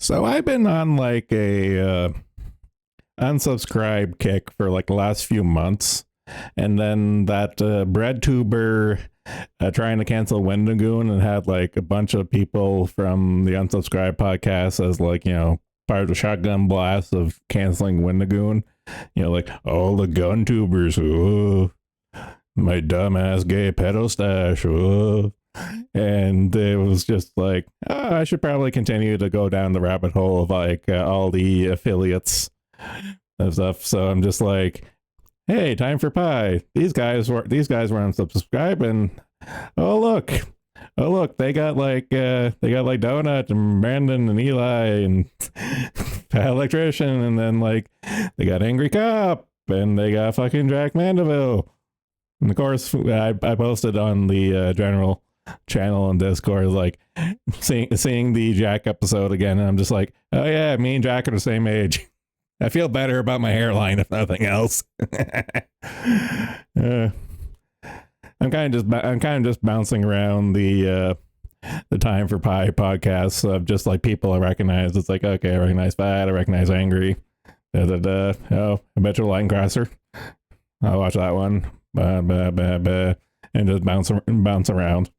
So I've been on like a unsubscribe kick for like the last few months, and then that bread tuber trying to cancel Wendigoon and had like a bunch of people from the unsubscribe podcast as like part of the shotgun blast of canceling Wendigoon. Like all the gun tubers. Oh, my dumbass gay pedo stash. Oh. And it was just like, oh, I should probably continue to go down the rabbit hole of like all the affiliates and stuff. So I'm just like, hey, time for pie. These guys were unsubscribing. Oh look, they got like Donut and Brandon and Eli and Pat Electrician, and then like they got Angry Cop and they got fucking Jack Mandeville. And of course, I posted on the general channel on Discord, like seeing the Jack episode again, and I'm just like, oh yeah, me and Jack are the same age. I feel better about my hairline, if nothing else. I'm kind of just bouncing around the Time for Pie podcast of just like people I recognize. It's like, okay, I recognize Fat, I recognize Angry. Oh, Habitual Line Crosser. I'll watch that one. And just bounce around.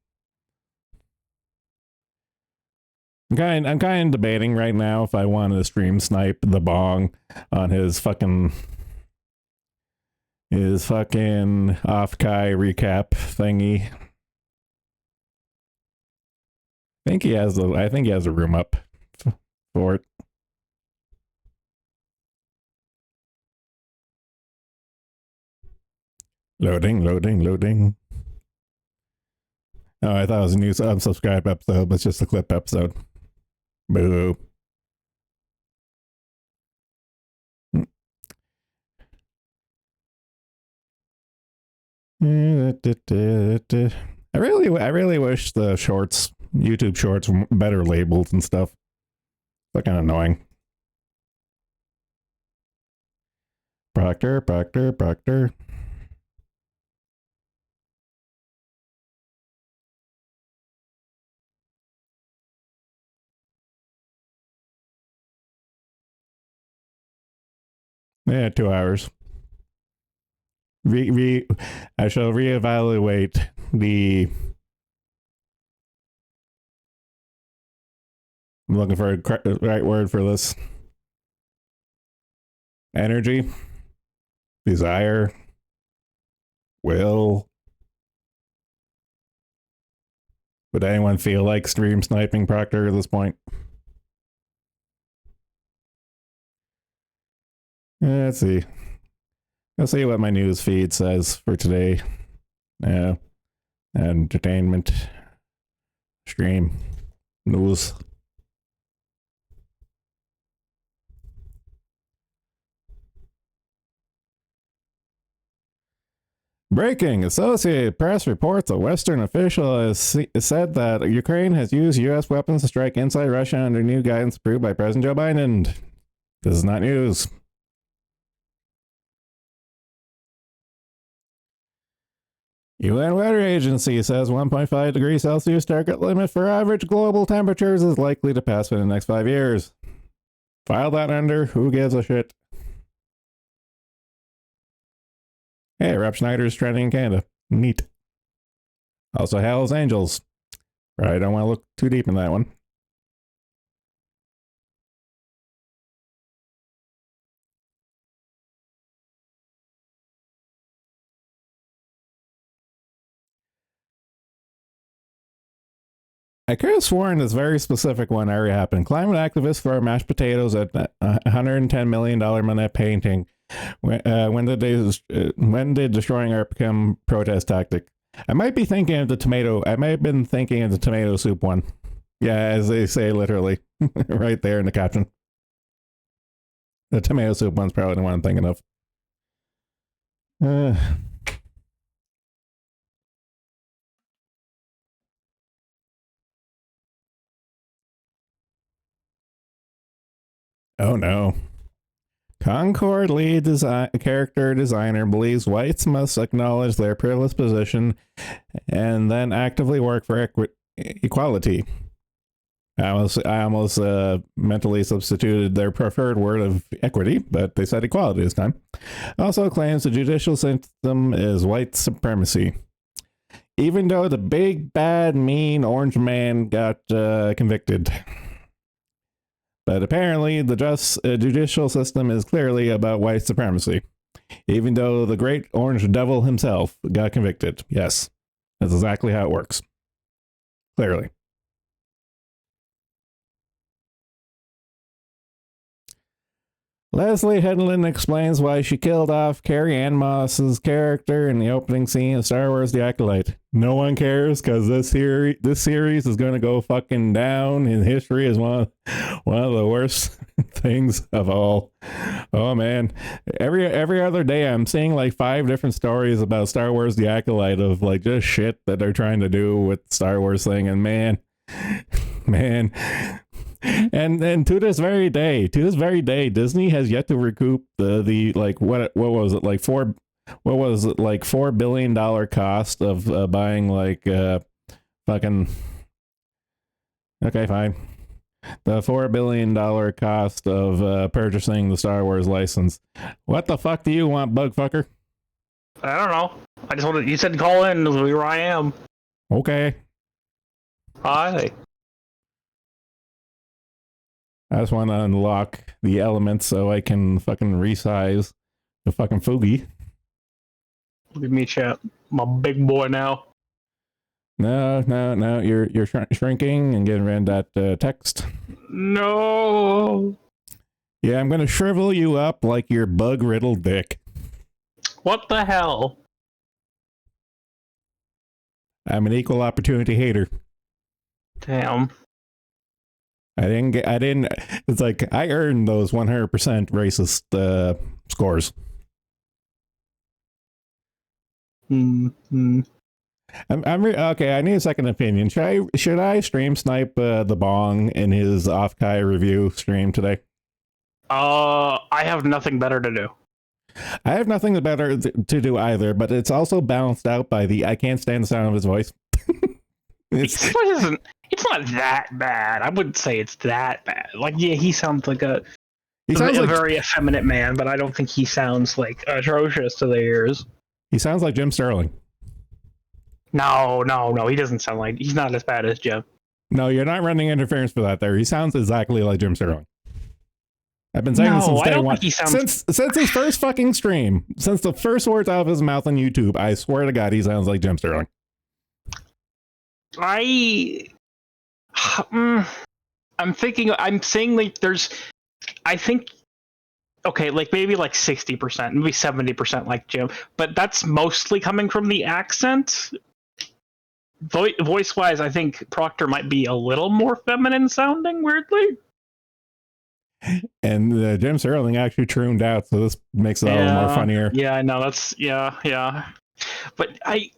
I'm kind of debating right now if I want to stream snipe the bong on his fucking off-Kai recap thingy. I think he has a room up for it. Loading. Oh, I thought it was a new unsubscribe episode, but it's just a clip episode. Boo. I really wish the YouTube shorts were better labeled and stuff. They're kind of annoying. Proctor. Yeah, 2 hours. I shall reevaluate the. I'm looking for a right word for this. Energy, desire, will. Would anyone feel like stream sniping Proctor at this point? Let's see. Let's see what my news feed says for today. Entertainment, stream, news. Breaking. Associated Press reports a Western official has said that Ukraine has used U.S. weapons to strike inside Russia under new guidance approved by President Joe Biden. This is not news. UN Weather Agency says 1.5 degrees Celsius target limit for average global temperatures is likely to pass within the next 5 years. File that under. Who gives a shit? Hey, Rob Schneider is trending in Canada. Neat. Also, Hell's Angels. Probably don't want to look too deep in that one. I could have sworn this very specific one already happened. Climate activists for mashed potatoes at $110 million Monet painting. When did destroying art become protest tactic? I might be thinking of the tomato. I might have been thinking of the tomato soup one. Yeah, as they say, literally, right there in the caption. The tomato soup one's probably the one I'm thinking of. Oh no. Concord lead character designer believes whites must acknowledge their privileged position and then actively work for equality. I almost mentally substituted their preferred word of equity, but they said equality this time. Also claims the judicial system is white supremacy. Even though the big, bad, mean orange man got convicted. But apparently the judicial system is clearly about white supremacy. Even though the great orange devil himself got convicted. Yes, that's exactly how it works. Clearly. Leslie Headland explains why she killed off Carrie Ann Moss's character in the opening scene of Star Wars The Acolyte. No one cares because this series is going to go fucking down in history as one of the worst things of all. Oh man, every other day I'm seeing like 5 different stories about Star Wars The Acolyte of like just shit that they're trying to do with Star Wars thing, and man. And to this very day, Disney has yet to recoup the like what was it like $4 billion cost of buying like fucking okay fine the $4 billion cost of purchasing the Star Wars license. What the fuck do you want, bug fucker? I don't know. I just wanted, you said call in, here I am. Okay. Hi. I just want to unlock the elements so I can fucking resize the fucking Foogie. Look at me, chat. I'm a big boy now. No. You're shrinking and getting rid of that text. No. Yeah, I'm gonna shrivel you up like your bug-riddled dick. What the hell? I'm an equal opportunity hater. Damn. I didn't. It's like I earned those 100% racist scores. Mm-hmm. Okay. I need a second opinion. Should I stream snipe the Bong in his off-Kai review stream today? I have nothing better to do. I have nothing better to do either, but it's also balanced out by the I can't stand the sound of his voice. It's not that bad. I wouldn't say it's that bad. Like, yeah, he sounds like a very effeminate man, but I don't think he sounds like atrocious to the ears. He sounds like Jim Sterling. No, he doesn't sound like, he's not as bad as Jim. No, you're not running interference for that there. He sounds exactly like Jim Sterling. I've been saying this since day one. Since his first fucking stream, since the first words out of his mouth on YouTube, I swear to God, he sounds like Jim Sterling. I'm saying like I think, okay, like maybe like 60%, maybe 70% like Jim, but that's mostly coming from the accent. Voice-wise, I think Proctor might be a little more feminine sounding, weirdly. And Jim Sterling actually tuned out, so this makes it a little more funnier. Yeah, I know. That's yeah. But I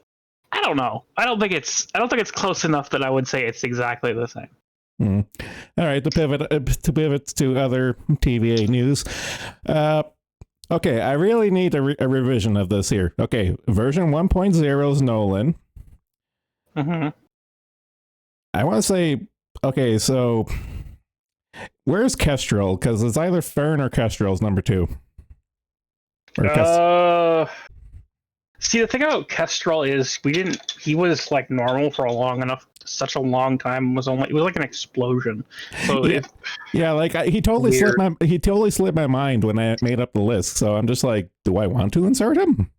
don't know. I don't think it's close enough that I would say it's exactly the same. All right, to pivot to other TVA news. Okay, I really need a revision of this here. Okay, version 1.0's Nolan. Mm-hmm. I want to say, okay, so where's Kestrel? Because it's either Fern or Kestrel's number 2. See, the thing about Kestrel is he was like normal for such a long time. It was like an explosion. So he totally slipped my mind when I made up the list. So I'm just like, do I want to insert him?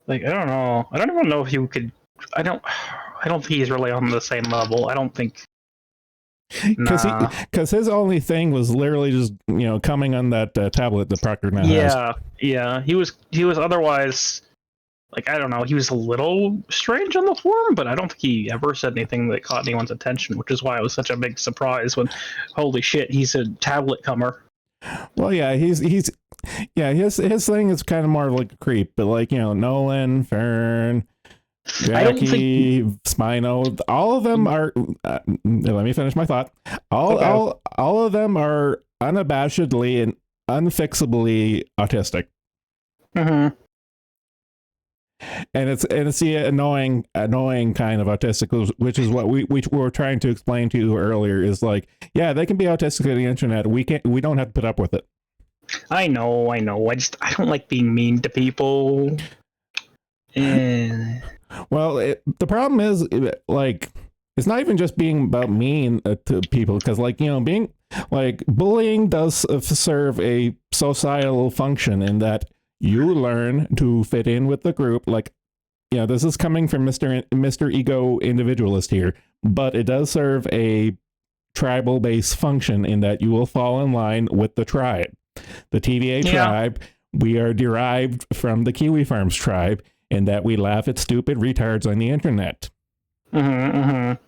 Like, I don't know. I don't even know if you could. I don't think he's really on the same level. I don't think. Because his only thing was literally just coming on that tablet that Proctor now has. Yeah. He was otherwise, like, I don't know. He was a little strange on the forum, but I don't think he ever said anything that caught anyone's attention, which is why it was such a big surprise when, holy shit, he's a tablet comer. Well, yeah, his thing is kind of more of like a creep, but like Nolan, Fern, Jackie, Spino, all of them are. Let me finish my thought. All of them are unabashedly and unfixably autistic. Mm-hmm. And it's the annoying kind of autistic, which is what we were trying to explain to you earlier. Is like, yeah, they can be autistic on the internet. We don't have to put up with it. I know. I don't like being mean to people. Well, the problem is, like, it's not even just being about mean to people, because, like, being like bullying does serve a societal function in that you learn to fit in with the group. Like, this is coming from Mr. Ego Individualist here, but it does serve a tribal based function in that you will fall in line with the tribe. The TVA tribe, we are derived from the Kiwi Farms tribe, in that we laugh at stupid retards on the internet. And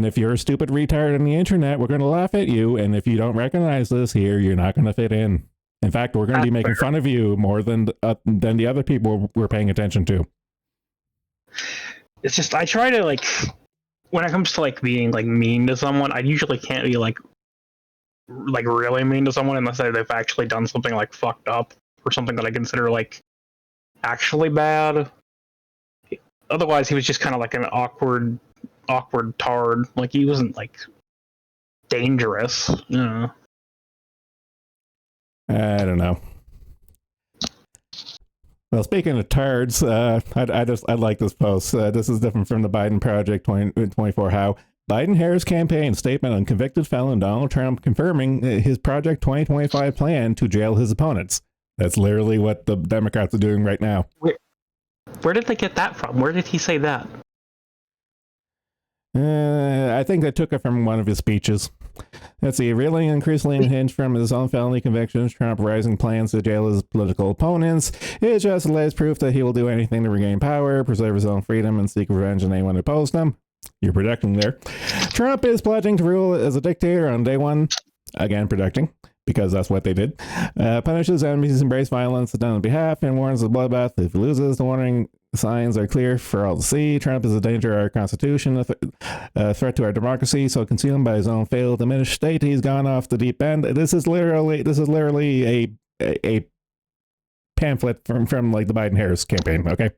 if you're a stupid retard on the internet, we're going to laugh at you. And if you don't recognize this here, you're not going to fit in. In fact, we're going to be making fun of you more than the other people we're paying attention to. It's just, I try to, like, when it comes to, like, being, like, mean to someone, I usually can't be, like really mean to someone unless they've actually done something, like, fucked up or something that I consider, like, actually bad. Otherwise, he was just kind of like an awkward tard. Like, he wasn't, like, dangerous. I don't know. Well, speaking of tards, I like this post. This is different from the Biden Project 2024. How Biden-Harris campaign statement on convicted felon Donald Trump confirming his Project 2025 plan to jail his opponents. That's literally what the Democrats are doing right now. Where did they get that from? Where did he say that? I think they took it from one of his speeches. Let's see. Reeling increasingly unhinged from his own felony convictions, Trump rising plans to jail his political opponents. It just lays proof that he will do anything to regain power, preserve his own freedom, and seek revenge on anyone who opposed him. You're predicting there. Trump is pledging to rule as a dictator on day one. Again, predicting, because that's what they did. Punishes enemies, embrace violence done on behalf, and warns of bloodbath if he loses. The warning signs are clear for all to see. Trump is a danger to our Constitution, a threat to our democracy, so consumed by his own failed, diminished state, he's gone off the deep end. This is literally a pamphlet from like the Biden-Harris campaign, okay?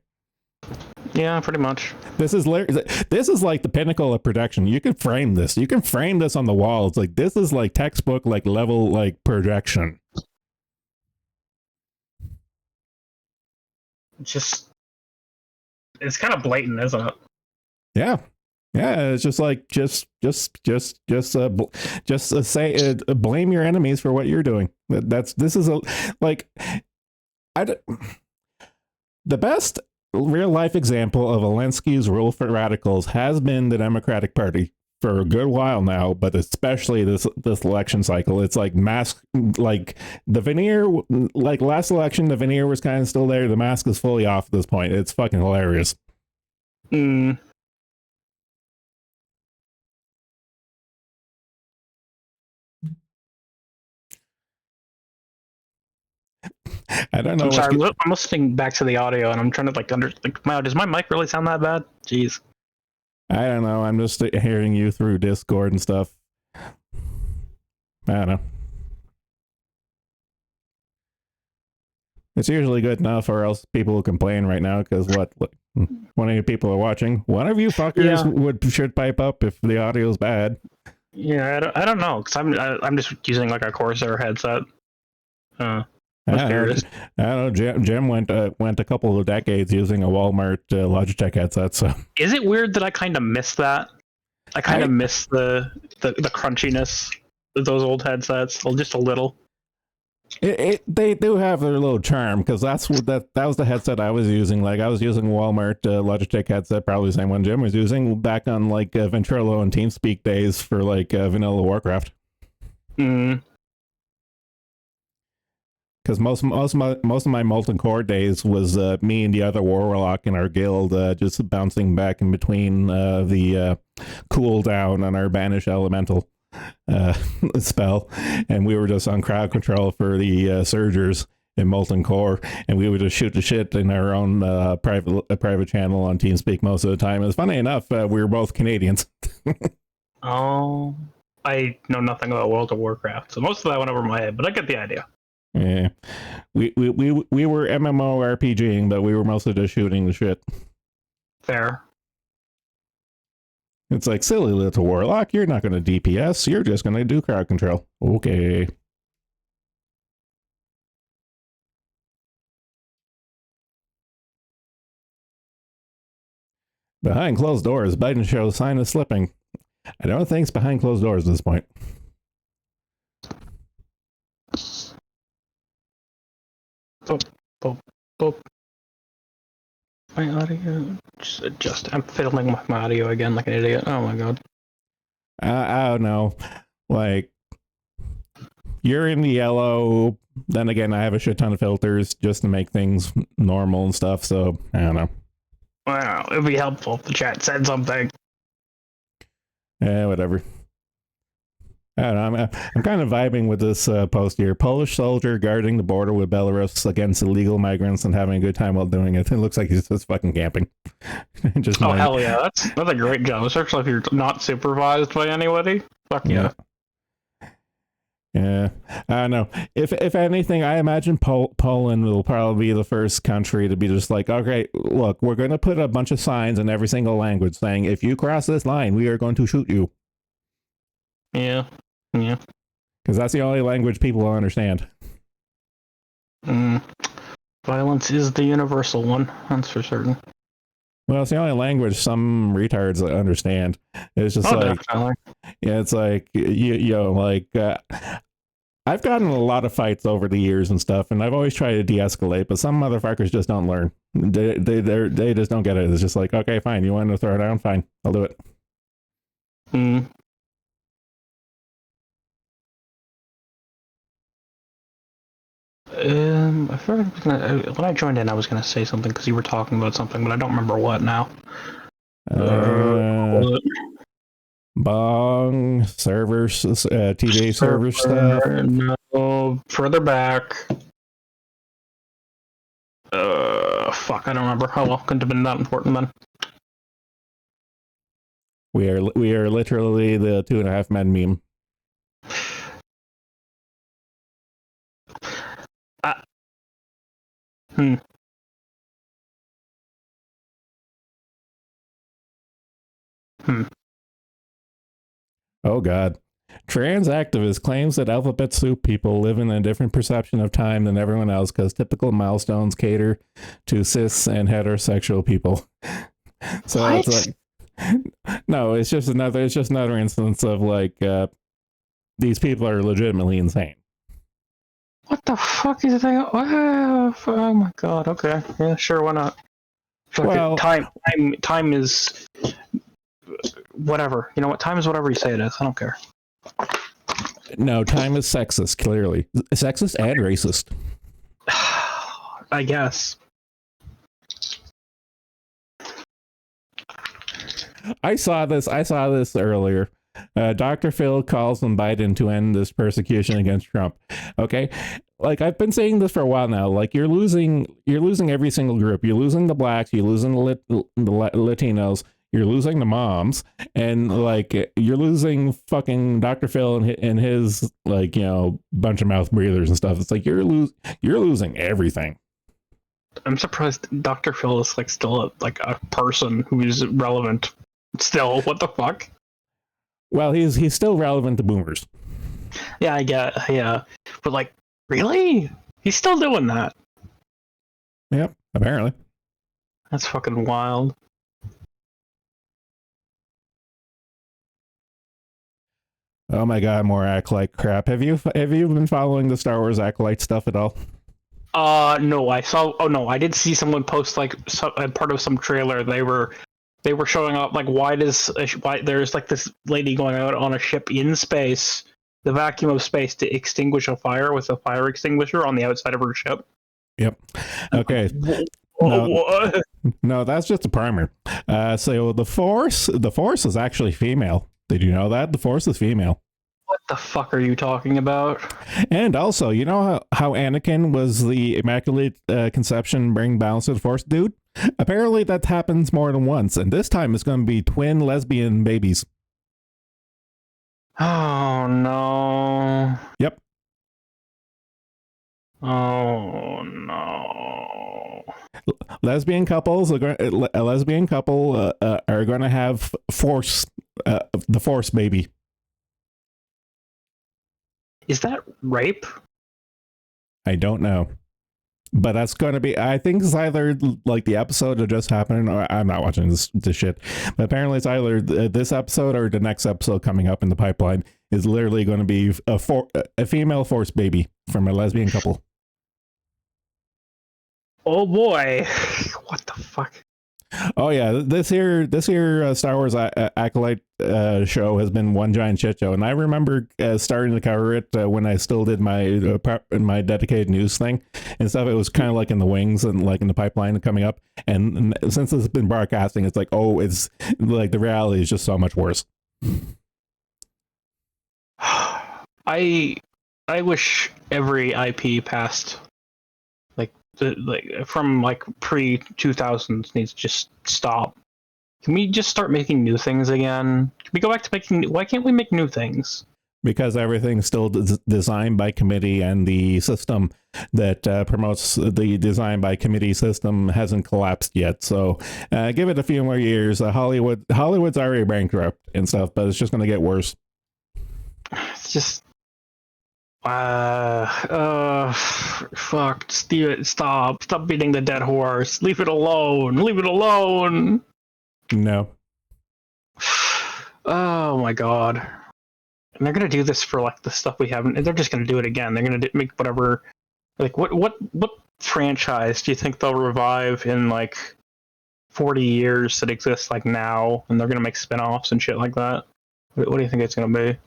Yeah, pretty much. This is like the pinnacle of production. You can frame this. You can frame this on the wall. It's like, this is like textbook, like level, like projection. It's kind of blatant, isn't it? Yeah. It's just like, say, blame your enemies for what you're doing. The best real life example of Alinsky's rule for radicals has been the Democratic Party for a good while now, but especially this election cycle. It's like mask, like the veneer, like last election, the veneer was kind of still there. The mask is fully off at this point. It's fucking hilarious. I don't know. I'm sorry. I'm listening back to the audio, and I'm trying to wow, does my mic really sound that bad? Jeez. I don't know. I'm just hearing you through Discord and stuff. I don't know. It's usually good enough, or else people will complain right now, because one of you people are watching. One of you fuckers should pipe up if the audio is bad. Yeah, I don't know, because I'm just using like a Corsair headset. I don't know. Jim went a couple of decades using a Walmart Logitech headset. So is it weird that I kind of miss that? I kind of miss the crunchiness of those old headsets, just a little. They do have their little charm, because that was the headset I was using. Like, I was using Walmart Logitech headset, probably the same one Jim was using back on like Ventrilo and TeamSpeak days for like vanilla Warcraft. Because most of my Molten Core days was me and the other Warlock in our guild just bouncing back in between the cooldown on our Banish Elemental spell, and we were just on crowd control for the Surgers in Molten Core, and we would just shoot the shit in our own private channel on TeamSpeak most of the time. It was funny enough, we were both Canadians. Oh, I know nothing about World of Warcraft, so most of that went over my head, but I get the idea. Yeah, we were MMORPGing, but we were mostly just shooting the shit. Fair. It's like, silly little warlock, you're not going to DPS, you're just going to do crowd control. Okay. Behind closed doors, Biden shows sign of slipping. I don't think it's behind closed doors at this point. Boop, boop, boop. My audio. Just adjust. I'm fiddling with my audio again like an idiot. Oh my god. I don't know. Like, you're in the yellow. Then again, I have a shit ton of filters just to make things normal and stuff. So I don't know. Wow, it'd be helpful if the chat said something. Whatever. I don't know. I'm kind of vibing with this post here. Polish soldier guarding the border with Belarus against illegal migrants and having a good time while doing it. It looks like he's just fucking camping. Just oh hell yeah, that's a great job, especially if you're not supervised by anybody. Fuck yeah. Yeah, I don't know. If anything, I imagine Poland will probably be the first country to be just like, okay, look, we're going to put a bunch of signs in every single language saying, if you cross this line, we are going to shoot you. Yeah. Yeah. Because that's the only language people will understand. Violence is the universal one, that's for certain. Well, it's the only language some retards understand. It's just definitely. Yeah, it's like, I've gotten a lot of fights over the years and stuff, and I've always tried to de-escalate, but some motherfuckers just don't learn. They just don't get it. It's just like, okay, fine, you want to throw it down? Fine, I'll do it. I feel like when I joined in, I was gonna say something because you were talking about something, but I don't remember what now. Bong servers, TV server stuff. No, further back. Fuck, I don't remember. Oh well, couldn't have been that important then. We are literally the 2.5 Men meme. Oh God. Trans activist claims that alphabet soup people live in a different perception of time than everyone else because typical milestones cater to cis and heterosexual people. So what? it's like, no, it's just another instance of like, these people are legitimately insane. What the fuck is that? Oh my god. Okay. Yeah, sure. Why not? Well, time is whatever. You know what? Time is whatever you say it is. I don't care. No, time is sexist, clearly. Sexist and racist. I guess. I saw this earlier. Dr. Phil calls on Biden to end this persecution against Trump. Okay, like I've been saying this for a while now. Like you're losing every single group. You're losing the blacks. You're losing the Latinos. You're losing the moms, and like you're losing fucking Dr. Phil and his like bunch of mouth breathers and stuff. It's like you're losing everything. I'm surprised Dr. Phil is like still a person who is relevant. Still, what the fuck? Well, he's still relevant to boomers. Yeah, I get. Yeah, but like, really? He's still doing that? Yep, apparently. That's fucking wild. Oh my god, more Acolyte crap. Have you been following the Star Wars Acolyte stuff at all? No, I saw. Oh no, I did see someone post like part of some trailer. They were showing up like why there's like this lady going out on a ship in space, the vacuum of space, to extinguish a fire with a fire extinguisher on the outside of her ship. Yep. Okay. No, that's just a primer. So the Force is actually female. Did you know that? The Force is female. What the fuck are you talking about? And also, you know how Anakin was the Immaculate Conception, bring balance to the Force dude? Apparently that happens more than once, and this time it's going to be twin lesbian babies. Oh no. Yep. Oh no. Lesbian couples are a lesbian couple are going to have the force baby. Is that rape? I don't know. But that's going to be, I think it's either like the episode that just happened, or I'm not watching this shit. But apparently it's either this episode or the next episode coming up in the pipeline is literally going to be a female force baby from a lesbian couple. Oh boy. What the fuck? Oh yeah, this here Star Wars Acolyte show has been one giant shit show, and I remember starting to cover it when I still did my dedicated news thing and stuff. It was kind of like in the wings and like in the pipeline coming up, and since it's been broadcasting, it's like, oh, it's like the reality is just so much worse. I wish every IP past from like pre 2000s needs to just stop. Can we just start making new things again? Can we go back to making? Why can't we make new things? Because everything's still designed by committee, and the system that promotes the design by committee system hasn't collapsed yet. So give it a few more years. Hollywood's already bankrupt and stuff, but it's just going to get worse. It's just fuck, stop beating the dead horse. Leave it alone. No. Oh my god. And they're gonna do this for like the stuff we haven't. They're just gonna do it again. They're gonna make whatever. Like what franchise do you think they'll revive in like 40 years that exists like now? And they're gonna make spin-offs and shit like that. What do you think it's gonna be?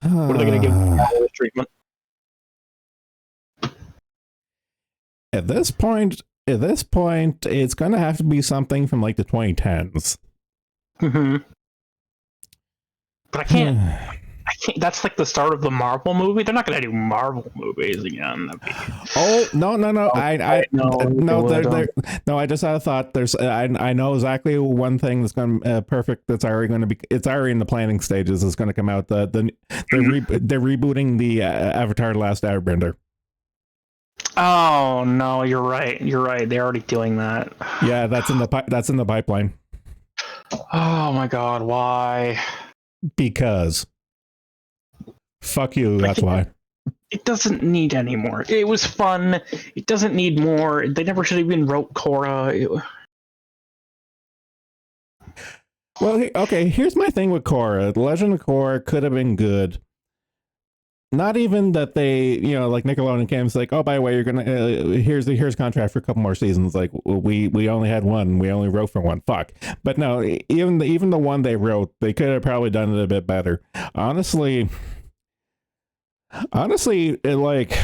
What are they gonna give treatment? At this point, it's going to have to be something from like the 2010s. Mm-hmm. But I can't. That's like the start of the Marvel movie. They're not going to do Marvel movies again. Oh no! No. I just had a thought. I know exactly one thing that's going to perfect. That's already going to be. It's already in the planning stages. It's going to come out. They're rebooting the Avatar: The Last Airbender. Oh no! You're right. They're already doing that. Yeah, that's in the pipeline. Oh my god! Why? Because. Fuck you, that's why. It doesn't need any more. It was fun. It doesn't need more. They never should have even wrote Korra. Well, okay, here's my thing with Korra. The Legend of Korra could have been good. Not even that they, like Nickelodeon came, it's like, oh, by the way, you're gonna here's contract for a couple more seasons. Like we only had one, we only wrote for one. Fuck. But no, even the one they wrote, they could have probably done it a bit better. Honestly, like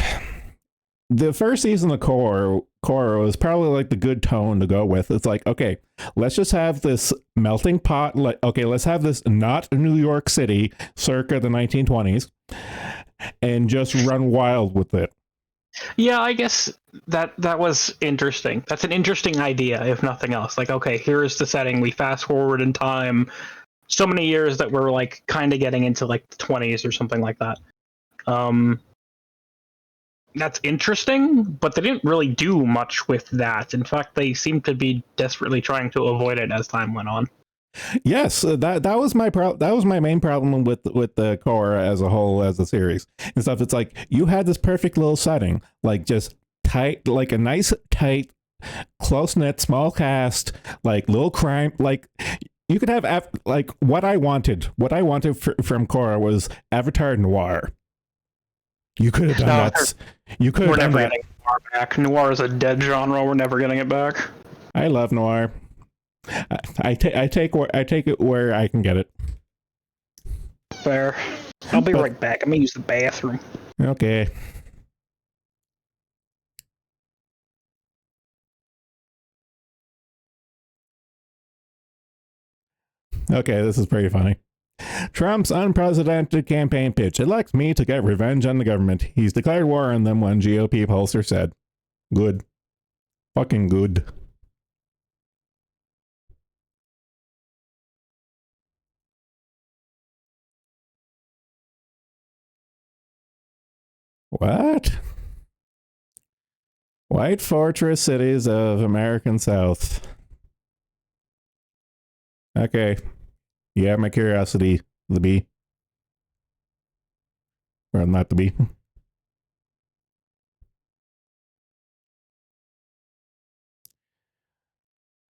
the first season of Korra was probably like the good tone to go with. It's like, okay, let's just have this melting pot. Like, okay, let's have this not New York City circa the 1920s and just run wild with it. Yeah, I guess that was interesting. That's an interesting idea, if nothing else. Like, okay, here's the setting. We fast forward in time so many years that we're like kind of getting into like the 20s or something like that. That's interesting, but they didn't really do much with that. In fact, they seemed to be desperately trying to avoid it as time went on. Yes, that was my main problem with the Korra as a whole, as a series and stuff. It's like you had this perfect little setting, like just tight, like a nice tight, close knit, small cast, like little crime, like. You could have like what I wanted from Korra was Avatar Noir. You could have done that. You could have done that. We're never getting Noir back. Noir is a dead genre. We're never getting it back. I love Noir. I take it where I can get it. Fair. I'll be right back. I'm gonna use the bathroom. Okay. Okay, this is pretty funny. Trump's unprecedented campaign pitch elects me to get revenge on the government. He's declared war on them, one GOP pollster said. Good. Fucking good. What? White fortress cities of American South. Okay. You have my curiosity, the bee. Well, not the bee.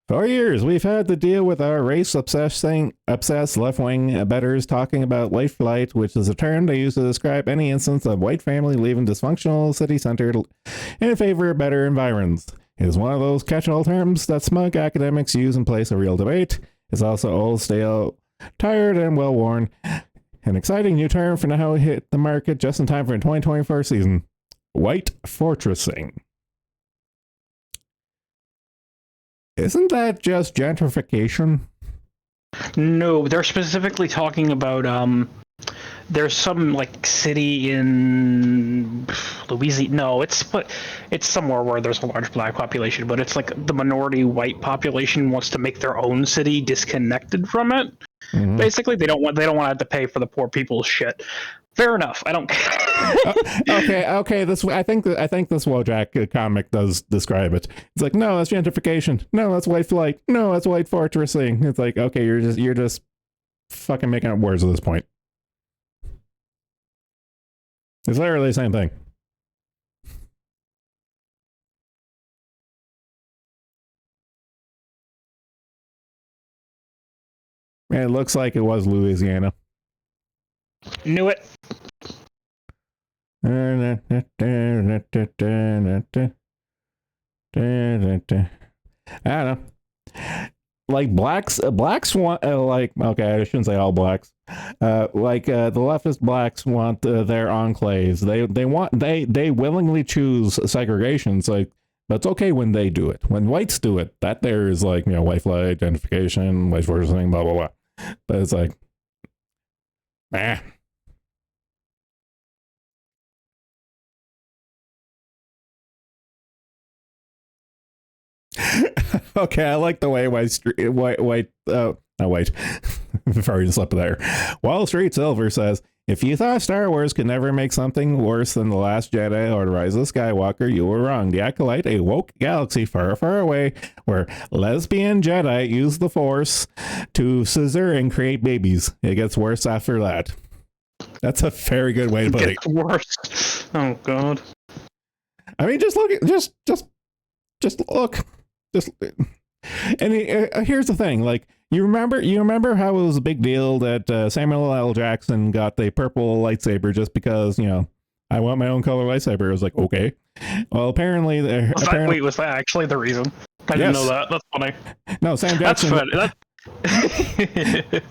For years, we've had to deal with our race-obsessed left-wing betters talking about white flight, which is a term they use to describe any instance of white family leaving dysfunctional city center in favor of better environs. It is one of those catch-all terms that smug academics use in place of real debate. It's also old, stale, tired, and well-worn. An exciting new term for now hit the market just in time for the 2024 season. White fortressing. Isn't that just gentrification? No, they're specifically talking about there's some like city in Louisiana. No, it's somewhere where there's a large black population, but it's like the minority white population wants to make their own city disconnected from it. Mm-hmm. Basically, they don't want to have to pay for the poor people's shit. Fair enough. I don't care. Okay. I think this Wojak comic does describe it. It's like, no, that's gentrification. No, that's white flight. No, that's white fortressing. It's like, okay, you're just fucking making up words at this point. It's literally the same thing. It looks like it was Louisiana. Knew it. I don't know. Like blacks want like, okay, I shouldn't say all blacks. The leftist blacks want their enclaves. They willingly choose segregation. It's like, but it's okay when they do it. When whites do it, that there is like, white flight, identification, white fortressing, blah blah blah. But it's like, Okay, I like the way white before you slip there. Wall Street Silver says, if you thought Star Wars could never make something worse than The Last Jedi or The Rise of Skywalker, you were wrong. The Acolyte, a woke galaxy far, far away, where lesbian Jedi use the Force to scissor and create babies. It gets worse after that. That's a very good way to put it. It gets worse. Oh God. I mean, just look. Just look. And here's the thing, like, you remember how it was a big deal that Samuel L. Jackson got the purple lightsaber just because, I want my own color lightsaber. I was like, okay. Well, apparently was that actually the reason? I didn't know that. That's funny. No, Sam Jackson. That's funny.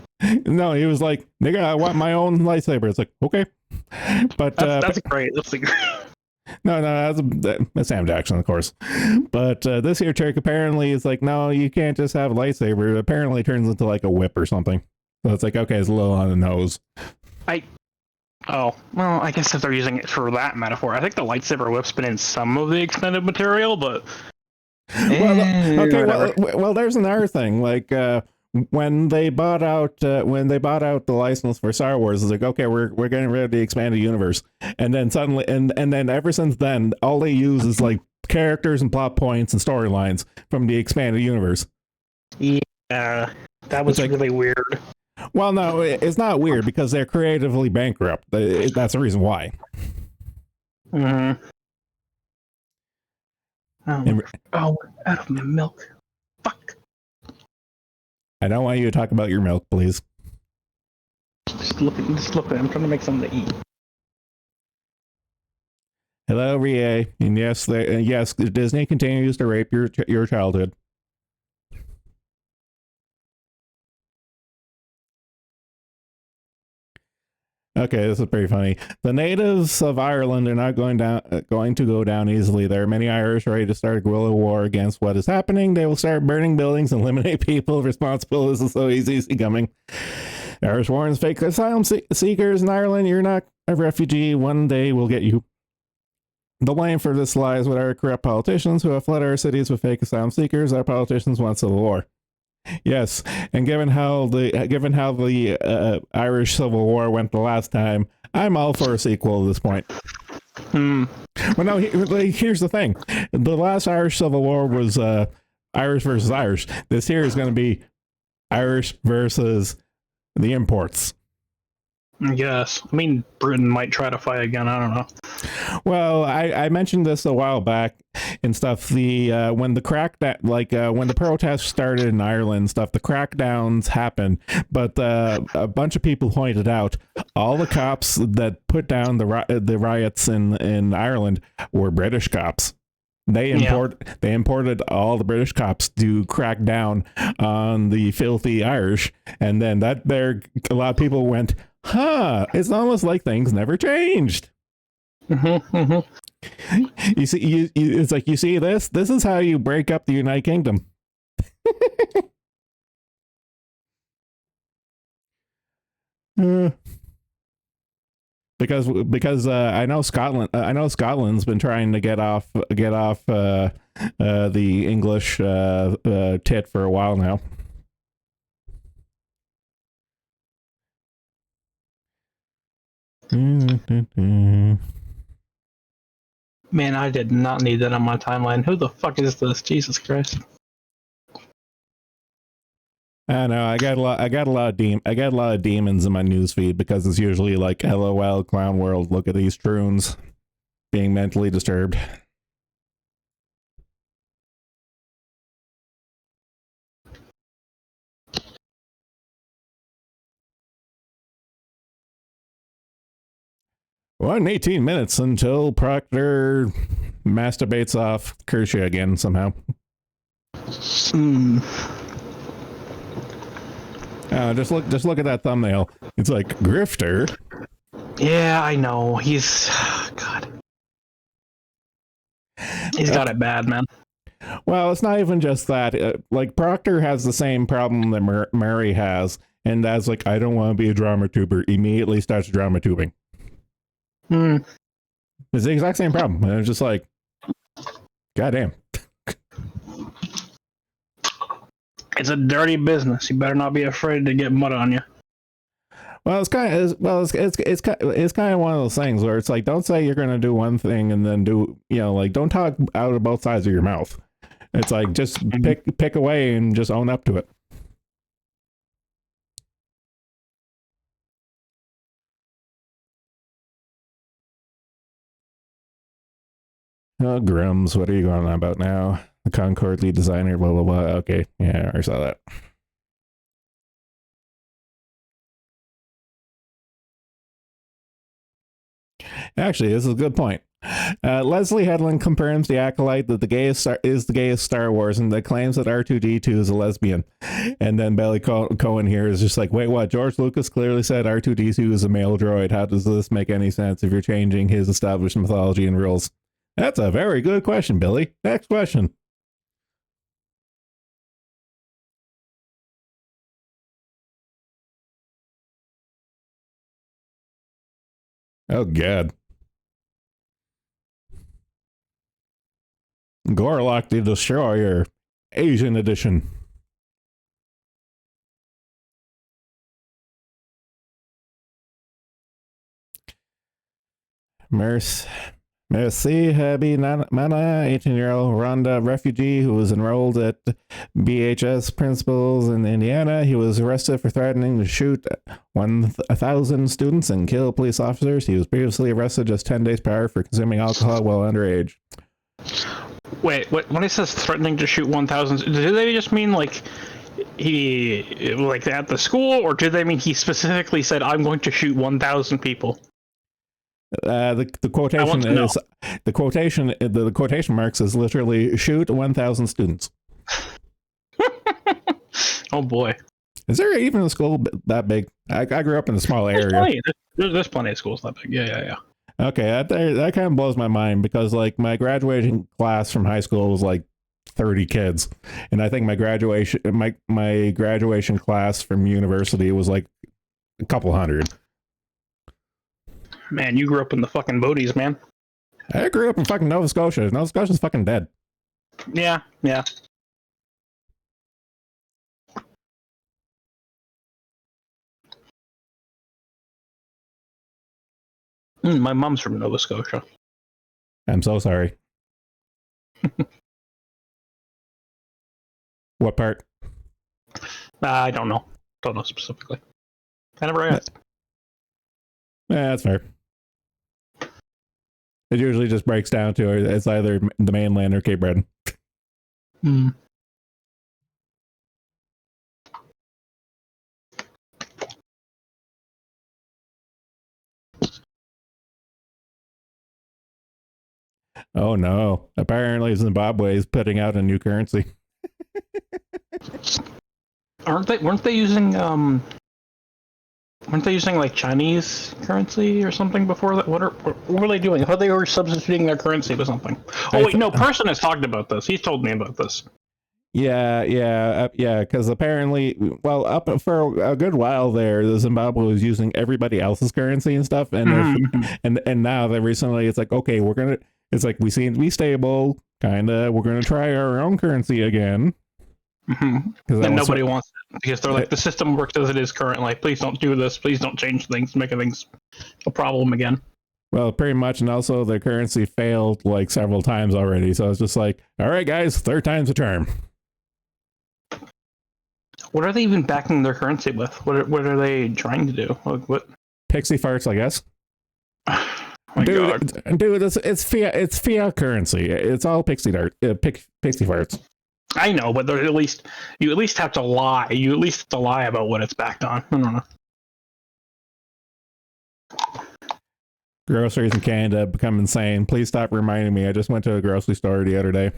No, he was like, nigga, I want my own lightsaber. It's like, okay. But that's great. That's great. No, that's Sam Jackson, of course. But this here trick apparently is like, no, you can't just have a lightsaber. It apparently turns into like a whip or something. So it's like, okay, it's a little on the nose. I guess if they're using it for that metaphor, I think the lightsaber whip's been in some of the extended material, but well, there's another thing. Like when they bought out the license for Star Wars, it's like, okay, we're getting rid of the expanded universe, and then suddenly and then ever since then, all they use is like characters and plot points and storylines from the expanded universe. Yeah, that was like, really weird. Well, no, it's not weird because they're creatively bankrupt. That's the reason why. Mm-hmm. Out of my milk. Fuck. I don't want you to talk about your milk, please. Just look at it. I'm trying to make something to eat. Hello, Rie. And yes, Disney continues to rape your childhood. Okay, this is pretty funny. The natives of Ireland are not going to go down easily. There are many Irish ready to start a guerrilla war against what is happening. They will start burning buildings and eliminate people responsible. This is so easy coming. Irish warns fake asylum seekers in Ireland. You're not a refugee. One day we'll get you. The blame for this lies with our corrupt politicians who have flooded our cities with fake asylum seekers. Our politicians want civil war. Yes, and given how the Irish Civil War went the last time, I'm all for a sequel at this point. Well, no, here's the thing. The last Irish Civil War was Irish versus Irish. This here is going to be Irish versus the imports. Yes. I mean, Britain might try to fight again. I don't know. Well, I mentioned this a while back and stuff. The when the crackdown, when the protests started in Ireland and stuff, the crackdowns happened. But a bunch of people pointed out all the cops that put down the riots in Ireland were British cops. They imported all the British cops to crack down on the filthy Irish, and then a lot of people went, "Huh, it's almost like things never changed." Mm-hmm, mm-hmm. You see, it's like, you see this. This is how you break up the United Kingdom. Because I know Scotland's been trying to get off the English tit for a while now. Man, I did not need that on my timeline. Who the fuck is this? Jesus Christ. I know. I got a lot of demons in my newsfeed because it's usually like LOL clown world. Look at these troons being mentally disturbed. Well, in 18 minutes until Proctor masturbates off Kershaw again somehow. Just look at that thumbnail. It's like grifter. Yeah, I know. He's God. He's got it bad, man. Well, it's not even just that. Like Proctor has the same problem that Murray has, and that's like, I don't want to be a drama tuber. Immediately starts drama tubing. It's the exact same problem. And it's just like, goddamn. It's a dirty business. You better not be afraid to get mud on you. Well, it's kind of one of those things where it's like, don't say you're going to do one thing and then do, don't talk out of both sides of your mouth. It's like, just pick away and just own up to it. Oh, Grims, what are you going on about now? The Concord lead designer, blah, blah, blah. Okay, yeah, I saw that. Actually, this is a good point. Leslie Headland confirms the Acolyte that is the gayest Star Wars, and that claims that R2D2 is a lesbian. And then Billy Cohen here is just like, wait, what? George Lucas clearly said R2D2 is a male droid. How does this make any sense if you're changing his established mythology and rules? That's a very good question, Billy. Next question. Oh, God. Gorlock the Destroyer, Asian edition. Merci Habi Mana, 18-year-old Rwanda refugee who was enrolled at BHS Principals in Indiana. He was arrested for threatening to shoot 1,000 students and kill police officers. He was previously arrested just 10 days prior for consuming alcohol while underage. Wait, when he says threatening to shoot 1,000, do they just mean like at the school, or do they mean he specifically said, I'm going to shoot 1,000 people? The quotation is the quotation marks is literally shoot 1,000 students. Oh boy, is there even a school that big? I grew up in a small area. There's plenty of schools that big. Yeah. Okay, that kind of blows my mind because like my graduating class from high school was like 30 kids, and I think my graduation class from university was like a couple hundred. Man, you grew up in the fucking Bodies, man. I grew up in fucking Nova Scotia. Nova Scotia's fucking dead. Yeah. My mom's from Nova Scotia. I'm so sorry. What part? I don't know. Don't know specifically. I never asked. Yeah, that's fair. It usually just breaks down to it's either the mainland or Cape Breton. Hmm. Oh no! Apparently, Zimbabwe is putting out a new currency. Weren't they using like Chinese currency or something before that? What were they doing? I thought they were substituting their currency with something. Oh wait, no. Person has talked about this. He's told me about this. Yeah. Because apparently, well, up for a good while there, the Zimbabwe was using everybody else's currency and stuff, and and now that recently, it's like, okay, it's like we seem to be stable, kinda. We're gonna try our own currency again. And nobody wants it because they're like, the system works as it is currently. Please don't do this. Please don't change things, making things a problem again. Well, pretty much, and also the currency failed like several times already, so it's just like, all right, guys, third time's a charm. What are they even backing their currency with? What are they trying to do? Like, what? Pixie farts, I guess. My God. Dude, it's fiat currency. It's all pixie farts. I know, but you at least have to lie. You at least have to lie about what it's backed on. I don't know. Groceries in Canada become insane. Please stop reminding me. I just went to a grocery store the other day.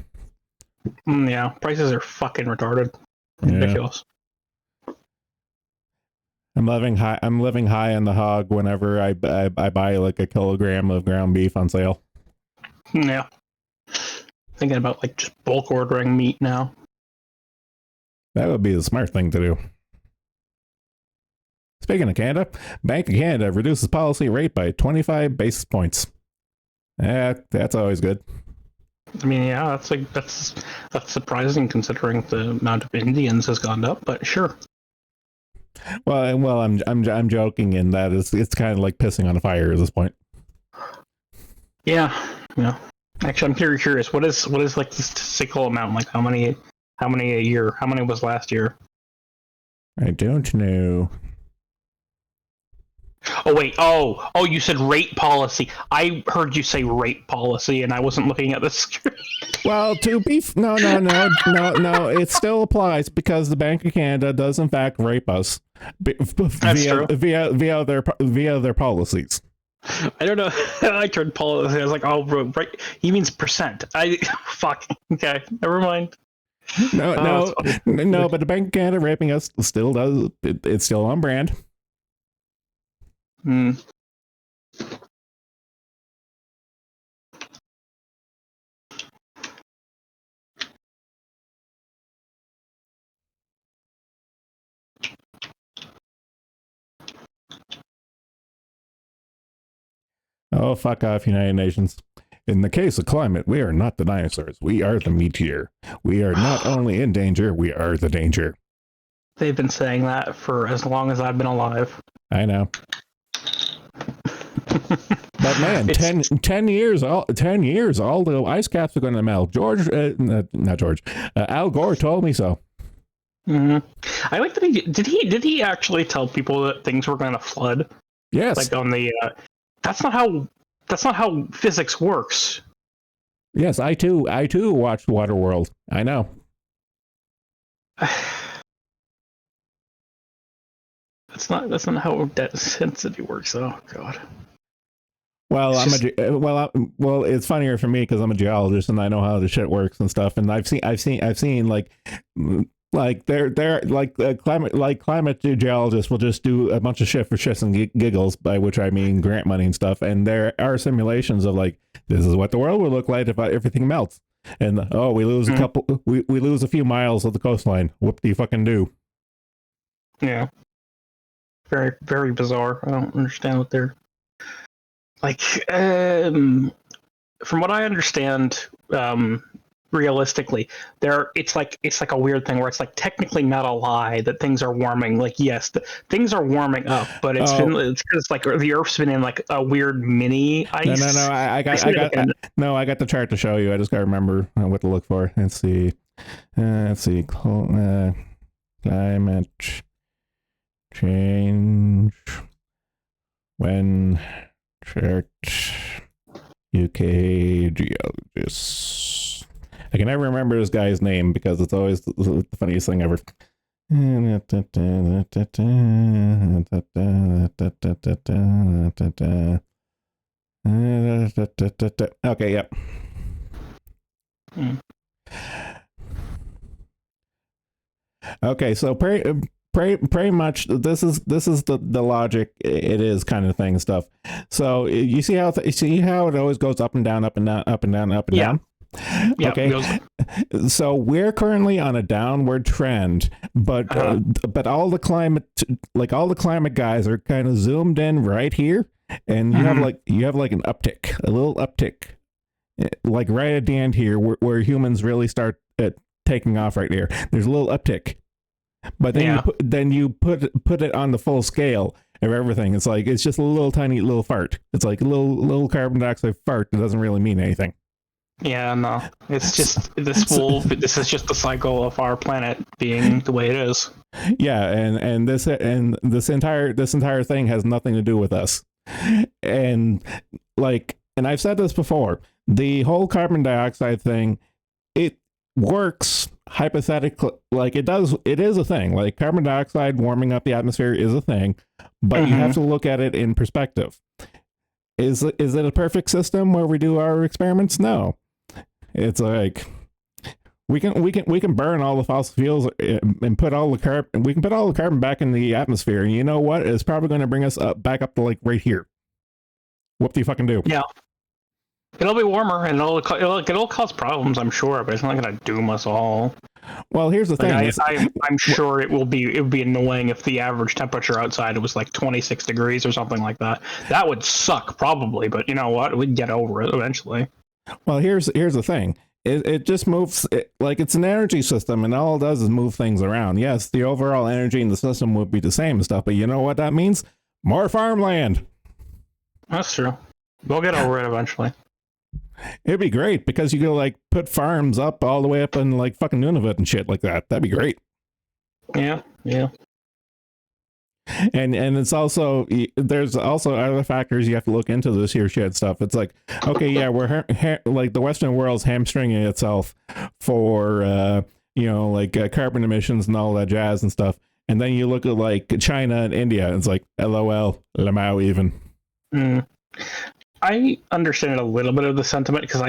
Yeah, prices are fucking retarded. Ridiculous. Yeah. I'm living high on the hog whenever I buy like a kilogram of ground beef on sale. Yeah. Thinking about like just bulk ordering meat now. That would be the smart thing to do. Speaking of Canada, Bank of Canada reduces policy rate by 25 basis points. That's always good. I mean, yeah, that's surprising considering the amount of Indians has gone up, but sure. Well, I'm joking in that it's kind of like pissing on a fire at this point. Yeah. Actually, I'm very curious. What is like the statistical amount? Like how many a year? How many was last year? I don't know. Oh wait. Oh, you said rate policy. I heard you say rate policy, and I wasn't looking at the screen. Well, no, it still applies because the Bank of Canada does in fact rape us via their policies. I don't know. I turned policy. I was like, oh, right. He means percent. Fuck. Okay, never mind. No, but the Bank of Canada raping us still does. It's still on brand. Hmm. Oh, fuck off, United Nations. In the case of climate, we are not the dinosaurs. We are the meteor. We are not only in danger, we are the danger. They've been saying that for as long as I've been alive. I know. But man, 10 years, all the ice caps are going to melt. Al Gore told me so. Mm-hmm. I like that did he actually tell people that things were going to flood? Yes. Like on the that's not how physics works. Yes, I too watched Waterworld. I know. That's not how density works. Oh God. Well, it's funnier for me because I'm a geologist and I know how the shit works and stuff. And I've seen like they're climate geologists will just do a bunch of shit for shits and giggles, by which I mean grant money and stuff. And there are simulations of like, this is what the world would look like if everything melts. And we lose we lose a few miles of the coastline. What do you fucking do? Yeah. Very, very bizarre. I don't understand what they're like. From what I understand, realistically, it's like a weird thing where it's like technically not a lie that things are warming. Like, yes, things are warming up, but it's because like the Earth's been in like a weird mini ice. No. I got the chart to show you. I just got to remember what to look for. Let's see. Climate change when chart UK geologists. I can never remember this guy's name because it's always the funniest thing ever. Okay, yep. Okay, so pretty much this is the logic it is kind of thing stuff. So you see how it always goes up and down, up and down, up and down, up and down. Yeah, okay. So we're currently on a downward trend, but all the climate guys are kind of zoomed in right here, and you have like an uptick, a little uptick, like right at the end here, where humans really start taking off right here. There's a little uptick, but then you put it on the full scale of everything. It's like it's just a little tiny little fart. It's like a little carbon dioxide fart that doesn't really mean anything. Yeah, no, it's just this is just the cycle of our planet being the way it is. Yeah, and this entire thing has nothing to do with us. And I've said this before, the whole carbon dioxide thing, it works hypothetically, like it is a thing. Like carbon dioxide warming up the atmosphere is a thing, but you have to look at it in perspective. Is it a perfect system where we do our experiments? No. It's like we can burn all the fossil fuels and put all the carbon. We can put all the carbon back in the atmosphere, and you know what? It's probably going to bring us back up to like right here. What do you fucking do? Yeah, it'll be warmer, and it'll cause problems, I'm sure, but it's not going to doom us all. Well, here's the thing. I'm sure it would be annoying if the average temperature outside was like 26 degrees or something like that. That would suck, probably, but you know what? We'd get over it eventually. Well, here's the thing. It just moves like it's an energy system, and all it does is move things around. Yes, the overall energy in the system would be the same and stuff, but you know what that means? More farmland. That's true. We'll get over it eventually. It'd be great because you could like put farms up all the way up in like fucking Nunavut and shit like that. That'd be great. Yeah. And it's also, there's also other factors you have to look into this here shit stuff. It's like, okay, yeah, we're like the Western world's hamstringing itself for carbon emissions and all that jazz and stuff. And then you look at like China and India, and it's like LOL, Lamau even. I understand a little bit of the sentiment because I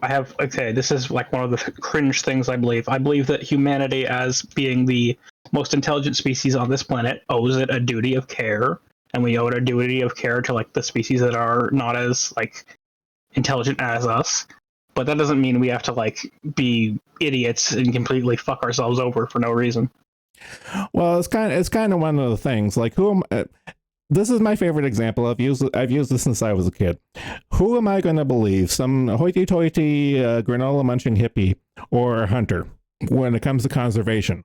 have, okay, this is like one of the cringe things I believe. I believe that humanity, as being the most intelligent species on this planet, owes it a duty of care, and we owe it a duty of care to like the species that are not as like intelligent as us. But that doesn't mean we have to like be idiots and completely fuck ourselves over for no reason. Well, it's kind of one of the things like this is my favorite example. I've used this since I was a kid. Who am I going to believe? Some hoity-toity granola munching hippie or a hunter when it comes to conservation?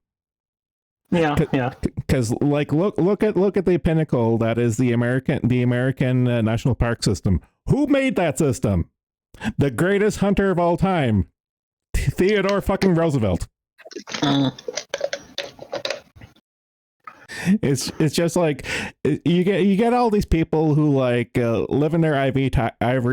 Yeah. Because like look at the pinnacle that is the American National Park System. Who made that system? The greatest hunter of all time, Theodore fucking Roosevelt. It's just like you get all these people who like live in their ivory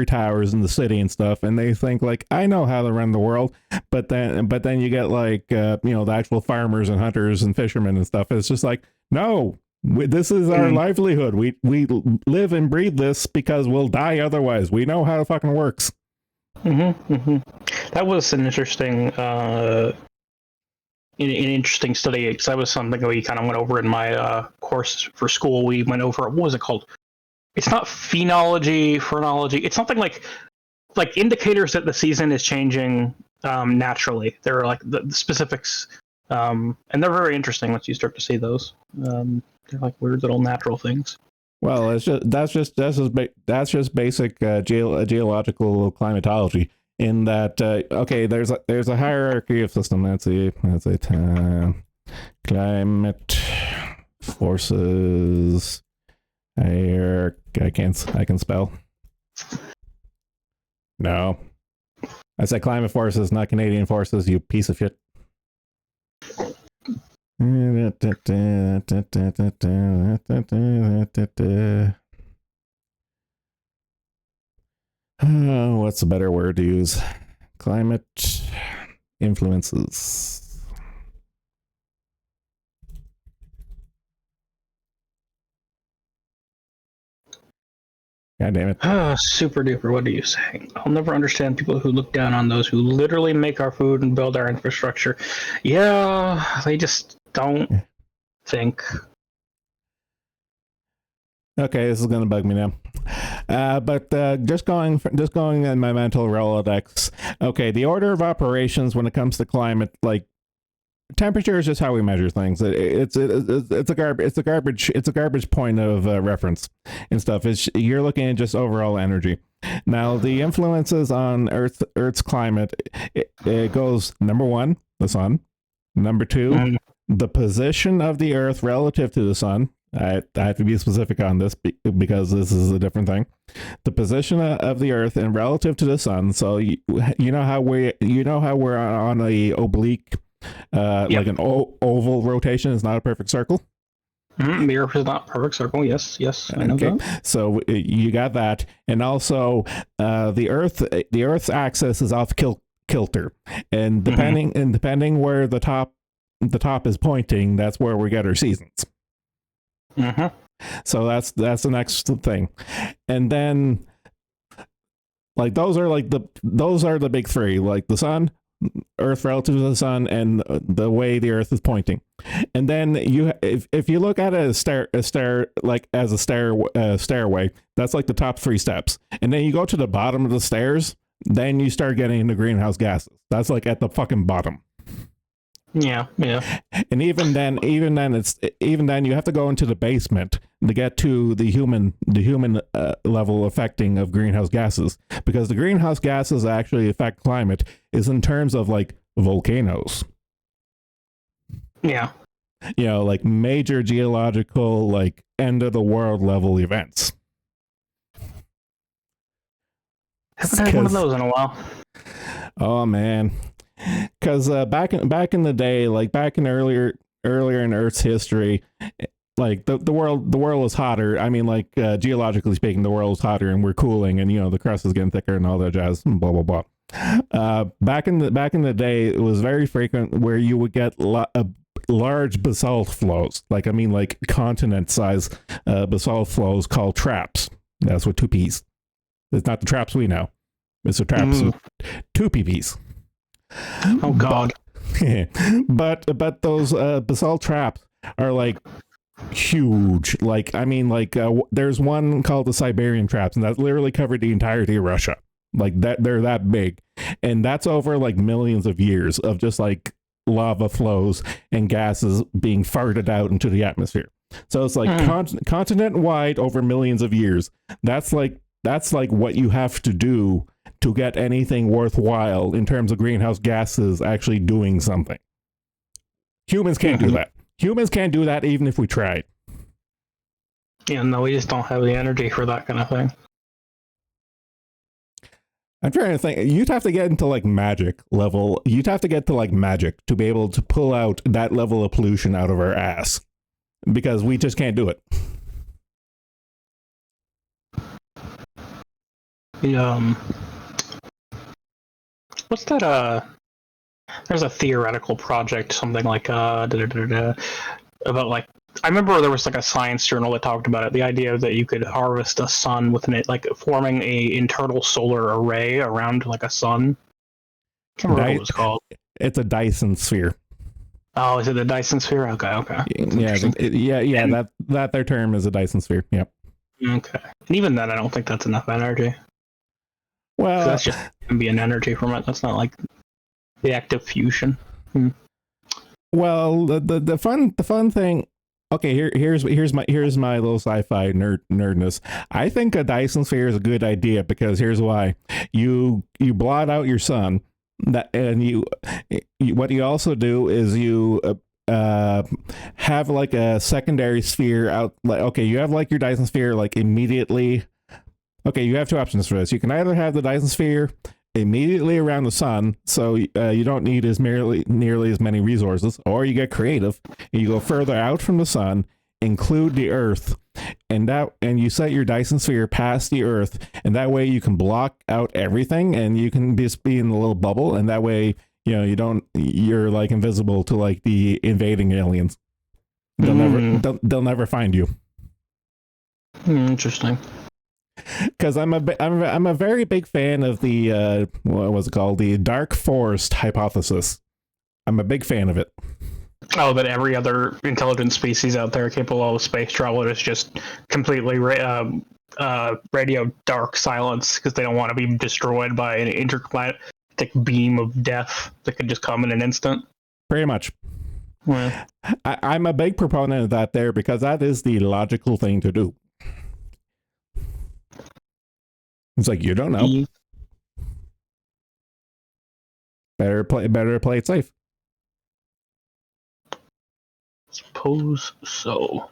towers in the city and stuff, and they think like, I know how to run the world, but then you get like the actual farmers and hunters and fishermen and stuff. It's just like, no, this is our livelihood. We live and breathe this because we'll die otherwise. We know how it fucking works. That was an interesting an interesting study, because that was something we kind of went over in my course for school. We went over, what was it called? It's not phrenology. It's something like indicators that the season is changing naturally. There are like the specifics, and they're very interesting once you start to see those. They're like weird little natural things. Well, that's just basic geological climatology. in that okay, there's a hierarchy of system. That's a climate forces I can spell. No, I said climate forces, not Canadian forces. You piece of shit. What's a better word to use? Climate influences. God damn it. Super duper. What are you saying? I'll never understand people who look down on those who literally make our food and build our infrastructure. Yeah, they just don't think. Okay, this is gonna bug me now. But just going in my mental Rolodex. Okay, the order of operations when it comes to climate, like temperature, is just how we measure things. It's a garbage point of reference and stuff. You're looking at just overall energy. Now the influences on Earth's climate, it goes number one, the sun. Number two, the position of the Earth relative to the sun. I have to be specific on this because this is a different thing. The position of the Earth and relative to the sun. So you know how we're on a oblique, like an oval rotation is not a perfect circle. The Earth is not a perfect circle. Yes, I know that. So you got that, and also the Earth's axis is off kilter, and depending where the top is pointing, that's where we get our seasons. So that's the next thing, and then like those are the big three, like the sun, Earth relative to the sun, and the way the Earth is pointing. And then if you look at it as a stairway, that's like the top three steps, and then you go to the bottom of the stairs, then you start getting into greenhouse gases. That's like at the fucking bottom. Yeah. And even then you have to go into the basement to get to the human level affecting of greenhouse gases, because the greenhouse gases that actually affect climate is in terms of like volcanoes. Yeah. You know, like major geological, like end of the world level events. Haven't had one of those in a while. Oh man. Because back in the day, like back in earlier in Earth's history, like the world was hotter. I mean, like geologically speaking, the world was hotter, and we're cooling, and the crust is getting thicker, and all that jazz. Blah blah blah. Back in the day, it was very frequent where you would get large basalt flows, like continent size basalt flows called traps. That's what 2Ps. It's not the traps we know. It's the traps with 2 PPs. Oh God! But those basalt traps are like huge. Like there's one called the Siberian traps, and that literally covered the entirety of Russia. Like that, they're that big, and that's over like millions of years of just like lava flows and gases being farted out into the atmosphere. So it's like continent wide over millions of years. That's like what you have to do to get anything worthwhile in terms of greenhouse gases actually doing something. Humans can't do that. Humans can't do that even if we tried. Yeah, no, we just don't have the energy for that kind of thing. I'm trying to think. You'd have to get into like magic level. You'd have to get to like magic to be able to pull out that level of pollution out of our ass, because we just can't do it. What's that? There's a theoretical project, something like about like, I remember there was like a science journal that talked about it. The idea that you could harvest a sun with like forming a internal solar array around like a sun. I can't remember what it was called. It's a Dyson sphere. Oh, is it the Dyson sphere? Okay. Yeah. That their term is a Dyson sphere. Yep. Okay. And even then, I don't think that's enough energy. Well, that's just ambient energy from it. That's not like the active fusion. Well, the fun thing Okay, here's my little sci-fi nerdness. I think a Dyson sphere is a good idea because here's why. You blot out your sun, that and you what you also do is you have like a secondary sphere out. Like, okay, you have like your Dyson sphere like immediately. Okay, you have two options for this. You can either have the Dyson sphere immediately around the sun, so you don't need as nearly as many resources, or you get creative and you go further out from the sun, include the Earth, and you set your Dyson sphere past the Earth, and that way you can block out everything, and you can just be in a little bubble, and that way you're like invisible to like the invading aliens. They'll never find you. Interesting. Because I'm a very big fan of the what was it called, the dark forest hypothesis. I'm a big fan of it. Oh, that every other intelligent species out there capable of space travel is just completely radio dark silence because they don't want to be destroyed by an intergalactic beam of death that could just come in an instant. Pretty much. Yeah. I'm a big proponent of that there because that is the logical thing to do. It's like, you don't know. Better play it safe. Suppose so.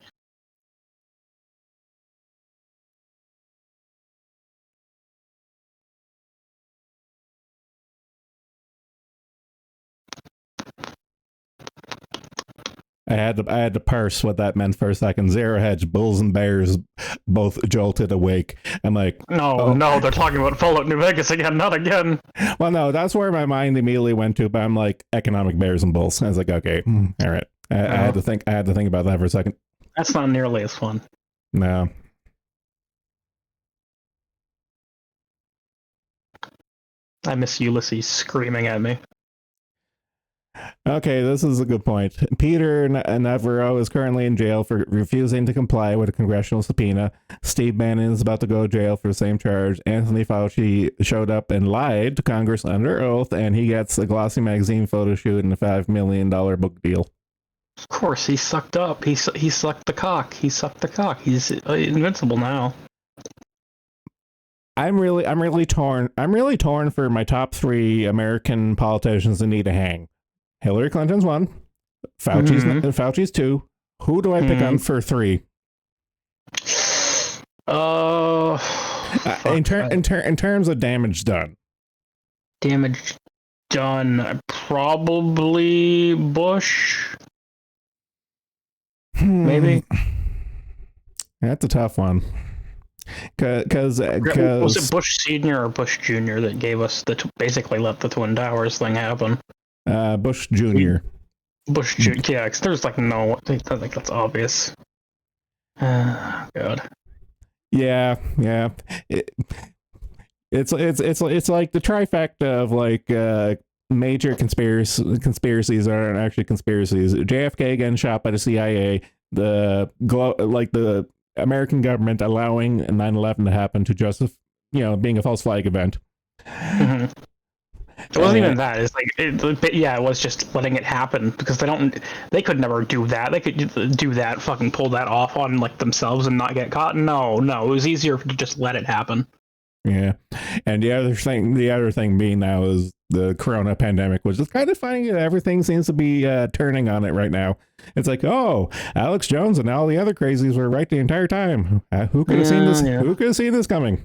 I had to parse what that meant for a second. Zero hedge, bulls and bears both jolted awake. I'm like, no, they're talking about Fallout New Vegas again, not again. Well, no, that's where my mind immediately went to. But I'm like, economic bears and bulls. I was like, okay, all right. I had to think about that for a second. That's not nearly as fun. No. I miss Ulysses screaming at me. Okay, this is a good point. Peter Navarro is currently in jail for refusing to comply with a congressional subpoena. Steve Bannon is about to go to jail for the same charge. Anthony Fauci showed up and lied to Congress under oath, and he gets a glossy magazine photo shoot and a $5 million book deal. Of course, he sucked up. He sucked the cock. He sucked the cock. He's invincible now. I'm really torn. I'm really torn for my top 3 American politicians that need to hang. Hillary Clinton's 1. Fauci's 2. Who do I pick on for 3? In terms of damage done. Damage done. Probably Bush. Maybe. That's a tough one. Because was it Bush Senior or Bush Junior that gave us basically let the Twin Towers thing happen? Bush Jr. Bush Jr. Yeah, because there's like no. I think that's obvious. God. Yeah. It's like the trifecta of like major conspiracies aren't actually conspiracies. JFK getting shot by the CIA, the American government allowing 9/11 to happen to justify, being a false flag event. Mm-hmm. It wasn't even that. It's like, it was just letting it happen because they could never do that. They could do that, fucking pull that off on like themselves and not get caught. No, it was easier to just let it happen. Yeah, and the other thing being now is the corona pandemic, which is kind of funny that everything seems to be turning on it right now. It's like, oh, Alex Jones and all the other crazies were right the entire time. Who could have seen this? Yeah. Who could have seen this coming?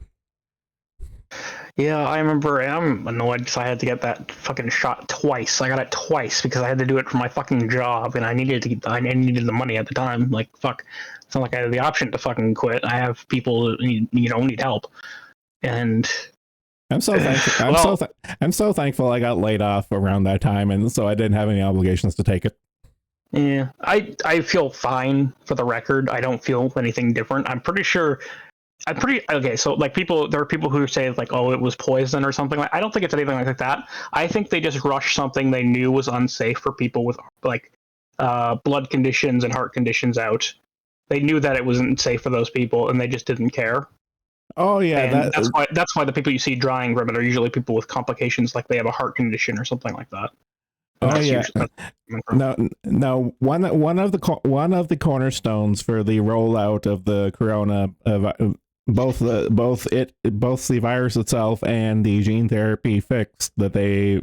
Yeah, I remember. I'm annoyed because I had to get that fucking shot twice. I got it twice because I had to do it for my fucking job, and I needed the money at the time. Like, fuck, it's not like I had the option to fucking quit. I have people need help, and I'm so thankful. I'm so thankful I got laid off around that time, and so I didn't have any obligations to take it. Yeah, I feel fine. For the record, I don't feel anything different. I'm pretty sure. Okay, so like there are people who say like, oh, it was poison or something. I don't think it's anything like that. I think they just rushed something they knew was unsafe for people with like blood conditions and heart conditions out. They knew that it wasn't safe for those people, and they just didn't care. Oh yeah, that's why the people you see dying from it are usually people with complications, like they have a heart condition or something like that. Oh That's yeah. usually No. One of the cornerstones for the rollout of the corona, both the virus itself and the gene therapy fix that they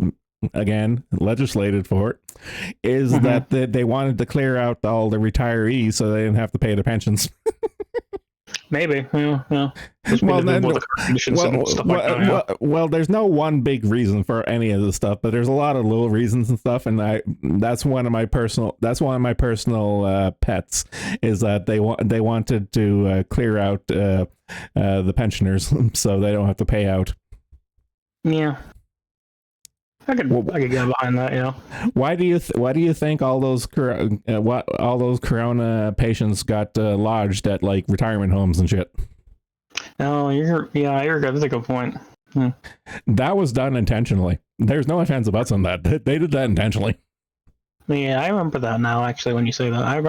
again legislated for it, is that they wanted to clear out all the retirees so they didn't have to pay their pensions. Maybe, yeah. Well, then, with the conditions and stuff like that. Yeah. well, there's no one big reason for any of this stuff, but there's a lot of little reasons and stuff, and that's one of my personal pets, is that they wanted to clear out the pensioners so they don't have to pay out. Yeah. I could get behind that, yeah. Why do you think all those corona patients got lodged at like retirement homes and shit? Oh, you're good. That's a good point. That was done intentionally. There's no offense about on that. They did that intentionally. Yeah, I remember that now. Actually, when you say that, I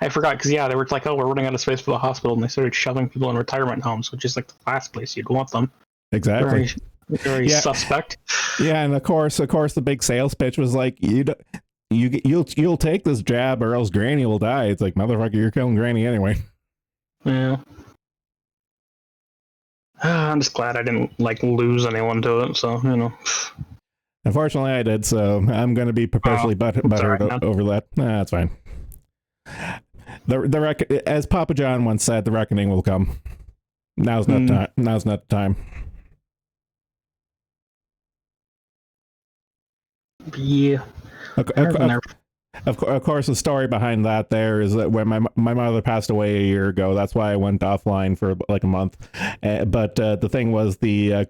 forgot because they were like, "Oh, we're running out of space for the hospital," and they started shoving people in retirement homes, which is like the last place you'd want them. Exactly. Very suspect. Yeah, and of course, the big sales pitch was like, you'll take this jab or else Granny will die. It's like, motherfucker, you're killing Granny anyway. Yeah. I'm just glad I didn't like lose anyone to it. So Unfortunately, I did. So I'm going to be perpetually butthurt over that. Nah, that's fine. As Papa John once said, the reckoning will come. Now's not time. Now's not the time. Yeah. Of course, the story behind that there is that when my mother passed away a year ago, that's why I went offline for like a month. But the thing was, the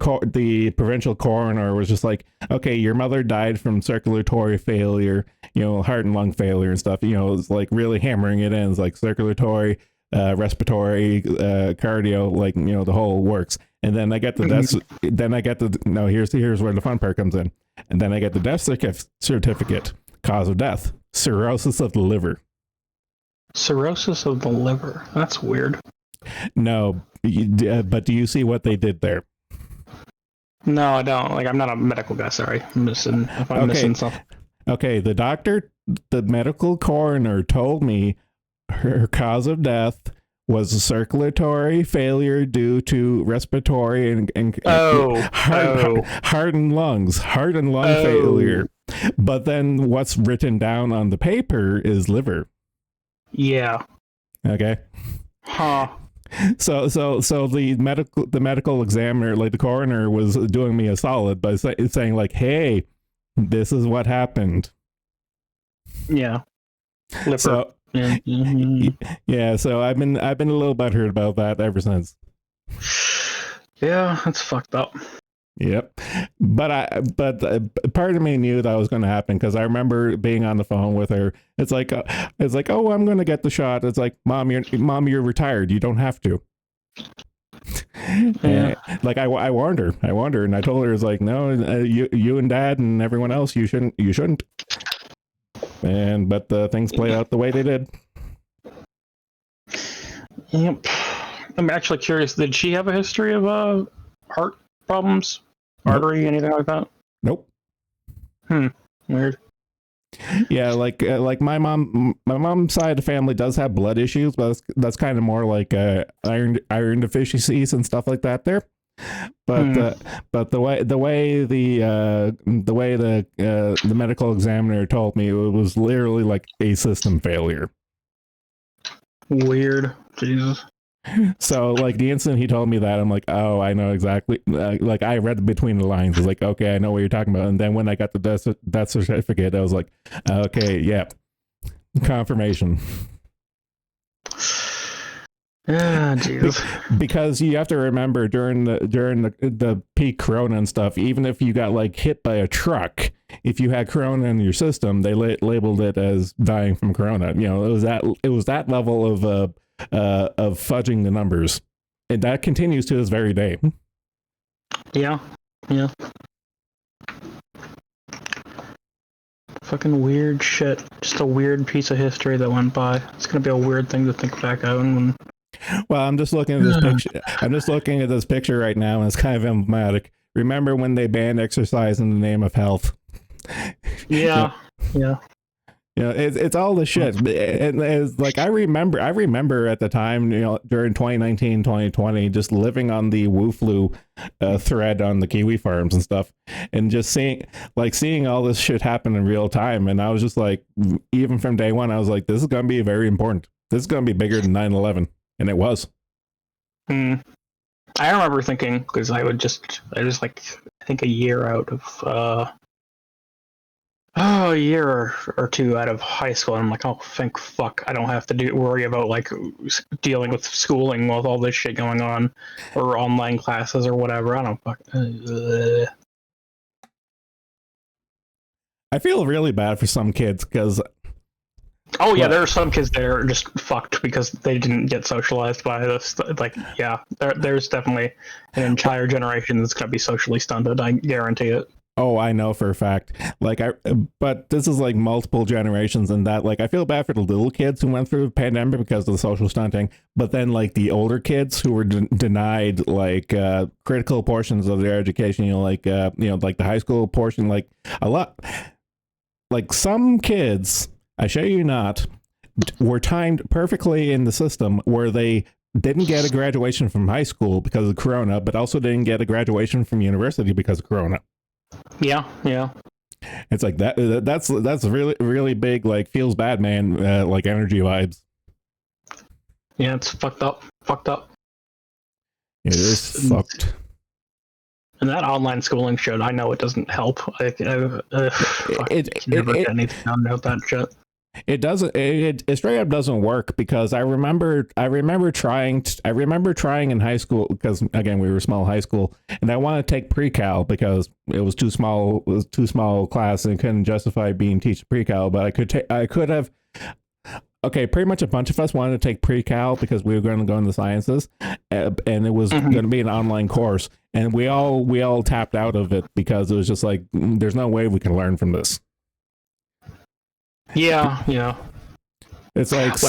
provincial coroner was just like, okay, your mother died from circulatory failure, heart and lung failure and stuff. It's like really hammering it in. It's like circulatory, respiratory, cardio, like the whole works. And then I get the death. Then I get no. Here's where the fun part comes in. And then I get the death certificate. Cause of death: cirrhosis of the liver. Cirrhosis of the liver. That's weird. No, but do you see what they did there? No, I don't. Like, I'm not a medical guy. Sorry, I'm missing something. Okay, the medical coroner told me her cause of death was a circulatory failure due to respiratory and heart and lung failure. But then what's written down on the paper is liver. Yeah. Okay. Huh. So the medical examiner, like the coroner, was doing me a solid by saying like, "Hey, this is what happened." Yeah. Liver. So yeah, so I've been a little butthurt about that ever since. Yeah, that's fucked up. Yep, but part of me knew that was going to happen because I remember being on the phone with her. It's like, oh, I'm going to get the shot. It's like, mom, you're retired. You don't have to. Yeah. Like I warned her, and I told her, it's like, no, you and Dad and everyone else, you shouldn't. But things played out the way they did. Yep. I'm actually curious. Did she have a history of heart problems, artery, anything like that? Nope. Weird. Yeah, like my mom's side of the family does have blood issues, but that's kind of more like iron deficiencies and stuff like that there. But the way the medical examiner told me, it was literally like a system failure. Weird. Jesus. So like the instant he told me that, I'm like, oh, I know exactly. Like I read between the lines. It's like, okay, I know what you're talking about. And then when I got the death certificate, I was like, okay, yeah, confirmation. Ah, jeez. Because you have to remember during the peak corona and stuff, even if you got like hit by a truck, if you had corona in your system, they labeled it as dying from corona. It was that level of fudging the numbers, and that continues to this very day. Yeah. Fucking weird shit. Just a weird piece of history that went by. It's gonna be a weird thing to think back out when. Well, I'm just looking at this picture. I'm just looking at this picture right now, and it's kind of emblematic. Remember when they banned exercise in the name of health? Yeah. Yeah. You know, it's all the shit. And it's like I remember at the time, you know, during 2019, 2020, just living on the Wooflu thread on the Kiwi farms and stuff, and just seeing all this shit happen in real time. And I was just like, even from day one, I was like, this is going to be very important. This is going to be bigger than 9/11, and it was. I remember thinking, because I was like, I think a year out of a year or two out of high school, and I'm like, oh, thank fuck, I don't have to worry about like dealing with schooling with all this shit going on, or online classes or whatever. I don't fuck. I feel really bad for some kids because. Oh yeah, there are some kids that are just fucked because they didn't get socialized by this. Like, yeah, there's definitely an entire generation that's gonna be socially stunted. I guarantee it. Oh, I know for a fact. But this is like multiple generations, and that like I feel bad for the little kids who went through the pandemic because of the social stunting. But then like the older kids who were denied like critical portions of their education, like the high school portion, like a lot. Like some kids, I show you not, were timed perfectly in the system where they didn't get a graduation from high school because of Corona, but also didn't get a graduation from university because of Corona. Yeah. It's like that's really really big, like feels bad man, like energy vibes. Yeah, it's fucked up. It is fucked. And that online schooling shit, I know it doesn't help. Fuck, never get anything out of that shit. It doesn't. It straight up doesn't work because I remember trying in high school because again we were small high school and I wanted to take pre-cal because it was too small. It was too small class and couldn't justify being teaching pre-cal. But I could have. Okay, pretty much a bunch of us wanted to take pre-cal because we were going to go into sciences, and it was going to be an online course, and we all tapped out of it because it was just like there's no way we can learn from this. Yeah. It's like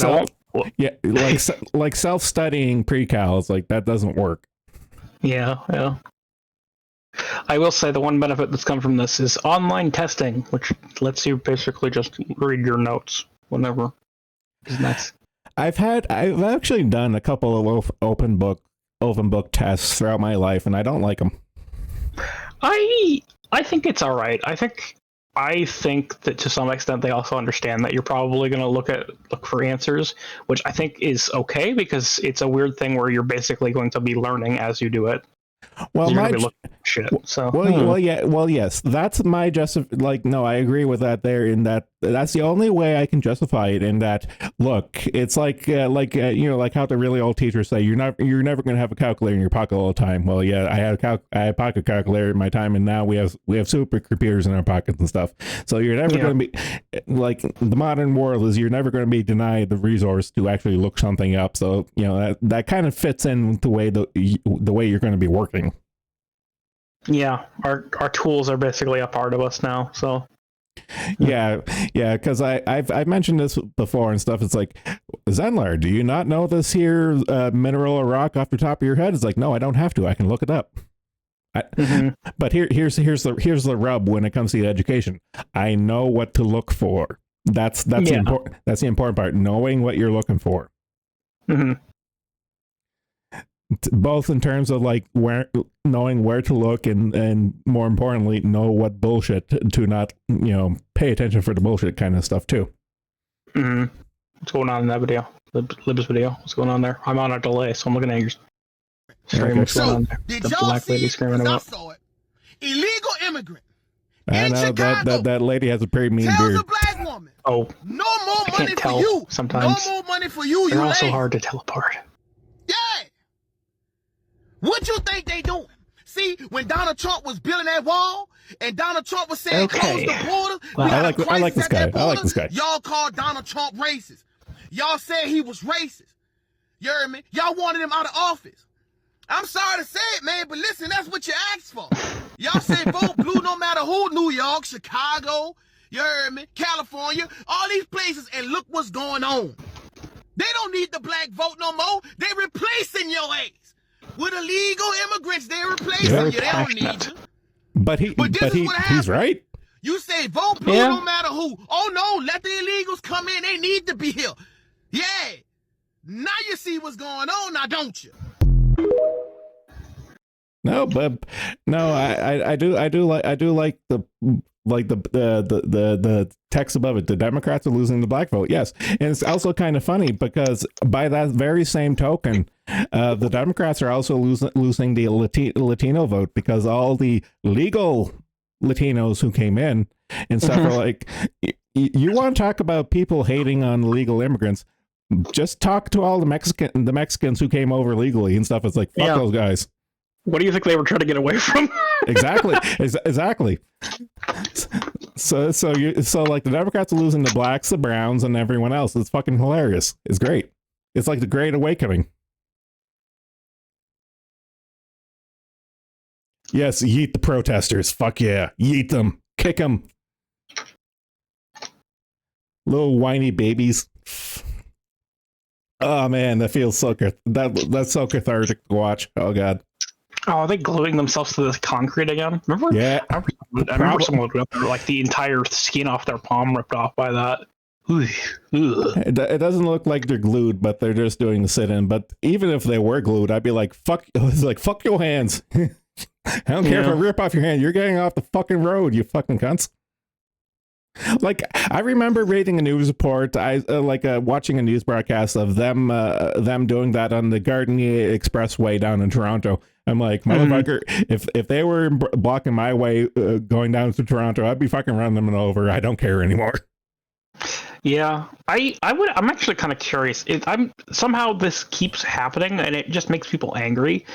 like self-studying pre-cal. It's like that doesn't work. Yeah. I will say the one benefit that's come from this is online testing, which lets you basically just read your notes whenever. It's nice. I've actually done a couple of open book tests throughout my life, and I don't like them. I think it's all right. I think that to some extent they also understand that you're probably going to look for answers, which I think is okay because it's a weird thing where you're basically going to be learning as you do it. Well, yes, that's my no, I agree with that there in that's the only way I can justify it in that, look, it's like how the really old teachers say, you're never going to have a calculator in your pocket all the time. Well, yeah, I had a pocket calculator in my time, and now we have supercomputers in our pockets and stuff. So you're never going to be like the modern world is you're never going to be denied the resource to actually look something up. So, that kind of fits in with the way you're going to be working. Yeah, our tools are basically a part of us now. So yeah, because I've mentioned this before and stuff. It's like, Zenlar, do you not know this here mineral or rock off the top of your head? It's like, no, I don't have to. I can look it up. But here's the rub when it comes to the education. I know what to look for. That's the important part. Knowing what you're looking for. Mm-hmm. Both in terms of like knowing where to look and more importantly know what bullshit to not pay attention for the bullshit kind of stuff too. What's going on in that video? Lib's video? What's going on there? I'm on a delay, so I'm looking at your stream. What's going on there? Did the y'all black lady see? Screaming about. I saw it. Illegal immigrant. I know that lady has a pretty mean beard. A black woman. Oh, no more I money can't for tell you. Sometimes No more money for you. They're you also lame. hard to tell apart. Yeah. What you think they doing? See, when Donald Trump was building that wall, and Donald Trump was saying close the border, Wow. I like this guy. I like this guy. Y'all called Donald Trump racist. Y'all said he was racist. You heard me? Y'all wanted him out of office. I'm sorry to say it, man, but listen, that's what you asked for. Y'all say vote blue no matter who. New York, Chicago, you heard me? California, all these places, and look what's going on. They don't need the black vote no more. They replacing your ass. With illegal immigrants, they replacing you. They don't need you. But he's right. You say vote blue no matter who? Oh no, let the illegals come in. They need to be here. Yeah. Now you see what's going on, now don't you? No, but no, I do like the text above it. The Democrats are losing the black vote. Yes, and it's also kind of funny because by that very same token, the Democrats are also losing the Latino vote because all the legal Latinos who came in and stuff are like, you want to talk about people hating on legal immigrants? Just talk to all the Mexicans who came over legally and stuff. It's like, fuck those guys. What do you think they were trying to get away from? Exactly. So like the Democrats are losing the blacks, the browns, and everyone else. It's fucking hilarious. It's great. It's like the Great Awakening. Yes, yeet the protesters. Fuck yeah, yeet them, kick them. Little whiny babies. Oh man, that feels so good. That's so cathartic to watch. Oh god. Oh, are they gluing themselves to this concrete again? Remember? Yeah. I remember someone with like the entire skin off their palm ripped off by that. It doesn't look like they're glued, but they're just doing the sit-in. But even if they were glued, I'd be like, fuck. It's like, fuck your hands. I don't care if I rip off your hand. You're getting off the fucking road, you fucking cunts. Like, I remember reading a news report, watching a news broadcast of them doing that on the Gardiner Expressway down in Toronto. I'm like, motherfucker, if they were blocking my way going down to Toronto, I'd be fucking running them over. I don't care anymore. Yeah, I'm actually kind of curious. Somehow this keeps happening and it just makes people angry.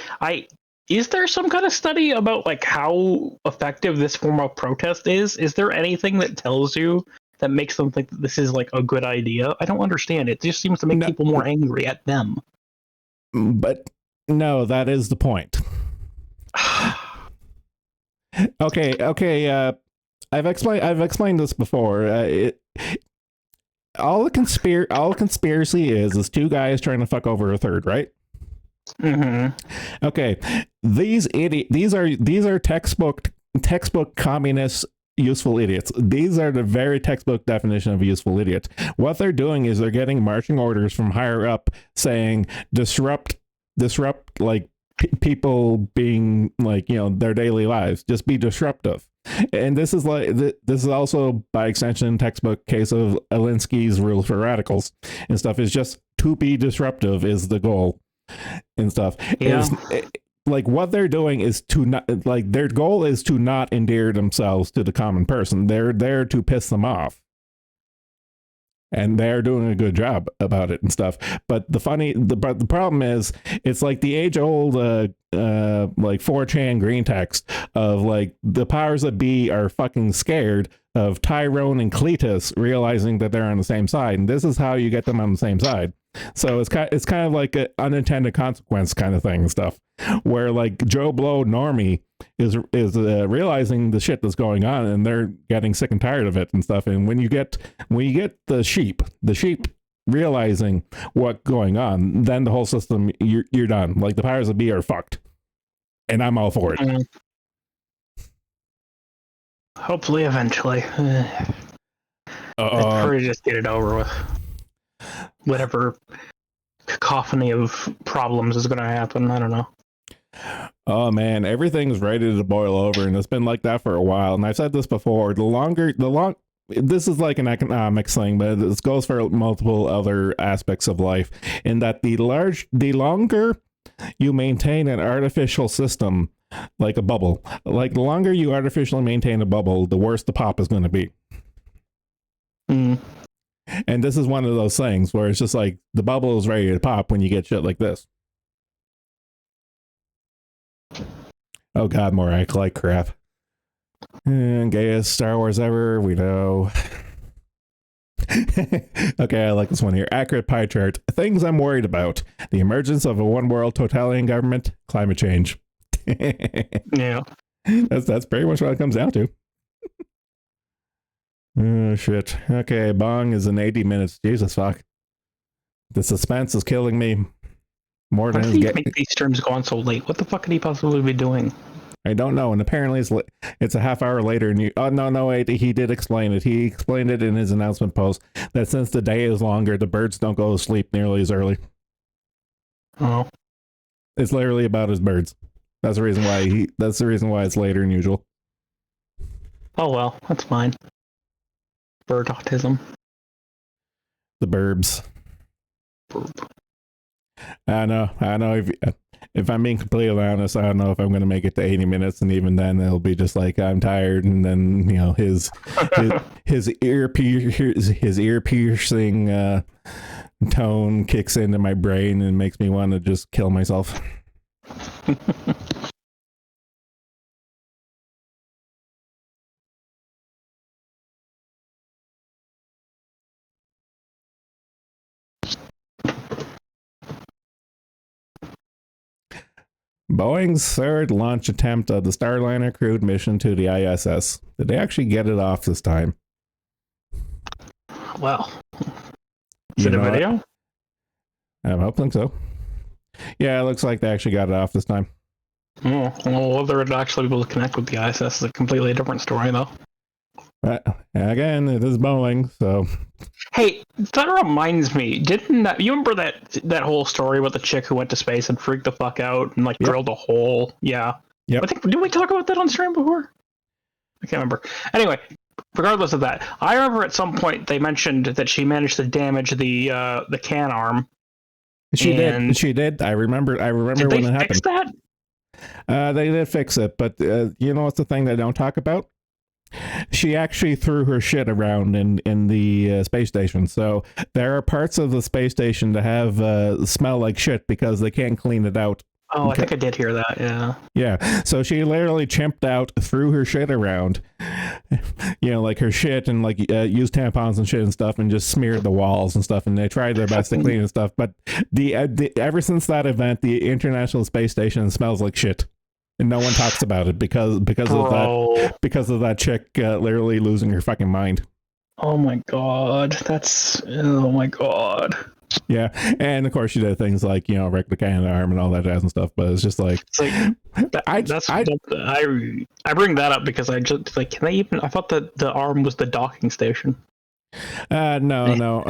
Is there some kind of study about like how effective this form of protest is? Is there anything that tells you that makes them think that this is like a good idea? I don't understand. It just seems to make people more angry at them. But no, that is the point. Okay. I've explained this before. All conspiracy is two guys trying to fuck over a third, right? Mm-hmm. Okay, these are textbook communist useful idiots. These are the very textbook definition of useful idiots. What they're doing is they're getting marching orders from higher up saying disrupt like people being like, you know, their daily lives. Just be disruptive. And this is also by extension textbook case of Alinsky's rules for radicals and stuff. Is just to be disruptive is the goal. And stuff. Yeah. Like what they're doing is to not, like, their goal is to not endear themselves to the common person. They're there to piss them off. And they're doing a good job about it and stuff. But the problem is, it's like the age old like 4chan green text of like the powers that be are fucking scared of Tyrone and Cletus realizing that they're on the same side, and this is how you get them on the same side. So it's kind of like an unintended consequence kind of thing and stuff, where like Joe Blow normie is realizing the shit that's going on, and they're getting sick and tired of it and stuff. And when you get the sheep realizing what's going on, then the whole system, you're done. Like the powers that be are fucked, and I'm all for it. Hopefully, eventually. I'd just get it over with. Whatever cacophony of problems is going to happen, I don't know. Oh man, everything's ready to boil over, and it's been like that for a while. And I've said this before: this is like an economics thing, but this goes for multiple other aspects of life. In that the longer you maintain an artificial system, like a bubble, like the longer you artificially maintain a bubble, the worse the pop is going to be. And this is one of those things where it's just like the bubble is ready to pop when you get shit like this. Oh god, more act like crap. Gayest Star Wars ever, we know. Okay, I like this one here. Accurate pie chart. Things I'm worried about. The emergence of a one world totalitarian government, climate change. Yeah. That's pretty much what it comes down to. Oh, shit. Okay, Bong is in 80 minutes. Jesus fuck. The suspense is killing me. More than Why did he make these terms go on so late? What the fuck could he possibly be doing? I don't know. And apparently it's a half hour later. And wait, he did explain it. He explained it in his announcement post that since the day is longer, the birds don't go to sleep nearly as early. Oh. It's literally about his birds. That's the reason why it's later than usual. Oh well, that's fine. Bird autism. The burbs. Burp. I know. If I'm being completely honest, I don't know if I'm going to make it to 80 minutes, and even then, it'll be just like I'm tired, and then his ear piercing tone kicks into my brain and makes me want to just kill myself. Boeing's third launch attempt of the Starliner crewed mission to the ISS. Did they actually get it off this time? Well, is it a video? I'm hoping so. Yeah, it looks like they actually got it off this time. Oh, well, whether it actually be able to connect with the ISS is a completely different story, though. But again, it is Boeing, so. Hey, that reminds me. Didn't you remember that whole story about the chick who went to space and freaked the fuck out and drilled a hole? Yeah. Yep. I think did we talk about that on stream before? I can't remember. Anyway, regardless of that, I remember at some point they mentioned that she managed to damage the can arm. She did. I remember did when they it fix happened. That? They did fix it, but you know what's the thing they don't talk about? She actually threw her shit around in the space station. So there are parts of the space station that have smell like shit because they can't clean it out. Oh, I think I did hear that. Yeah. Yeah. So she literally chimped out, threw her shit around, like her shit and used tampons and shit and stuff, and just smeared the walls and stuff. And they tried their best to clean and stuff. But the ever since that event, the International Space Station smells like shit. And no one talks about it because of that chick literally losing her fucking mind. Oh my god, oh my god. Yeah, and of course she did things like wreck the can arm and all that jazz and stuff. But it's just like, I bring that up because I just can they even? I thought that the arm was the docking station. No.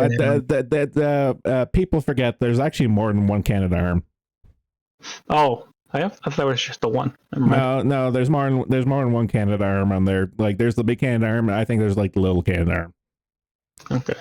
People forget there's actually more than one Canadarm. Oh. I thought it was just the one. No. There's more than one Canadarm on there. Like there's the big Canadarm, and I think there's the little Canadarm. Okay.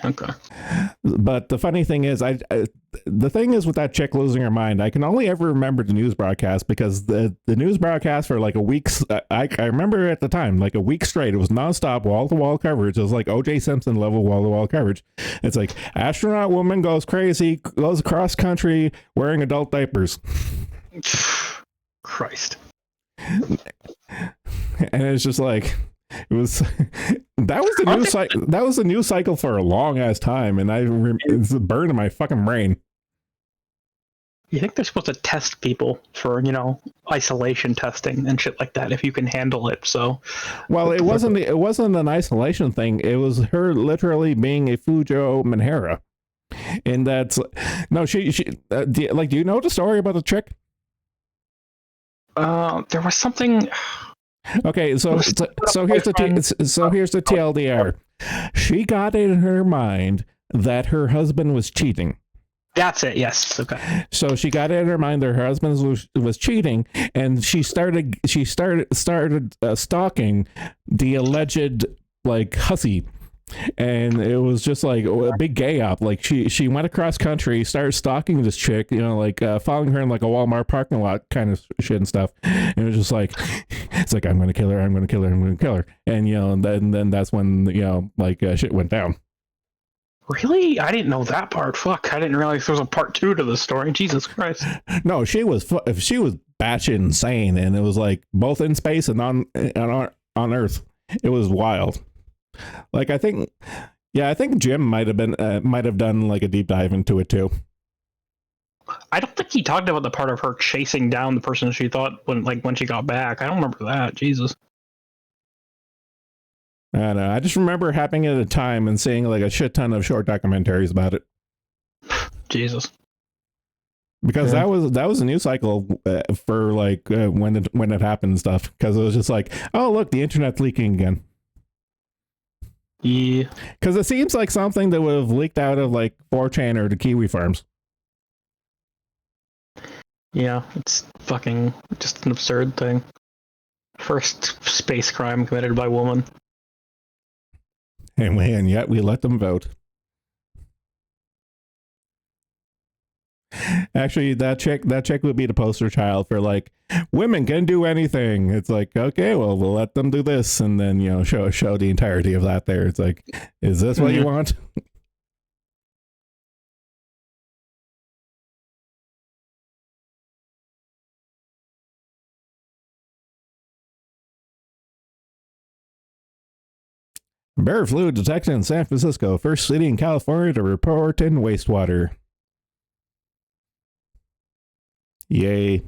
But the funny thing is, the thing is with that chick losing her mind, I can only ever remember the news broadcast because the news broadcast for a week. I remember at the time a week straight. It was nonstop, wall to wall coverage. It was like O.J. Simpson level wall to wall coverage. It's like astronaut woman goes crazy, goes across country wearing adult diapers. Christ. And it's just it was that was the news cycle for a long ass time, and it's a burn in my fucking brain. You think they're supposed to test people for isolation testing and shit like that if you can handle it? So well, it wasn't an isolation thing. It was her literally being a Fujo Manhera, and that's no she do you know the story about the chick? There was something. Okay, so here's the TLDR. She got it in her mind that her husband was cheating. That's it. Yes. Okay. So she got it in her mind that her husband was cheating, and she started stalking the alleged hussy. And it was just a big gay up. She went across country, started stalking this chick, following her in a Walmart parking lot kind of shit and stuff. And it was just it's I'm gonna kill her, I'm gonna kill her, I'm gonna kill her. And then that's when shit went down. Really? I didn't know that part. Fuck, I didn't realize there was a part 2 to the story. Jesus Christ. No, she was batshit insane, and it was both in space and on Earth. It was wild. I think Jim might have done a deep dive into it too. I don't think he talked about the part of her chasing down the person she thought when she got back. I don't remember that. Jesus. I don't know. I just remember happening at a time and seeing a shit ton of short documentaries about it. Jesus. because Yeah. that was a news cycle for like when it happened and stuff, because it was just like, oh look, the internet's leaking again. Yeah. Because it seems like something that would have leaked out of like 4chan or the Kiwi farms. Yeah, it's fucking just an absurd thing. First space crime committed by woman. And yet we let them vote. Actually, that chick would be the poster child for like, women can do anything. It's like, okay, well, we'll let them do this, and then show the entirety of that there. It's like, is this what you want? Bird flu detected in San Francisco, first city in California to report in wastewater. Yay.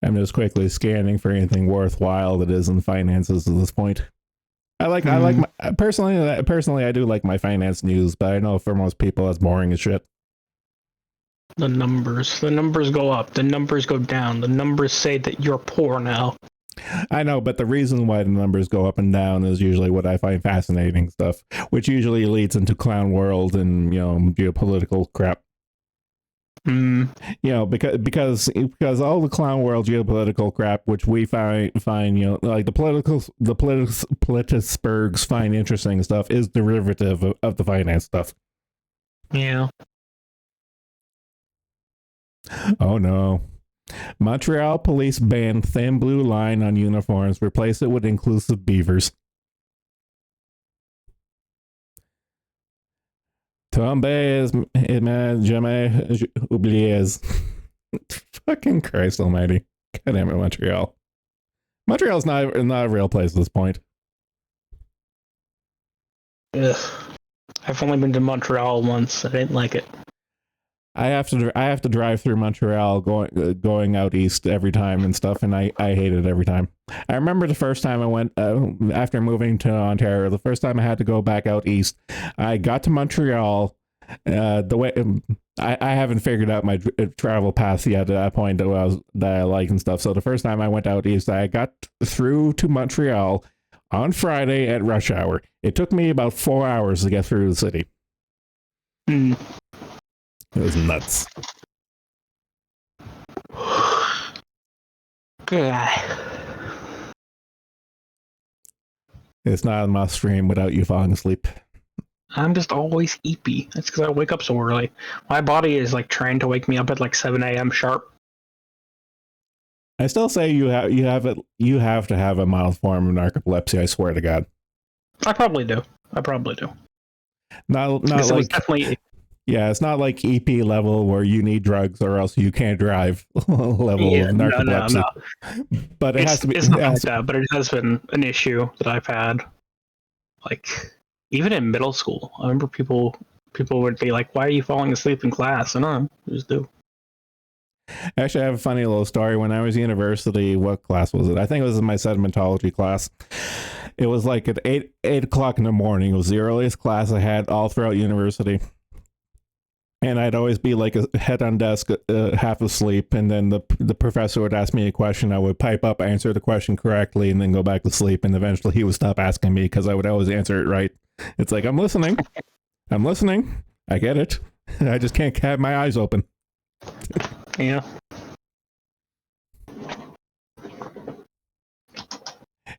I'm just quickly scanning for anything worthwhile that is in finances at this point. I like my personally I do like my finance news, but I know for most people that's boring as shit. The numbers go up, the numbers go down, the numbers say that you're poor now. I know, but the reason why the numbers go up and down is usually what I find fascinating stuff, which usually leads into clown world and geopolitical crap. Because all the clown world geopolitical crap, which we find like the politisbergs find interesting stuff, is derivative of the finance stuff. Yeah. Oh no. Montreal police banned thin blue line on uniforms, replace it with inclusive beavers. Tombe jamais oubliés. Fucking Christ almighty. God damn it, Montreal. Montreal's not a real place at this point. Ugh. I've only been to Montreal once. I didn't like it. I have to drive through Montreal going out east every time and stuff, and I hate it every time. I remember the first time I went after moving to Ontario. The first time I had to go back out east, I got to Montreal. The way I haven't figured out my travel path yet at that point that I like and stuff. So the first time I went out east, I got through to Montreal on Friday at rush hour. It took me about 4 hours to get through the city. Mm. It was nuts. It's not a must stream without you falling asleep. I'm just always eepy. That's because I wake up so early. My body is like trying to wake me up at like 7 a.m. sharp. I still say you have to have a mild form of narcolepsy. I swear to God. I probably do. Not like definitely. Yeah, it's not like EP level where you need drugs or else you can't drive level of narcolepsy. No. But it has to be. It's not like that, but it has been an issue that I've had. Like, even in middle school, I remember people would be like, "Why are you falling asleep in class?" And I just do. Actually, I have a funny little story. When I was in university, what class was it? I think it was in my sedimentology class. It was like at 8 o'clock in the morning. It was the earliest class I had all throughout university. And I'd always be like a head on desk, half asleep. And then the professor would ask me a question. I would pipe up, answer the question correctly, and then go back to sleep. And eventually he would stop asking me because I would always answer it right. It's like, I'm listening. I get it. I just can't have my eyes open. Yeah.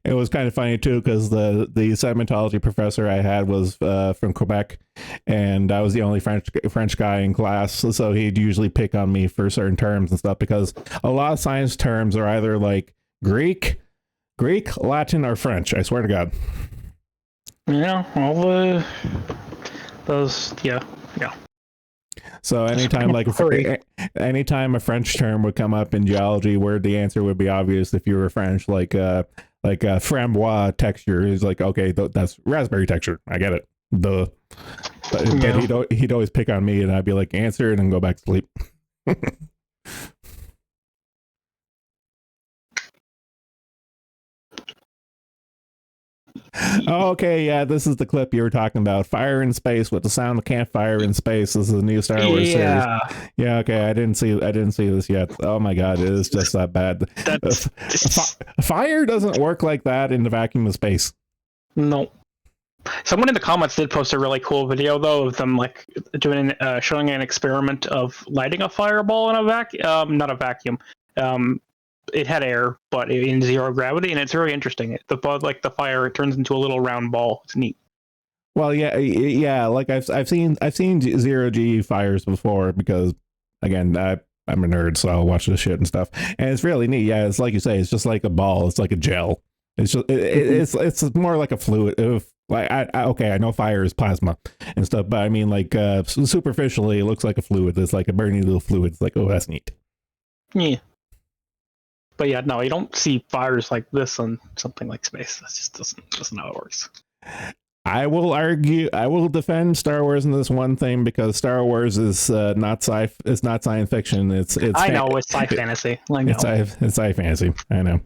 It was kind of funny too because the sedimentology professor I had was from Quebec, and I was the only French guy in class, so he'd usually pick on me for certain terms and stuff because a lot of science terms are either like Greek, Latin, or French. I swear to God. Yeah, all those, yeah. So anytime a French term would come up in geology, where the answer would be obvious if you were French, like framboise texture is like, okay, that's raspberry texture. I get it. But he'd always pick on me, and I'd be like, answer it and go back to sleep. Oh, okay, yeah, this is the clip you were talking about. Fire in space with the sound of campfire in space. This is a new Star Wars series. Yeah, okay, I didn't see this yet. Oh my god, it is just that bad. Fire doesn't work like that in the vacuum of space. No. Someone in the comments did post a really cool video though of them like doing showing an experiment of lighting a fireball in a vacuum, not a vacuum. It had air, but in zero gravity, and it's very interesting. The fire, it turns into a little round ball. It's neat. Well, yeah. Like I've seen zero G fires before because, again, I'm a nerd, so I'll watch this shit and stuff, and it's really neat. Yeah, it's like you say, it's just like a ball. It's like a gel. It's just it's more like a fluid. I know fire is plasma and stuff, but I mean, like superficially, it looks like a fluid. It's like a burning little fluid. It's like, oh, that's neat. Yeah. But yeah, no, you don't see fires like this on something like space. That just doesn't how it works. I will defend Star Wars in this one thing because Star Wars is not science fiction. It's I know it's sci fantasy. It's sci fantasy. I know.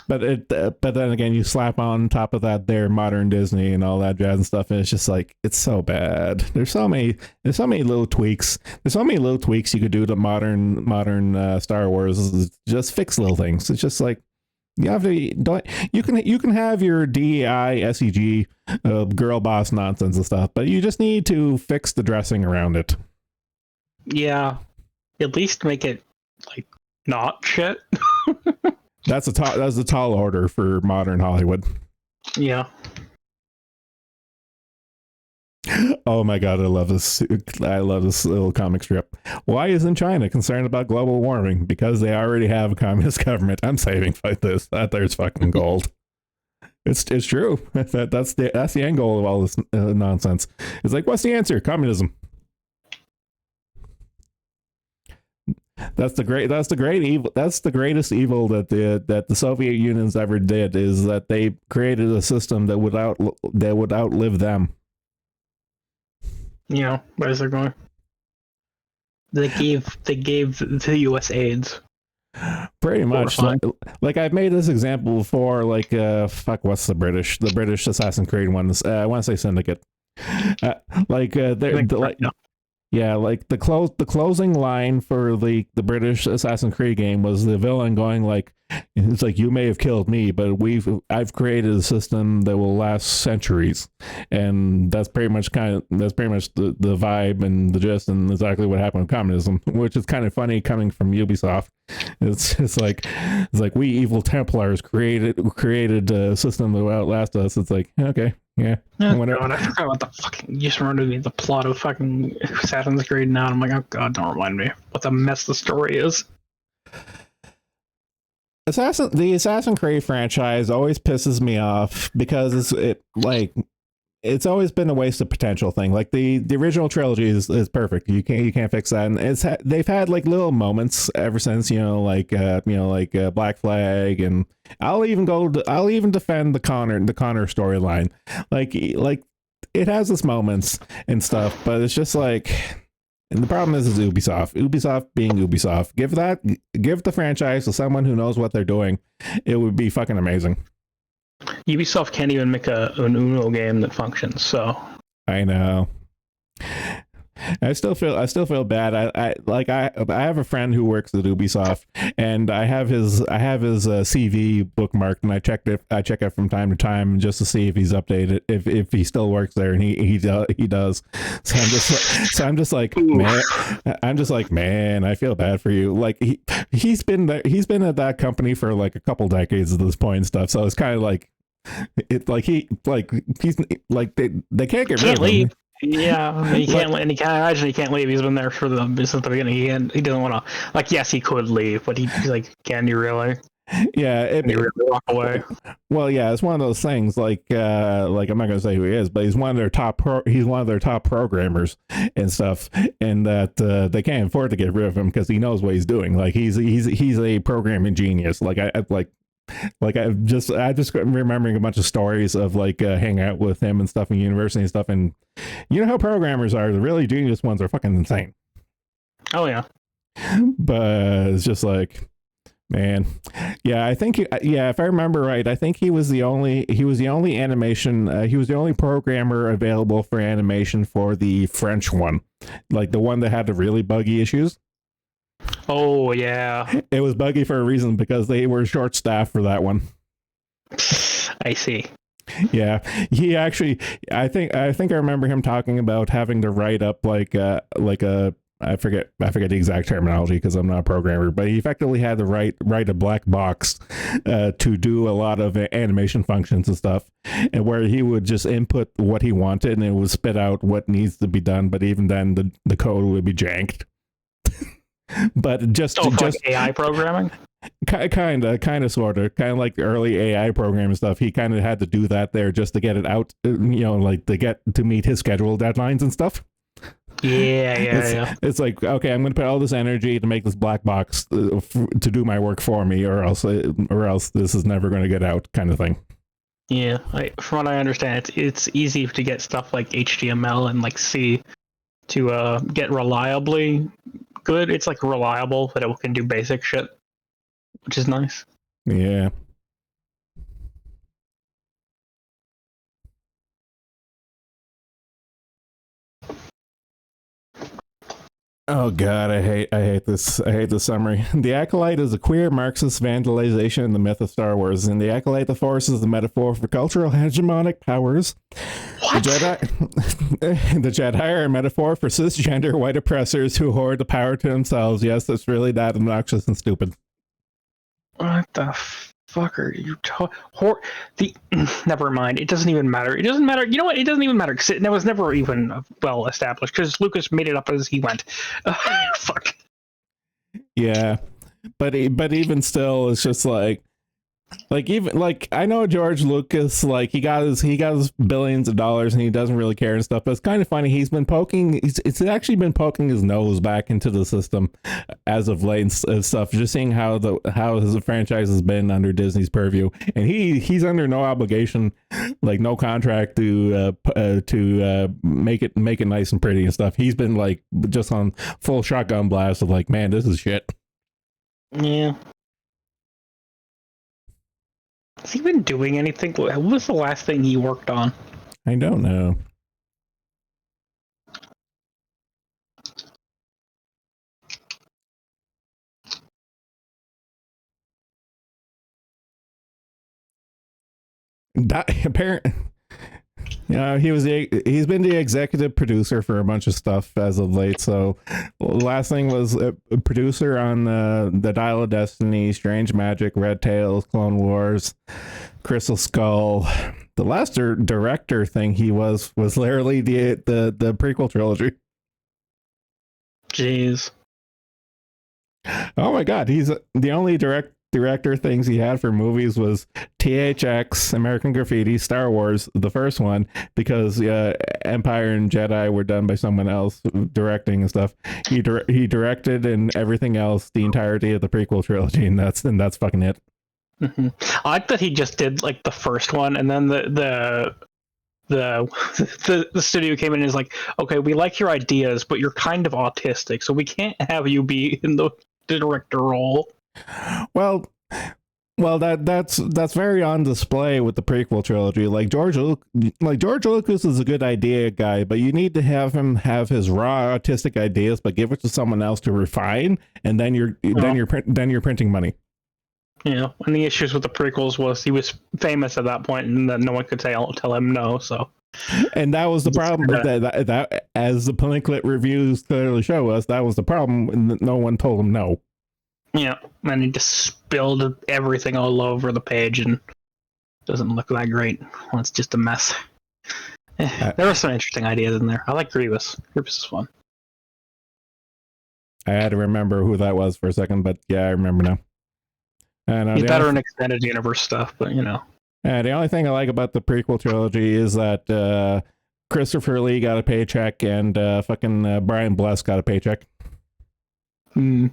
But then again, you slap on top of that their modern Disney and all that jazz and stuff, and it's just like, it's so bad. There's so many little tweaks. There's so many little tweaks you could do to modern Star Wars. Just fix little things. It's just like you can have your DEI SEG girl boss nonsense and stuff, but you just need to fix the dressing around it. Yeah, at least make it like not shit. That's a tall order for modern Hollywood. Yeah. Oh my god, I love this little comic strip. Why isn't China concerned about global warming? Because they already have a communist government. I'm saving like this. That there's fucking gold. It's true. That's the end goal of all this nonsense. It's like, what's the answer? Communism. That's the greatest evil that the Soviet Union's ever did, is that they created a system that would outlive them. Yeah, where's it going? They gave the US AIDS. Pretty much. Like I've made this example before, like what's the British Assassin's Creed one? I want to say Syndicate. Yeah, like the closing line for the British Assassin's Creed game was the villain going like, it's like, you may have killed me, but I've created a system that will last centuries, and that's pretty much the vibe and the gist and exactly what happened with communism, which is kind of funny coming from Ubisoft. It's like we evil Templars created a system that will outlast us. It's like, okay. Yeah. God, I forgot what the fucking. You just reminded me of the plot of fucking Assassin's Creed now. And I'm like, oh god, don't remind me what the mess the story is. The Assassin's Creed franchise always pisses me off because it's always been a waste of potential thing. Like the original trilogy is perfect. You can't fix that. And they've had like little moments ever since, Black Flag, and I'll even defend the Connor storyline. Like it has its moments and stuff, but it's just like, and the problem is Ubisoft being Ubisoft. Give the franchise to someone who knows what they're doing. It would be fucking amazing. Ubisoft can't even make an Uno game that functions, so I know. I still feel bad. I have a friend who works at Ubisoft, and I have his CV bookmarked, and I check it from time to time just to see if he's updated, if he still works there, and he does. So I'm just like, man, I feel bad for you. Like he's been at that company for like a couple decades at this point and stuff. So it's kind of like he's like they can't get rid of him. Yeah, he can't, and he can't imagine he can't leave. He's been there since the beginning. He doesn't want to. Like, yes, he could leave, but he's like, can you really? Yeah, and you really walk away. well, yeah, it's one of those things. Like I'm not going to say who he is, but he's one of their he's one of their top programmers and stuff, and that they can't afford to get rid of him because he knows what he's doing. Like he's a programming genius. Like I'm just remembering a bunch of stories of like hanging out with him and stuff in university and stuff, and you know how programmers are. The really genius ones are fucking insane. Oh yeah, but it's just like, man, yeah, I think, yeah, if I remember right, I think he was the only animation, he was the only programmer available for animation for the French one, like the one that had the really buggy issues. Oh yeah, it was buggy for a reason because they were short staffed for that one. I see. Yeah, he actually, I think I remember him talking about having to write up like a I forget the exact terminology because I'm not a programmer, but he effectively had to write a black box to do a lot of animation functions and stuff, and where he would just input what he wanted and it would spit out what needs to be done. But even then, the code would be janked. But just like AI programming. Kind of, sort of like the early AI program and stuff. He kind of had to do that there just to get it out, like to meet his schedule deadlines and stuff. Yeah. It's like, okay, I'm going to put all this energy to make this black box to do my work for me, or else this is never going to get out, kind of thing. Yeah, from what I understand, it's easy to get stuff like HTML and like C to get reliably good. It's like reliable, but it can do basic shit, which is nice. Yeah. Oh god, I hate this summary. The Acolyte is a queer Marxist vandalization in the myth of Star Wars. In The Acolyte, the Force is the metaphor for cultural hegemonic powers. What? The Jedi are a metaphor for cisgender white oppressors who hoard the power to themselves. Yes, it's really that obnoxious and stupid. What the fuck are you never mind. It doesn't even matter. It doesn't matter. You know what? It doesn't even matter because it was never even well established because Lucas made it up as he went. Fuck. Yeah, but even still, it's just like even like I know George Lucas, like he got his billions of dollars and he doesn't really care and stuff, but it's kind of funny. He's actually been poking his nose back into the system as of late and stuff, just seeing how his franchise has been under Disney's purview, and he's under no obligation, like no contract to make it nice and pretty and stuff. He's been like just on full shotgun blast of like, man, this is shit. Yeah. Has he been doing anything? What was the last thing he worked on? I don't know. Apparently, he's been the executive producer for a bunch of stuff as of late. So the last thing was a producer on the Dial of Destiny, Strange Magic, Red Tails, Clone Wars, Crystal Skull. The last director thing he was literally the prequel trilogy. Jeez. Oh my god, he's the only director things he had for movies was THX, American Graffiti, Star Wars, the first one, because Empire and Jedi were done by someone else directing and stuff. He directed and everything else, the entirety of the prequel trilogy, and that's fucking it. Mm-hmm. I like that he just did like the first one, and then the studio came in and is like, okay, we like your ideas, but you're kind of autistic, so we can't have you be in the director role. Well, that's very on display with the prequel trilogy. Like George Lucas is a good idea guy, but you need to have him have his raw autistic ideas, but give it to someone else to refine, and then you're printing money. Yeah, and the issues with the prequels was he was famous at that point, and that no one could tell him no. So, and that was the problem. That as the Plinklet reviews clearly show us, that was the problem. No one told him no. Yeah, and he just spilled everything all over the page, and doesn't look that great. Well, it's just a mess. There were some interesting ideas in there. I like Grievous. Grievous is fun. I had to remember who that was for a second, but yeah, I remember now. And He's better in extended universe stuff, but you know. the only thing I like about the prequel trilogy is that Christopher Lee got a paycheck and fucking Brian Bless got a paycheck. Hmm.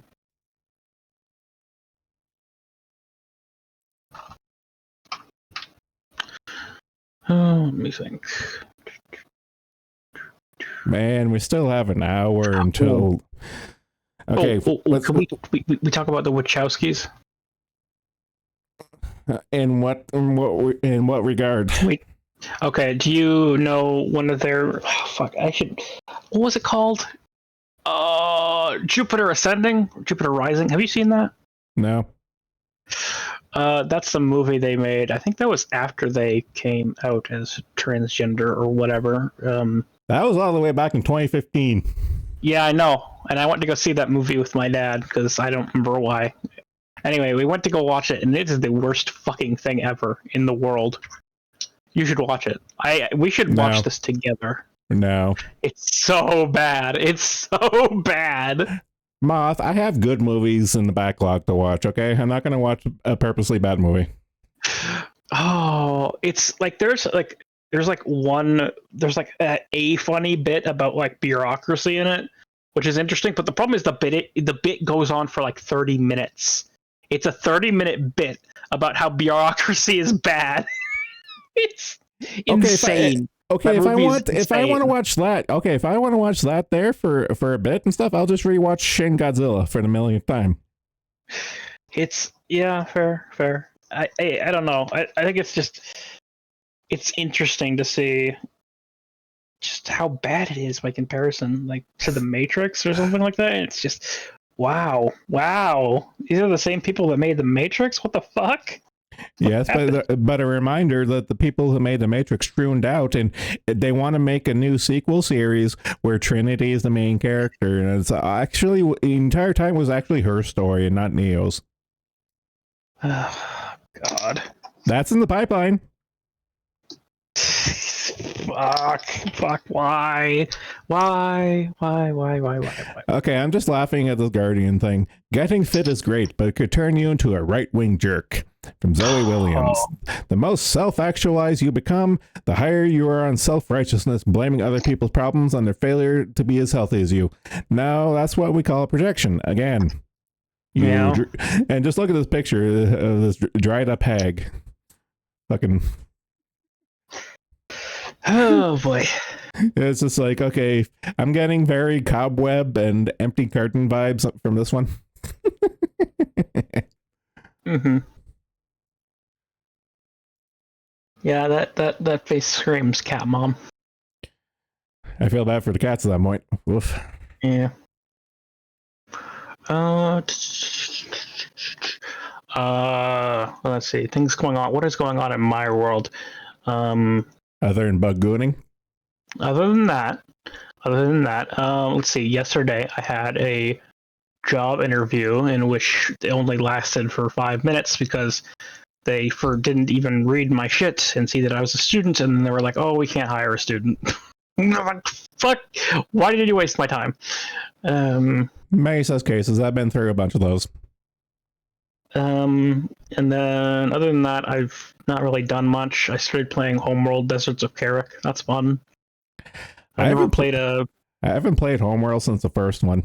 Oh, let me think. Man, we still have an hour until. Okay, can we talk about the Wachowskis? In what regard? Wait. Okay. Do you know one of their? Oh, fuck. What was it called? Jupiter Ascending, Jupiter Rising. Have you seen that? No. That's the movie they made. I think that was after they came out as transgender or whatever. That was all the way back in 2015. Yeah, I know. And I went to go see that movie with my dad because I don't remember why. Anyway, we went to go watch it, and it is the worst fucking thing ever in the world. You should watch it. We should watch this together. No. It's so bad. It's so bad. Moth, I have good movies in the backlog to watch, okay? I'm not going to watch a purposely bad movie. Oh, it's like there's a funny bit about like bureaucracy in it, which is interesting, but the problem is the bit goes on for like 30 minutes. It's a 30-minute bit about how bureaucracy is bad. It's insane. If I want to watch that there for a bit and stuff, I'll just rewatch Shin Godzilla for the millionth time. It's fair. I don't know. I think it's interesting to see just how bad it is by comparison, like to the Matrix or something like that. And it's just wow. These are the same people that made the Matrix. What the fuck? Yes, but a reminder that the people who made the Matrix tuned out, and they want to make a new sequel series where Trinity is the main character, and it's actually the entire time was actually her story and not Neo's. Oh, God, that's in the pipeline. Fuck, why? Okay, I'm just laughing at this Guardian thing. Getting fit is great, but it could turn you into a right-wing jerk. From Zoe Williams. The most self-actualized you become, the higher you are on self-righteousness, blaming other people's problems on their failure to be as healthy as you. Now, that's what we call a projection. Again. Yeah. And just look at this picture of this dried-up hag. Fucking... Oh, boy. It's just like, okay, I'm getting very Cobweb and Empty Carton vibes from this one. Mm-hmm. Yeah, that face screams cat mom. I feel bad for the cats at that point. Oof. Yeah. Let's see. Things going on. What is going on in my world? Other than bug-gooning? Other than that, let's see. Yesterday, I had a job interview in which it only lasted for 5 minutes because they didn't even read my shit and see that I was a student, and then they were like, "Oh, we can't hire a student." Fuck! Why did you waste my time? Many such cases. I've been through a bunch of those. And then other than that, I've not really done much. I started playing Homeworld: Deserts of Karak. That's fun. I haven't played Homeworld since the first one.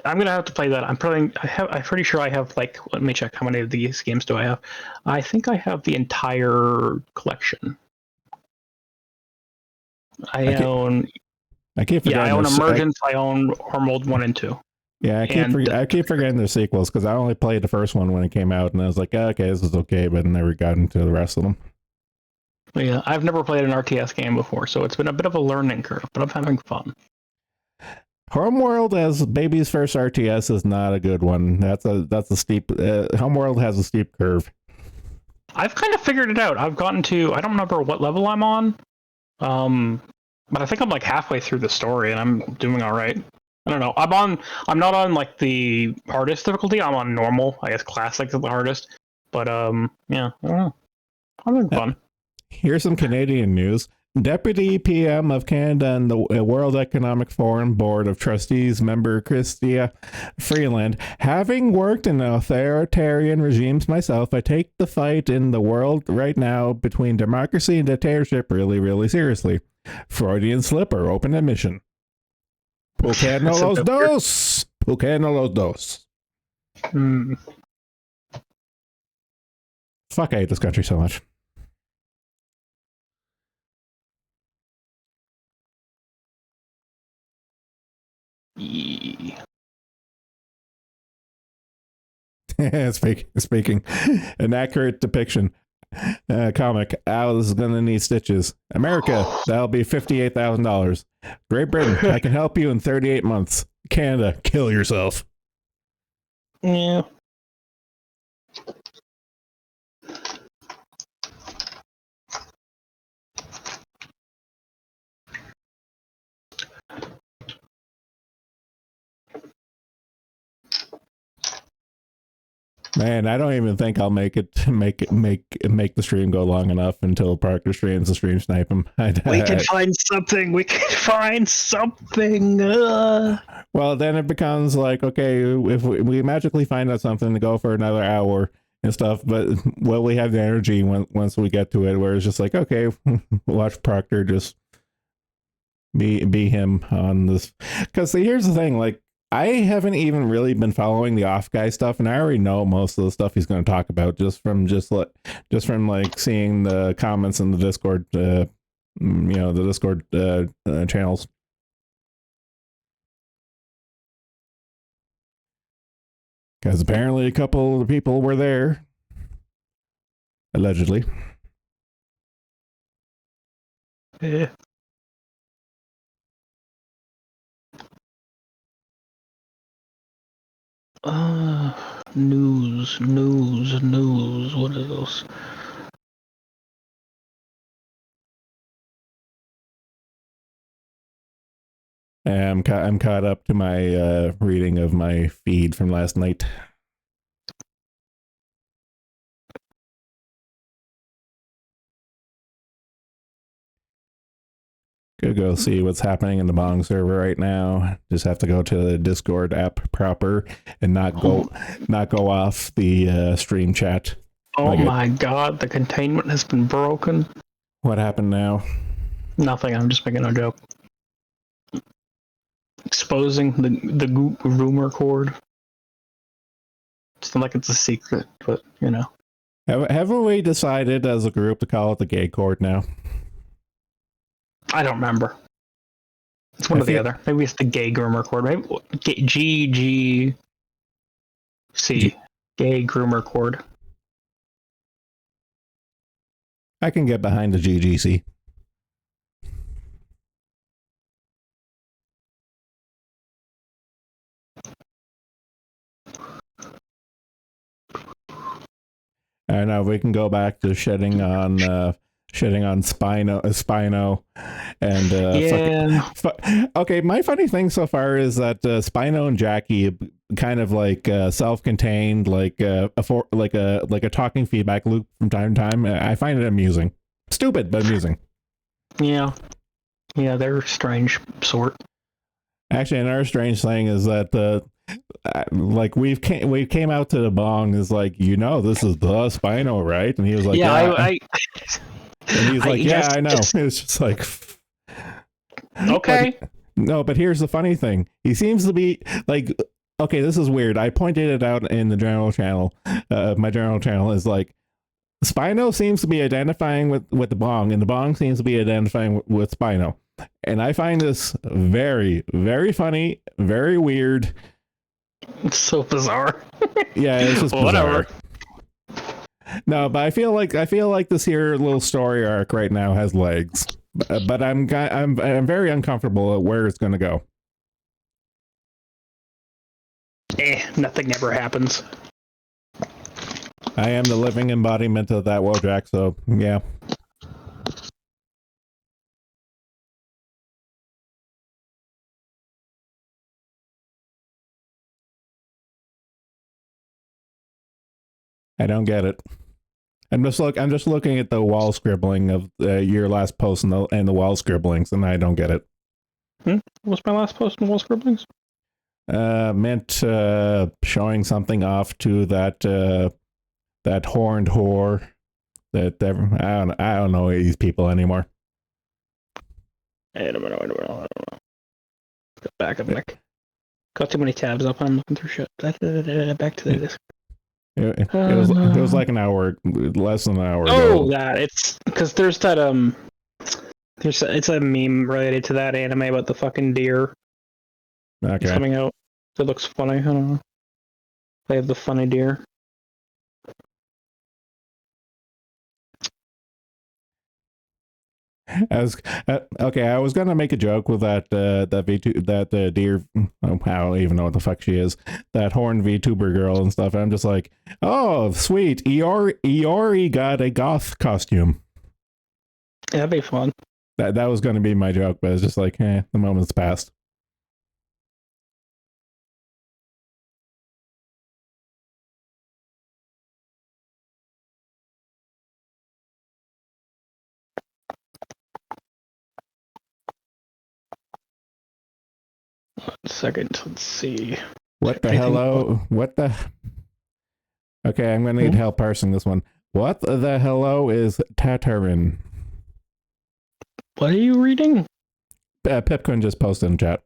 I'm gonna have to play that. I'm pretty sure I have like. Let me check. How many of these games do I have? I think I have the entire collection. I own Emergence. I own Homeworld 1 and 2. Yeah, I keep forgetting the sequels because I only played the first one when it came out, and I was like, okay, this is okay, but I never got into the rest of them. Yeah, I've never played an RTS game before, so it's been a bit of a learning curve, but I'm having fun. Homeworld as baby's first RTS is not a good one. That's a steep. Homeworld has a steep curve. I've kind of figured it out. I've gotten to, I don't remember what level I'm on, but I think I'm like halfway through the story, and I'm doing all right. I don't know. I'm not on like the hardest difficulty. I'm on normal. I guess classic is the hardest. But yeah, I don't know. I'm having fun. Here's some Canadian news. Deputy PM of Canada and the World Economic Forum Board of Trustees member Chrystia Freeland. Having worked in authoritarian regimes myself, I take the fight in the world right now between democracy and dictatorship really, really seriously. Freudian slip or open admission. Pulcano los dos. Pulcano los dos. Fuck, I hate this country so much. Speaking, an accurate depiction. Comic. Al is gonna need stitches. America, that'll be $58,000. Great Britain, I can help you in 38 months. Canada, kill yourself. Yeah. Man, I don't even think I'll make the stream go long enough until Parker streams the stream snipe him. We can find something. We can find something. Well, then it becomes like, okay, if we magically find out something to go for another hour and stuff, but will we have the energy once we get to it where it's just like, okay, watch Proctor just be him on this. Because here's the thing, like, I haven't even really been following the off guy stuff, and I already know most of the stuff he's going to talk about just from seeing the comments in the Discord, the Discord channels. Because apparently a couple of people were there, allegedly. Yeah. News. What else? I'm caught up to my reading of my feed from last night. Could go see what's happening in the Bong server right now. Just have to go to the Discord app proper and not go off the stream chat. Oh my god, the containment has been broken. What happened now? Nothing, I'm just making a joke. Exposing the rumor cord. It's not like it's a secret, but you know. Haven't we decided as a group to call it the gay cord now? I don't remember. It's one or the other. Maybe it's the gay groomer cord. Maybe GGC. Gay groomer cord. I can get behind the GGC. I know we can go back to shedding on Spino, and okay. My funny thing so far is that Spino and Jackie kind of like self-contained, like a talking feedback loop from time to time. I find it amusing, stupid but amusing. Yeah, they're a strange sort. Actually, another strange thing is that like we came out to the Bong is like, this is the Spino, right? And he was like, yeah. And he's like, yeah, I know. It was just like, okay. But here's the funny thing. He seems to be like, okay, this is weird. I pointed it out in the general channel. My general channel is like, Spino seems to be identifying with the Bong, and the Bong seems to be identifying with Spino. And I find this very, very funny, very weird. It's so bizarre. Yeah, it's just bizarre. Whatever. No, but I feel like this here little story arc right now has legs, but I'm very uncomfortable at where it's going to go. Nothing ever happens. I am the living embodiment of that Wojak, so yeah. I don't get it. I'm just looking at the wall scribbling of your last post and the wall scribblings, and I don't get it. What's my last post in wall scribblings? Meant showing something off to that horned whore. I don't know these people anymore. Wait a minute. Go back up, Nick. Got too many tabs up. I'm looking through shit. Back to the disk. It was like an hour, less than an hour ago. Oh, that it's because there's that it's a meme related to that anime about the fucking deer. Okay. It's coming out. It looks funny. I don't know. They have the funny deer. I was gonna make a joke with that V2 that deer. I don't even know what the fuck she is. That horned VTuber girl and stuff. I'm just like, oh sweet, Iori got a goth costume. Yeah, that'd be fun. That was gonna be my joke, but it's just like, the moment's passed. Second, let's see. What the hello? What the? Okay, I'm gonna need help parsing this one. What the hello is Tatarin? What are you reading? Pipkin just posted in chat.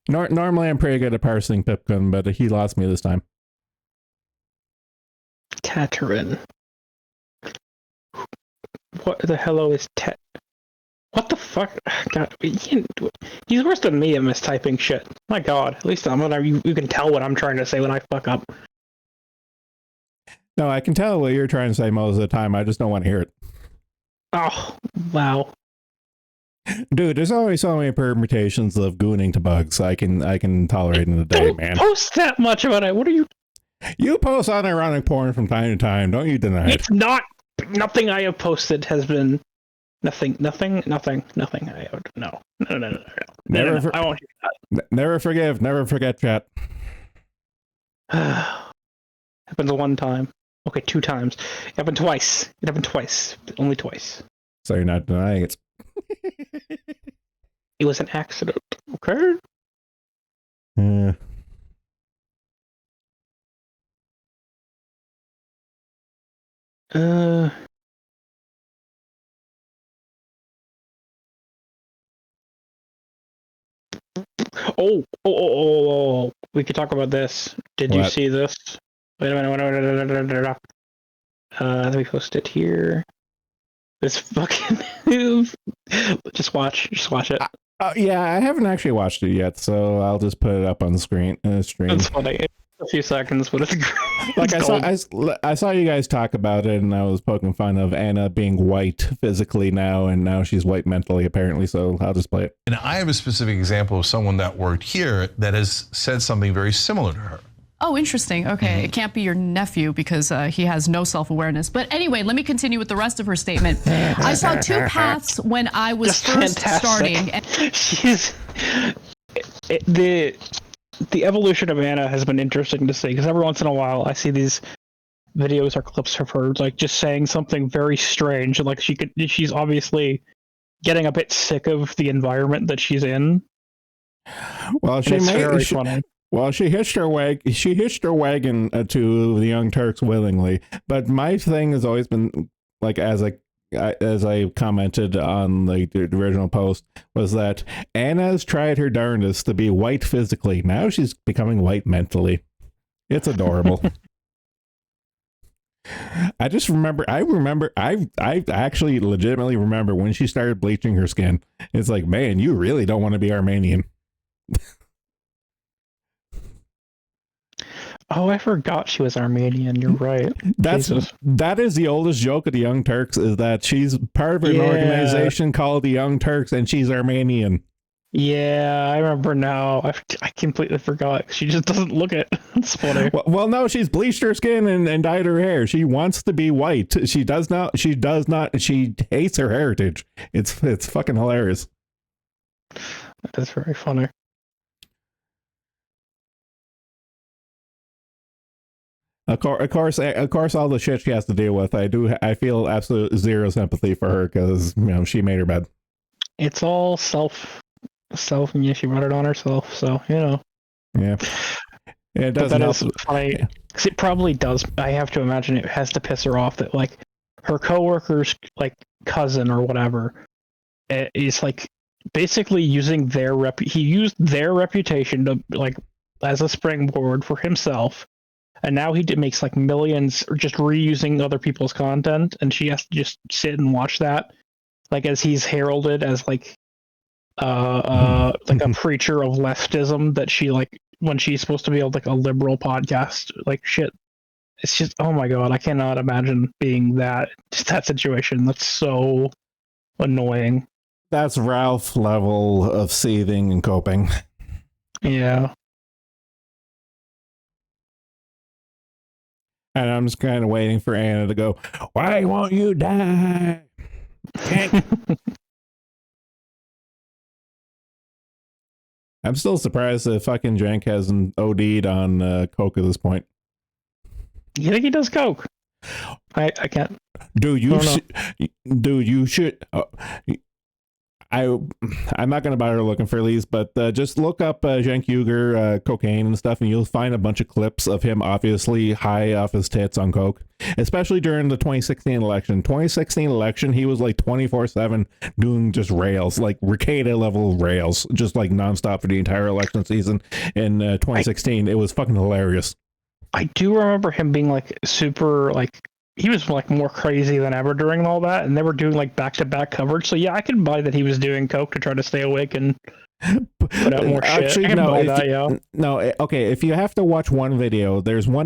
Normally, I'm pretty good at parsing Pipkin, but he lost me this time. Tatarin. What the hello is What the fuck? God, you can't do it. He's worse than me at mistyping shit. My God, at least you can tell what I'm trying to say when I fuck up. No, I can tell what you're trying to say most of the time. I just don't want to hear it. Oh, wow. Dude, there's always so many permutations of gooning to bugs I can tolerate in a day, Don't man. Post that much about it. What are you? You post unironic porn from time to time. Don't you deny it? It's not. Nothing I have posted has been. Nothing. I no. Never. I won't hear that. Never forgive. Never forget, chat. Happened one time. Okay, 2 times. It happened twice. Only twice. So you're not denying it. It was an accident. Okay. Oh. We could talk about this. Did you see this? Wait a minute. Let me post it here. This fucking move. Just watch it. Yeah, I haven't actually watched it yet, so I'll just put it up on the stream. It's funny. It's a few seconds, but it's great. Like I saw you guys talk about it, and I was poking fun of Anna being white physically now, and now she's white mentally apparently. So I'll just play it. And I have a specific example of someone that worked here that has said something very similar to her. Oh, interesting. Okay, It can't be your nephew because he has no self-awareness. But anyway, let me continue with the rest of her statement. I saw 2 paths when I was Just first fantastic. starting. The evolution of Anna has been interesting to see because every once in a while I see these videos or clips of her like just saying something very strange, like she's obviously getting a bit sick of the environment that she's in. Well, she hitched her wagon to the Young Turks willingly. But my thing has always been, like, as I commented on the original post, was that Anna's tried her darndest to be white physically. Now she's becoming white mentally. It's adorable. I actually legitimately remember when she started bleaching her skin. It's like, man, you really don't want to be Armenian. Oh, I forgot she was Armenian. You're right. That is the oldest joke of the Young Turks, is that she's part of an organization called the Young Turks, and she's Armenian. Yeah, I remember now. I completely forgot. She just doesn't look it. It's funny. Well, no, she's bleached her skin and dyed her hair. She wants to be white. She does not. She hates her heritage. It's fucking hilarious. That's very funny. Of course, all the shit she has to deal with. I feel absolute zero sympathy for her because she made her bed. It's all self. Yeah, she brought it on herself. So Yeah, it But doesn't that help. is funny. 'Cause it probably does. I have to imagine it has to piss her off that like her coworker's like cousin or whatever is like basically using their he used their reputation to like as a springboard for himself, and now he makes like millions or just reusing other people's content, and she has to just sit and watch that like as he's heralded as like a preacher of leftism that she like when she's supposed to be like a liberal podcast like shit. It's just, oh my god, I cannot imagine being that situation. That's so annoying. That's Ralph level of seething and coping. Yeah. And I'm just kind of waiting for Anna to go, why won't you die? I'm still surprised that fucking Jank hasn't OD'd on coke at this point. You think he does coke? I can't. Dude, you should. I'm not gonna bother looking for these, but just look up Cenk Uygur cocaine and stuff, and you'll find a bunch of clips of him obviously high off his tits on coke, especially during the 2016 election. 2016 election, he was like 24/7 doing just rails, like Ricada level rails, just like nonstop for the entire election season in 2016. It was fucking hilarious. I do remember him being like super like. He was like more crazy than ever during all that, and they were doing like back-to-back coverage. So yeah, I can buy that he was doing coke to try to stay awake and put out more shit. Actually, no. Okay, if you have to watch one video, there's one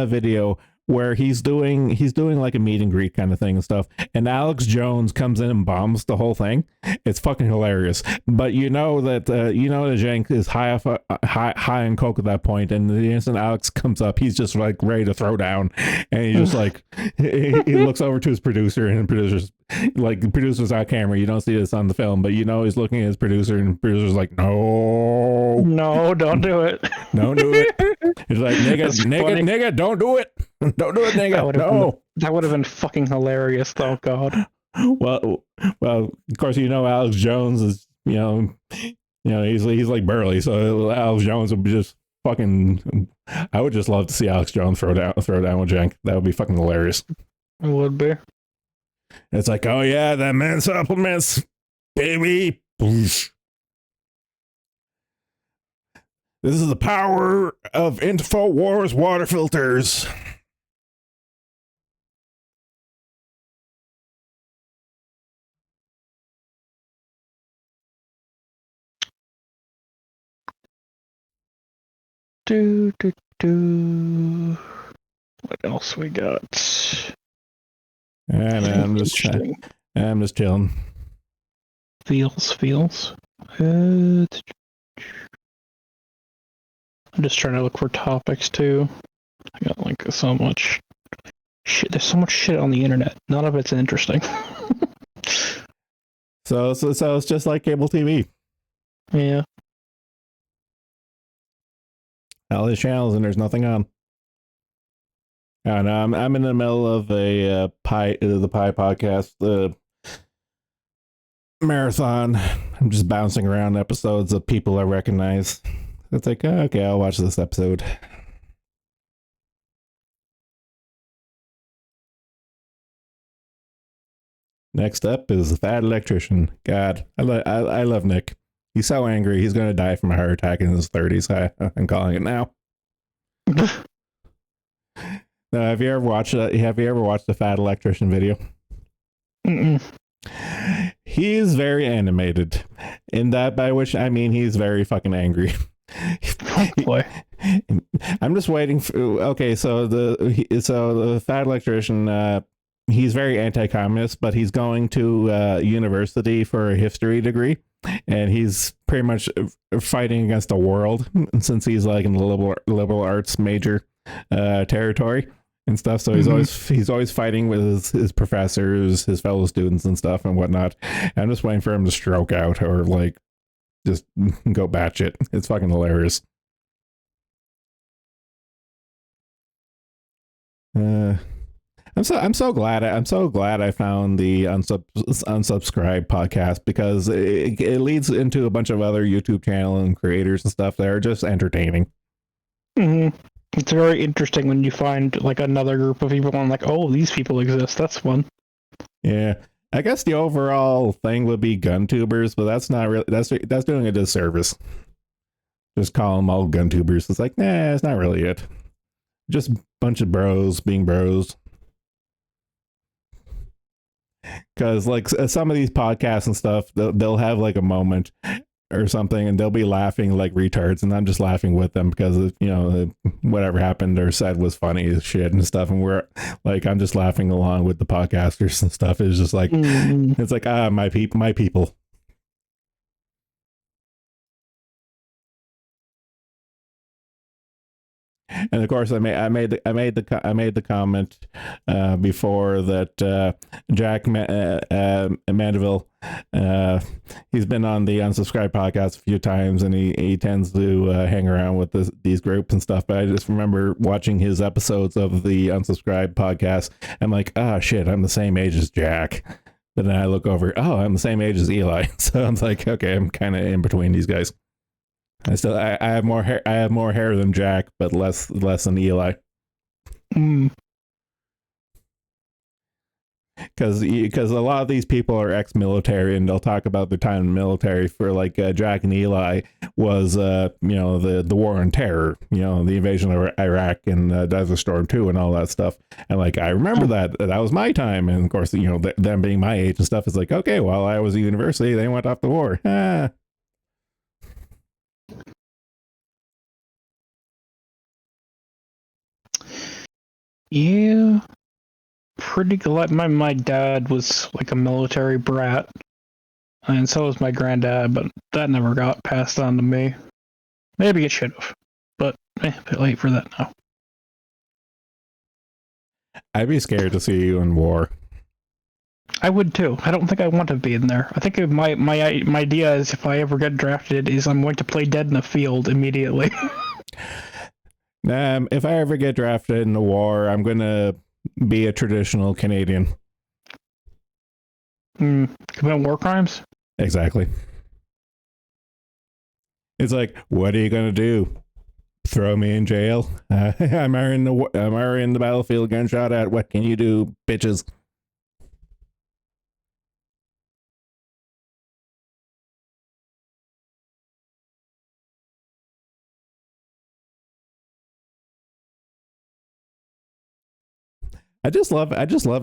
video where he's doing like a meet and greet kind of thing and stuff, and Alex Jones comes in and bombs the whole thing. It's fucking hilarious. But that Cenk is high on coke at that point, and the instant Alex comes up, he's just like ready to throw down, and he just like he looks over to his producer, and the producer's on camera. You don't see this on the film, but he's looking at his producer, and the producer's like, no, don't do it. Don't do it. He's like, nigga, don't do it. Don't do it, nigga. That would have been fucking hilarious, though. God. Well, of course, Alex Jones is, he's like Burley, so Alex Jones would be just fucking. I would just love to see Alex Jones throw down with Cenk. That would be fucking hilarious. It would be. It's like, oh yeah, that man supplements, baby. This is the power of InfoWars water filters. What else we got? Yeah, man, I'm just chilling. Feels. I'm just trying to look for topics too. I got like so much shit. There's so much shit on the internet. None of it's interesting. So it's just like cable TV. Yeah. All these channels and there's nothing on. I don't know. I'm in the middle of the Pie podcast marathon. I'm just bouncing around episodes of people I recognize. It's like, okay, I'll watch this episode. Next up is the Fat Electrician. God, I love Nick. He's so angry. He's going to die from a heart attack in his 30s. I'm calling it now. Have you ever watched the Fat Electrician video? Mm-mm. He's very animated. In that, by which I mean he's very fucking angry. Boy. I'm just waiting for. Okay, so the Fat Electrician. He's very anti-communist, but he's going to university for a history degree, and he's pretty much fighting against the world since he's like in the liberal arts major territory and stuff. So he's always fighting with his professors, his fellow students and stuff and whatnot. I'm just waiting for him to stroke out or like just go batshit. It's fucking hilarious. Uh, I'm so glad I found the unsubscribe podcast, because it leads into a bunch of other YouTube channel and creators and stuff that are just entertaining. Mm-hmm. It's very interesting when you find like another group of people and like, oh, these people exist. That's fun. Yeah, I guess the overall thing would be gun tubers, but that's not really, that's doing a disservice. Just call them all gun tubers. It's like, nah, it's not really it. Just a bunch of bros being bros. Because like some of these podcasts and stuff, they'll have like a moment or something, and they'll be laughing like retards, and I'm just laughing with them because whatever happened or said was funny as shit and stuff, and we're like, I'm just laughing along with the podcasters and stuff. It's just like it's like my people. And of course, I made the comment before that Jack Mandeville, he's been on the Unsubscribed podcast a few times, and he tends to hang around with these groups and stuff. But I just remember watching his episodes of the Unsubscribed podcast. I'm like, oh shit, I'm the same age as Jack. But then I look over, oh, I'm the same age as Eli. So I'm like, okay, I'm kind of in between these guys. I have more hair. I have more hair than Jack, but less than Eli. Because a lot of these people are ex-military, and they'll talk about their time in the military. For like Jack and Eli was the war on terror, the invasion of Iraq and Desert Storm 2 and all that stuff. And like, I remember that was my time. And of course, them being my age and stuff is like, okay, while I was at university, they went off the war. Yeah, pretty good. My dad was like a military brat, and so was my granddad, but that never got passed on to me. Maybe it should have, but a bit late for that now. I'd be scared to see you in war. I would too. I don't think I want to be in there. I think my idea is, if I ever get drafted, is I'm going to play dead in the field immediately. If I ever get drafted in the war, I'm gonna be a traditional Canadian. Commit war crimes? Exactly. It's like, what are you gonna do? Throw me in jail? I'm already in the battlefield, gunshot at. What can you do, bitches? I just love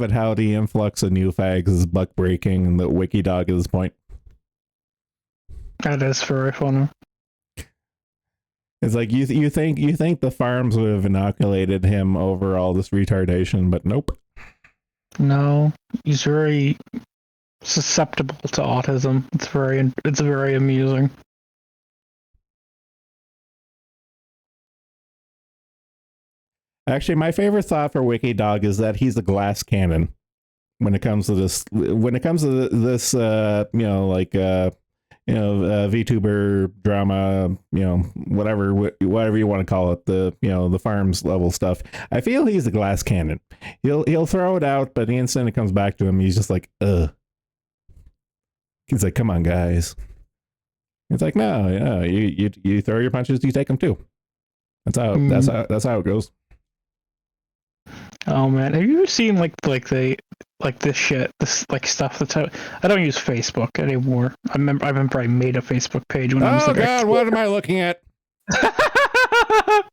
it how the influx of new fags is buck breaking and the wiki dog at this point. That is very funny. It's like you think the farms would have inoculated him over all this retardation, but nope. No, he's very susceptible to autism. It's very amusing. Actually, my favorite thought for Wiki Dog is that he's a glass cannon when it comes to this. When it comes to this, VTuber drama, whatever you want to call it, the farms level stuff. I feel he's a glass cannon. He'll throw it out, but the instant it comes back to him, he's just like, ugh. He's like, come on, guys. It's like, no, you throw your punches, you take them too. That's how it goes. Oh man, have you ever seen like this shit, this like stuff that's out? I don't use Facebook anymore. I remember I made a Facebook page when I was like, oh god, what am I looking at?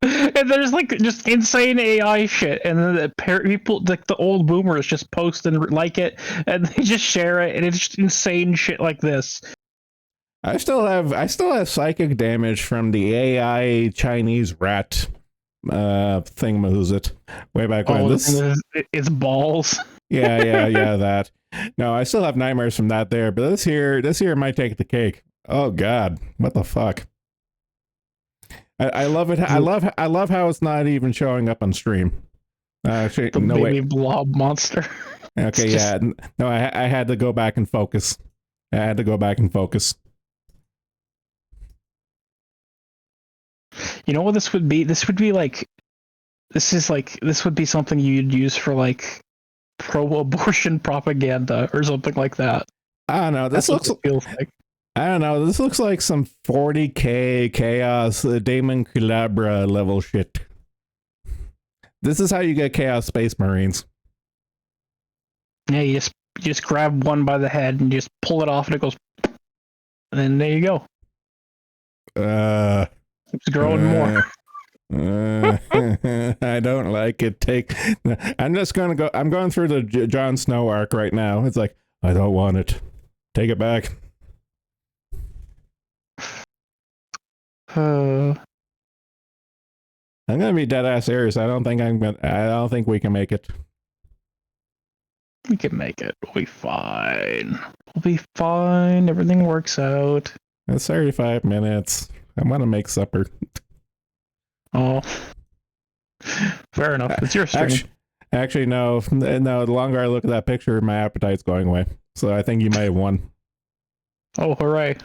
And there's like just insane AI shit, and then the people, like the old boomers, just post and like it, and they just share it, and it's just insane shit like this. I still have psychic damage from the AI Chinese rat thingamahoozit way back when. It's balls. Yeah, that. No, I still have nightmares from that there, but this here might take the cake. Oh god, what the fuck? I love it. I love how it's not even showing up on stream. Actually, the no baby wait. blob monster. Okay, yeah. No, I had to go back and focus. You know what this would be? This would be like this would be something you'd use for like pro-abortion propaganda or something like that. I don't know. This That's looks. what it feels like. I don't know. This looks like some 40K chaos, Damon Culebra level shit. This is how you get Chaos Space Marines. Yeah, you just grab one by the head and just pull it off, and it goes, and then there you go. It's growing more. I don't like it. I'm just gonna go. I'm going through the Jon Snow arc right now. It's like, I don't want it. Take it back. I'm gonna be dead ass serious. I don't think we can make it. We can make it. We'll be fine. We'll be fine. Everything works out. It's 35 minutes. I want to make supper. Oh, fair enough. It's your stream. Actually, no. The longer I look at that picture, my appetite's going away. So I think you might have won. Oh, hooray!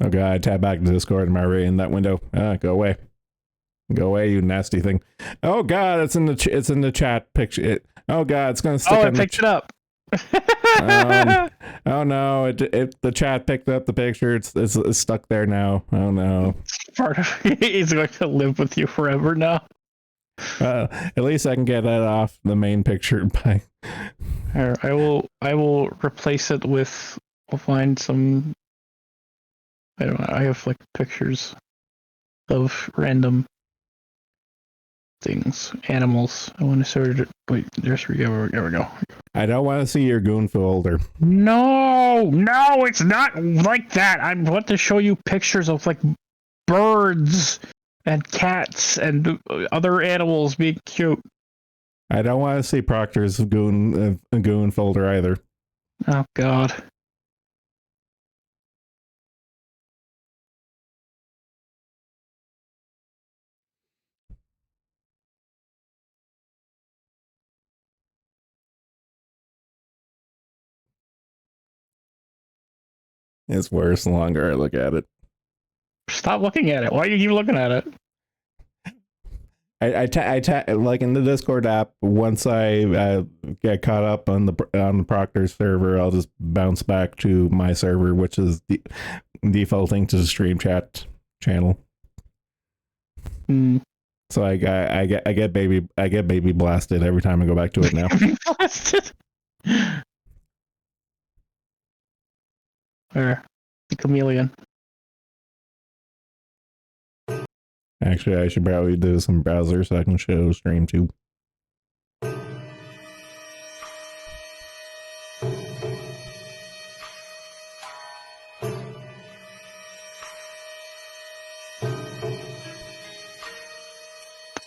Oh god, tab back to Discord. Am I already in that window? Go away. Go away, you nasty thing. Oh god, it's in the chat picture. Oh god, it's gonna stick. Oh, it picked it up. Oh no, the chat picked up the picture. It's stuck there now. Oh no. Part of he's going to live with you forever now. At least I can get that off the main picture. By Here, I will replace it with. We'll find some. I don't know. I have like pictures of random things, animals. I want to sort it. Wait, there we go. I don't want to see your goon folder. No, it's not like that. I want to show you pictures of like birds and cats and other animals being cute. I don't want to see Proctor's goon folder either. Oh god. It's worse the longer I look at it. Stop looking at it. Why are you keep looking at it? I like in the Discord app. Once I get caught up on the Proctor server, I'll just bounce back to my server, which is defaulting to the stream chat channel. So I get baby blasted every time I go back to it now. Blasted. There, the chameleon. Actually, I should probably do some browser so I can show stream too.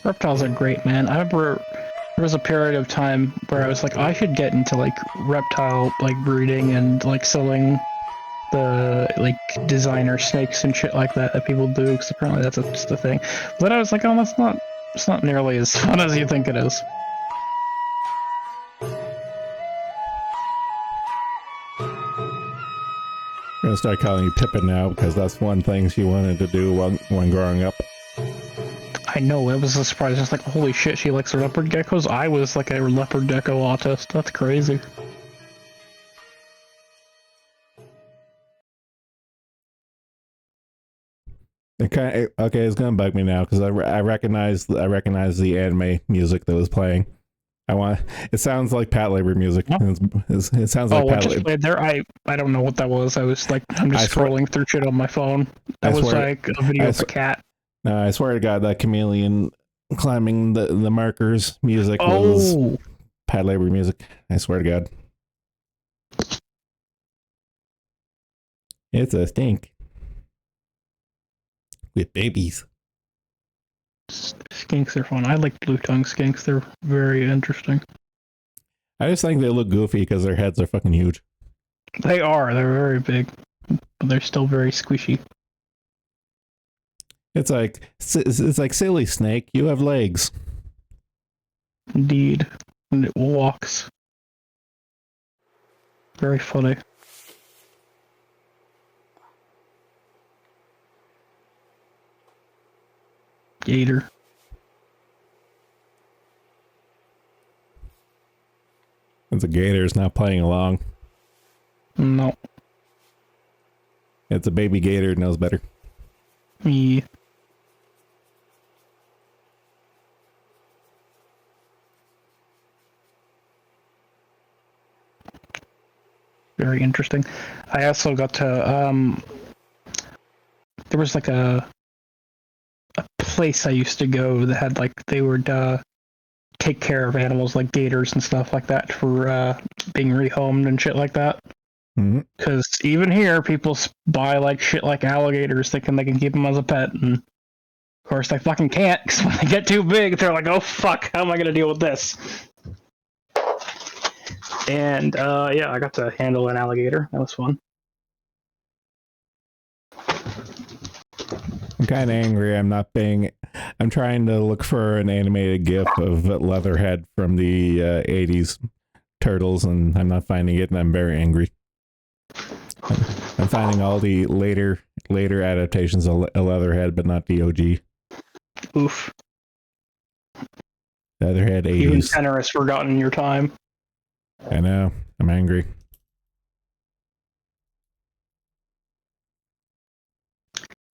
Reptiles are great, man. I remember there was a period of time where I was like, I should get into like reptile like breeding and like selling the like designer snakes and shit like that people do, because apparently that's just a thing. But I was like, oh, it's not nearly as fun as you think it is. I'm gonna start calling you Pippin now because that's one thing she wanted to do when growing up. I know, it was a surprise. It's like, holy shit, she likes leopard geckos? I was like a leopard gecko autist. That's crazy. Okay, it's gonna bug me now because I recognize the anime music that was playing. It sounds like Pat Labor music. Huh? It sounds like Pat Labor. There, I don't know what that was. I was like, I'm just scrolling through shit on my phone. That was like a video of a cat. No, I swear to God, that chameleon climbing the markers music was Pat Labor music. I swear to God. It's a stink. With babies. Skinks are fun. I like blue tongue skinks. They're very interesting. I just think they look goofy because their heads are fucking huge. They are. They're very big. But they're still very squishy. It's like silly snake, you have legs. Indeed. And it walks. Very funny. Gator. The gator's not playing along. No. It's a baby gator, knows better. Yeah. Very interesting. I also got to there was like a place I used to go that had like they would take care of animals like gators and stuff like that for being rehomed and shit like that. Because even here, people buy like shit like alligators thinking they can keep them as a pet, and of course they fucking can't. Because when they get too big, they're like, "Oh fuck, how am I gonna deal with this?" And yeah, I got to handle an alligator. That was fun. I'm kind of angry. I'm trying to look for an animated GIF of Leatherhead from the 80s Turtles, and I'm not finding it, and I'm very angry. I'm finding all the later adaptations of Leatherhead, but not the OG. Oof. Leatherhead 80s. Even tenor has forgotten your time. I know. I'm angry.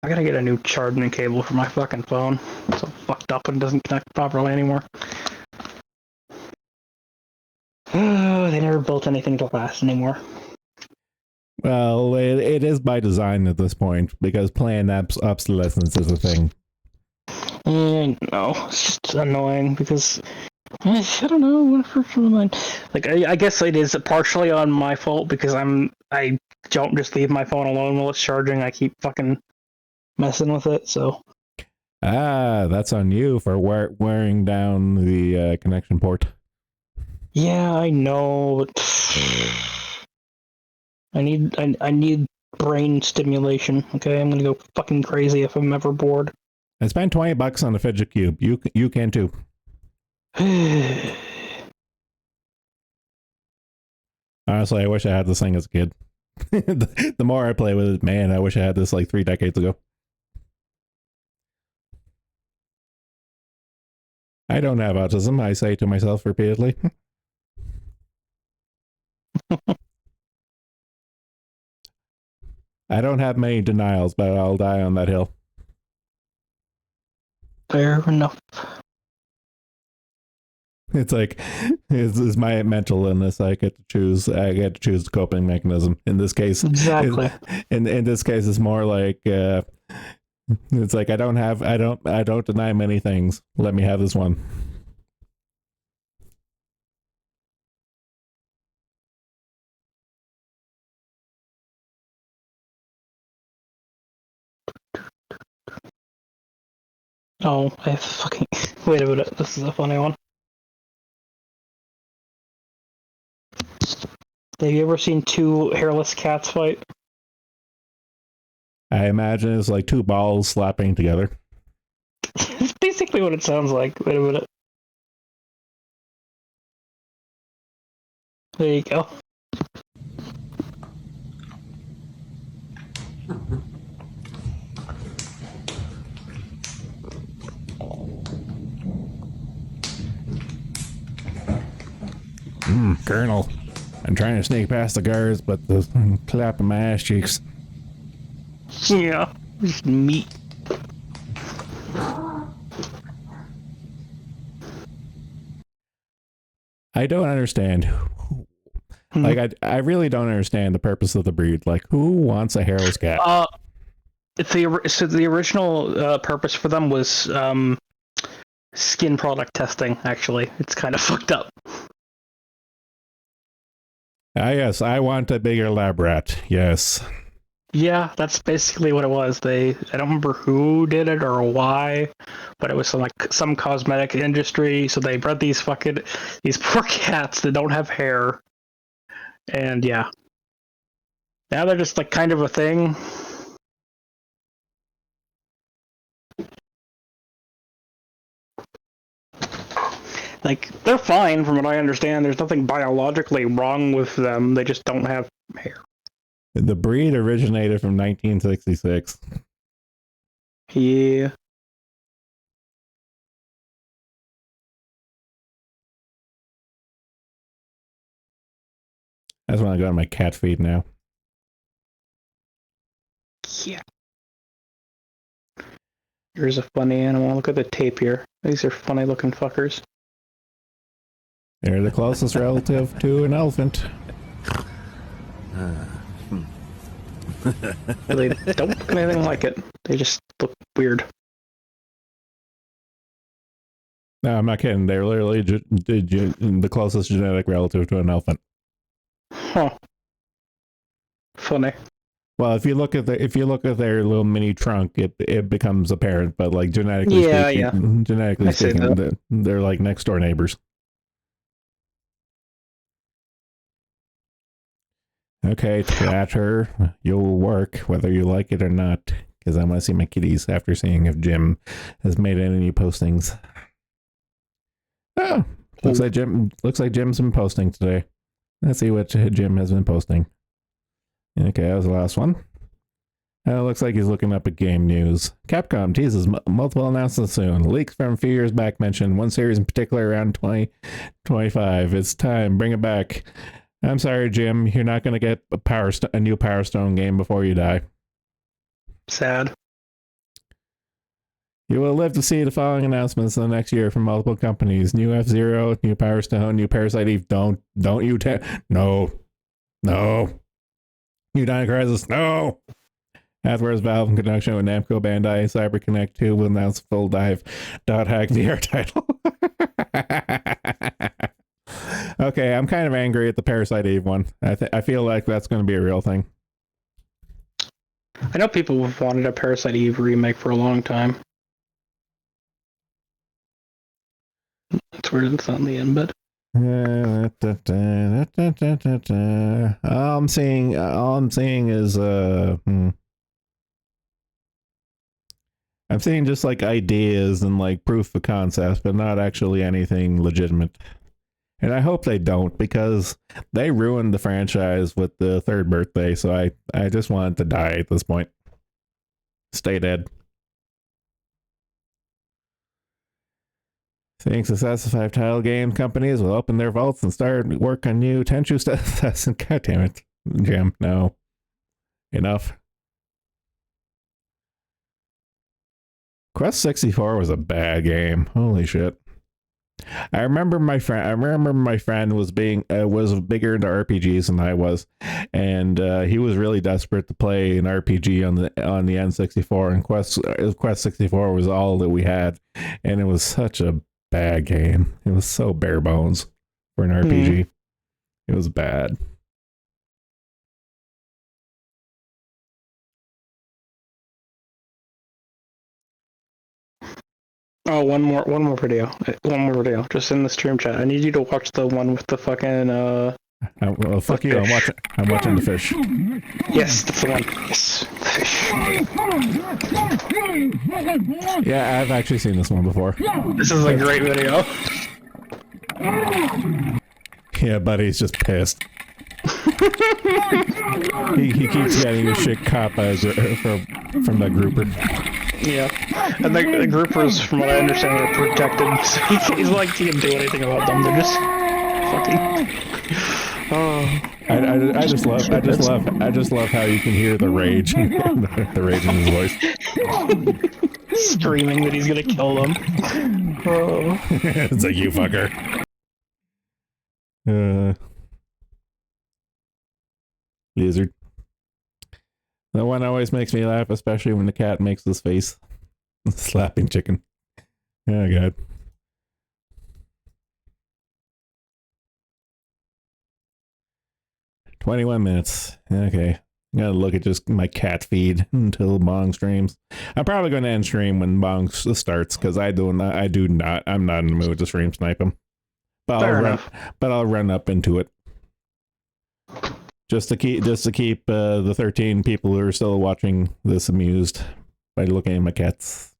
I gotta get a new charging cable for my fucking phone. It's so fucked up and doesn't connect properly anymore. Oh, they never built anything to last anymore. Well, it is by design at this point, because planned obsolescence is a thing. No, it's just annoying because I don't know. Like I guess it is partially on my fault because I don't just leave my phone alone while it's charging. I keep fucking messing with it. So that's on you for wearing down the connection port. yeah, I know. I need brain stimulation. Okay, I'm gonna go fucking crazy if I'm ever bored. I spent $20 on the fidget cube. You can too. Honestly, I wish I had this thing as a kid. The more I play with it, man, I wish I had this like 3 decades ago. I don't have autism, I say to myself repeatedly. I don't have many denials, but I'll die on that hill. Fair enough. It's like, it's my mental illness. I get to choose the coping mechanism. In this case, Exactly. In this case, it's more like, it's like I don't deny many things. Let me have this one. Oh, I fucking wait a minute. This is a funny one. Have you ever seen two hairless cats fight? I imagine it's like two balls slapping together. It's basically what it sounds like. Wait a minute. There you go. Colonel, I'm trying to sneak past the guards, but the clapping my ass cheeks. Yeah, just meat. I don't understand. Like, I really don't understand the purpose of the breed. Like, who wants a hairless cat? The original purpose for them was skin product testing. Actually, it's kind of fucked up. Yes, I want a bigger lab rat. Yes. Yeah, that's basically what it was. I don't remember who did it or why, but it was some cosmetic industry. So they bred these poor cats that don't have hair, and yeah, now they're just like kind of a thing. Like, they're fine from what I understand. There's nothing biologically wrong with them. They just don't have hair. The breed originated from 1966. Yeah. I just want to go on my cat feed now. Yeah. Here's a funny animal. Look at the tapir. These are funny looking fuckers. They're the closest relative to an elephant. They don't look anything like it. They just look weird. No, I'm not kidding. They're literally the closest genetic relative to an elephant. Huh. Funny. Well, if you look at their little mini trunk, it becomes apparent. But like genetically speaking, they're like next door neighbors. Okay, Twitter, you'll work whether you like it or not, because I want to see my kitties after seeing if Jim has made any new postings. Oh, looks like Jim's been posting today. Let's see what Jim has been posting. Okay, that was the last one. It looks like he's looking up at game news. Capcom teases multiple announcements soon. Leaks from a few years back mentioned one series in particular around 2025. It's time. Bring it back. I'm sorry, Jim. You're not going to get a new Power Stone game before you die. Sad. You will live to see the following announcements in the next year from multiple companies: new F-Zero, new Power Stone, new Parasite Eve. Don't you no. New Dino Crisis. No. Afterwards, Valve in conjunction with Namco Bandai CyberConnect 2 will announce full dive .hack VR title. Okay, I'm kind of angry at the Parasite Eve one. I feel like that's going to be a real thing. I know people have wanted a Parasite Eve remake for a long time. That's where it's on the end, but all I'm seeing is I'm seeing just like ideas and like proof of concept, but not actually anything legitimate. And I hope they don't, because they ruined the franchise with the third birthday. So I just want it to die at this point. Stay dead. Seeing success of 5 title game companies will open their vaults and start work on new Tenchu stuff. God damn it, Jim. No. Enough. Quest 64 was a bad game. Holy shit. I remember my friend was bigger into RPGs than I was, and he was really desperate to play an RPG on the N64, and Quest 64 was all that we had, and it was such a bad game. It was so bare bones for an RPG. It was bad. oh, one more video. Just in the stream chat. I need you to watch the one with the fucking Well, fuck you. I'm watching the fish. Yes, that's the one. Yes. Yeah, I've actually seen this one before. This is a great video. Yeah, buddy's just pissed. he keeps getting his shit caught by from that grouper. Yeah, and the groupers, from what I understand, are protected. So he's like, he can do anything about them. They're just fucking. Oh. I just love how you can hear the rage, the rage in his voice, screaming that he's gonna kill them. Oh. It's like, you fucker. Lizard. That one always makes me laugh, especially when the cat makes this face. Slapping chicken. Oh, God. $21. Okay. I'm gonna look at just my cat feed until Bong streams. I'm probably gonna end stream when Bong starts, because I'm not in the mood to stream snipe him. But I'll run up into it. Just to keep the 13 people who are still watching this amused by looking at my cats.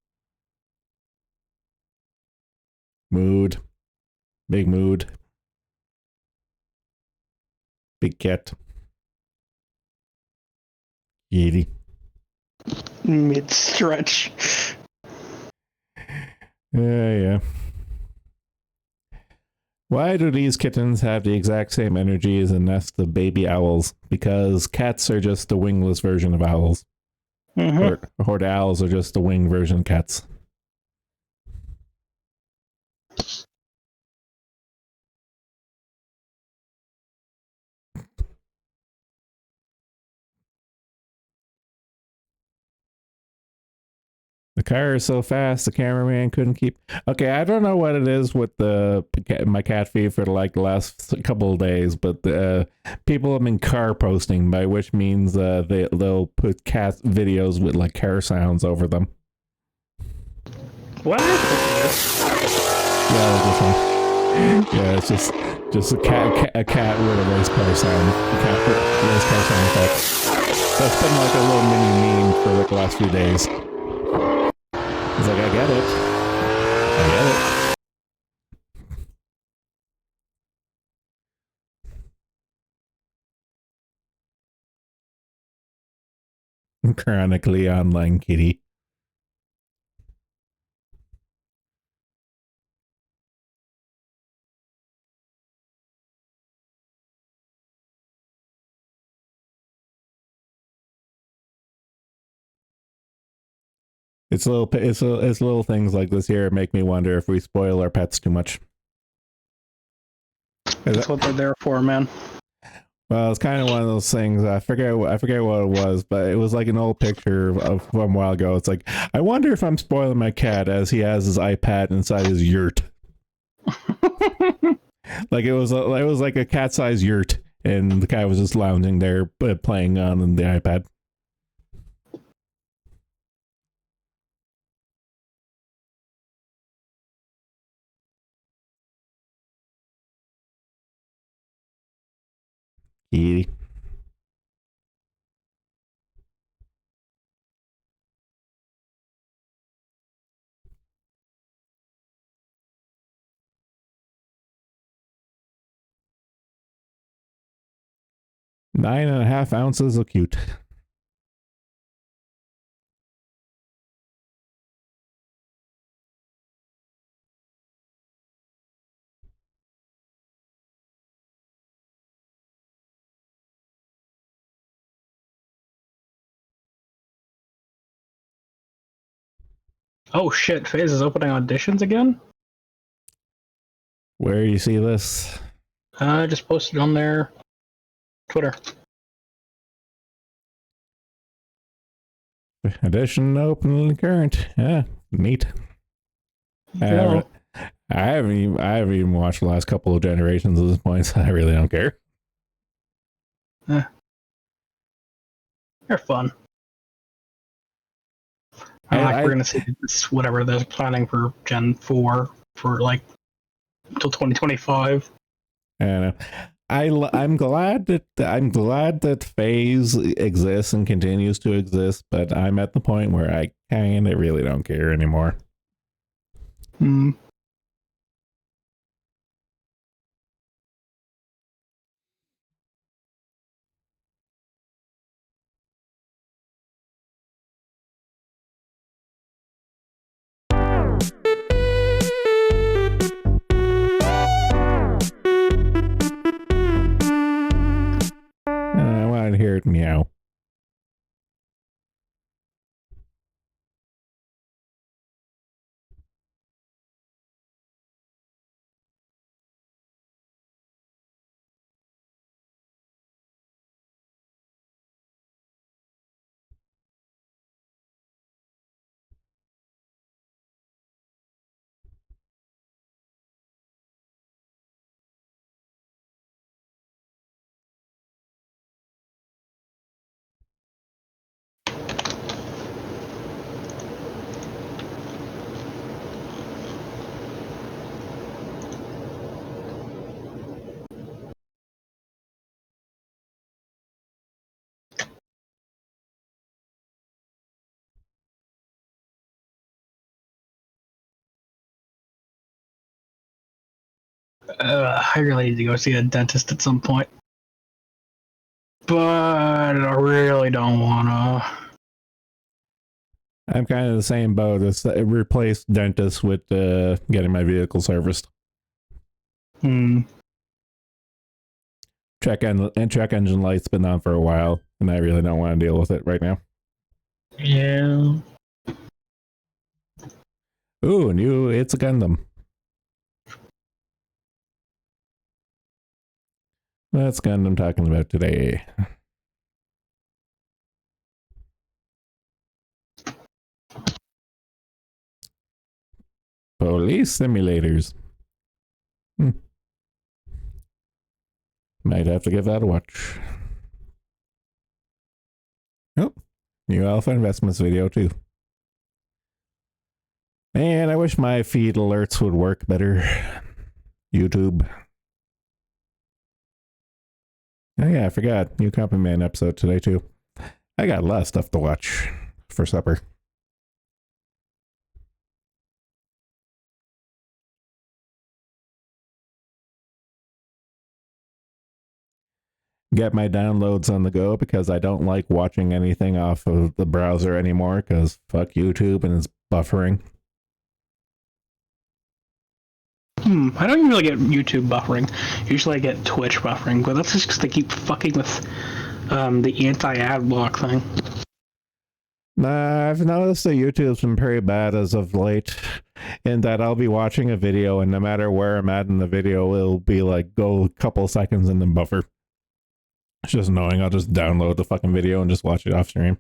Mood. Big mood. Big cat. Yeti. Mid stretch. Yeah. Why do these kittens have the exact same energy as a nest of baby owls? Because cats are just the wingless version of owls. Or the owls are just the winged version of cats. The car is so fast, the cameraman couldn't keep. Okay, I don't know what it is with my cat feed for like the last couple of days, but people have been car posting, by which means they'll put cat videos with like car sounds over them. What is this? Yeah, this one. Yeah, it's just a cat with a race car sound. A cat with a race car sound effect. That's been like a little mini meme for like the last few days. He's like, I get it. I get it. Chronically online kitty. It's little things like this here make me wonder if we spoil our pets too much. That's what they're there for, man. Well, it's kind of one of those things. I forget what it was, but it was like an old picture of from a while ago. It's like, I wonder if I'm spoiling my cat as he has his iPad inside his yurt. Like it was like a cat-sized yurt, and the cat was just lounging there, playing on the iPad. Kitty. Nine and a half ounces of cute. Oh shit, FaZe is opening auditions again? Where you see this? I just posted on their Twitter. Edition open current. Yeah, neat. I haven't even watched the last couple of generations at this point, so I really don't care. They're fun. We're gonna see this, whatever they're planning for Gen 4 for like until 2025. And I'm glad that FaZe exists and continues to exist, but I'm at the point where I kind of really don't care anymore. I wanted to hear it meow. I really need to go see a dentist at some point. But I really don't wanna. I'm kind of the same boat as replace dentists with getting my vehicle serviced. Check engine light's been on for a while, and I really don't want to deal with it right now. Yeah. Ooh, it's a Gundam. That's Gundam I'm talking about today. Police simulators. Might have to give that a watch. Oh, new Alpha Investments video too. Man, I wish my feed alerts would work better. YouTube. Oh yeah, I forgot. New Copy Man episode today too. I got a lot of stuff to watch for supper. Get my downloads on the go because I don't like watching anything off of the browser anymore because fuck YouTube and its buffering. I don't really get YouTube buffering. Usually I get Twitch buffering, but that's just because they keep fucking with the anti-ad block thing. Nah, I've noticed that YouTube's been pretty bad as of late, in that I'll be watching a video and no matter where I'm at in the video, it'll be like go a couple seconds and then buffer. It's just annoying. I'll just download the fucking video and just watch it off stream.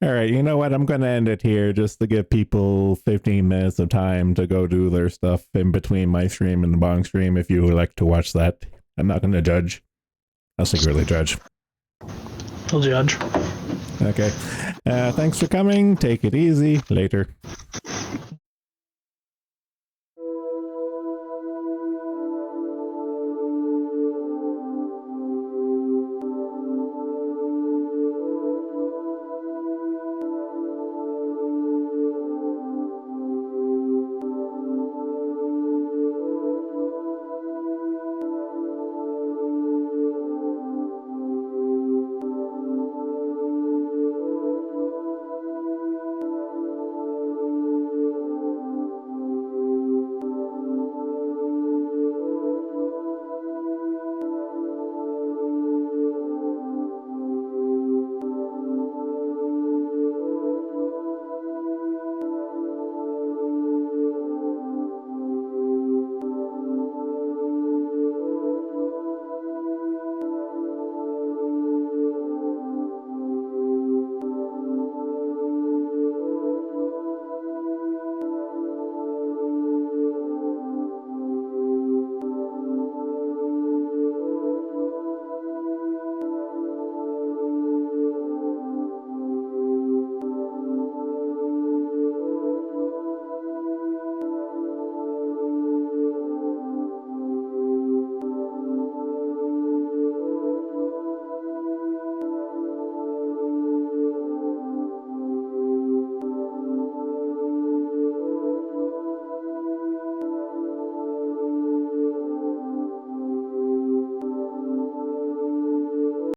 All right, you know what? I'm going to end it here just to give people 15 minutes of time to go do their stuff in between my stream and the Bong stream if you would like to watch that. I'm not going to judge. I'll secretly judge. He'll judge. Okay. Thanks for coming. Take it easy. Later.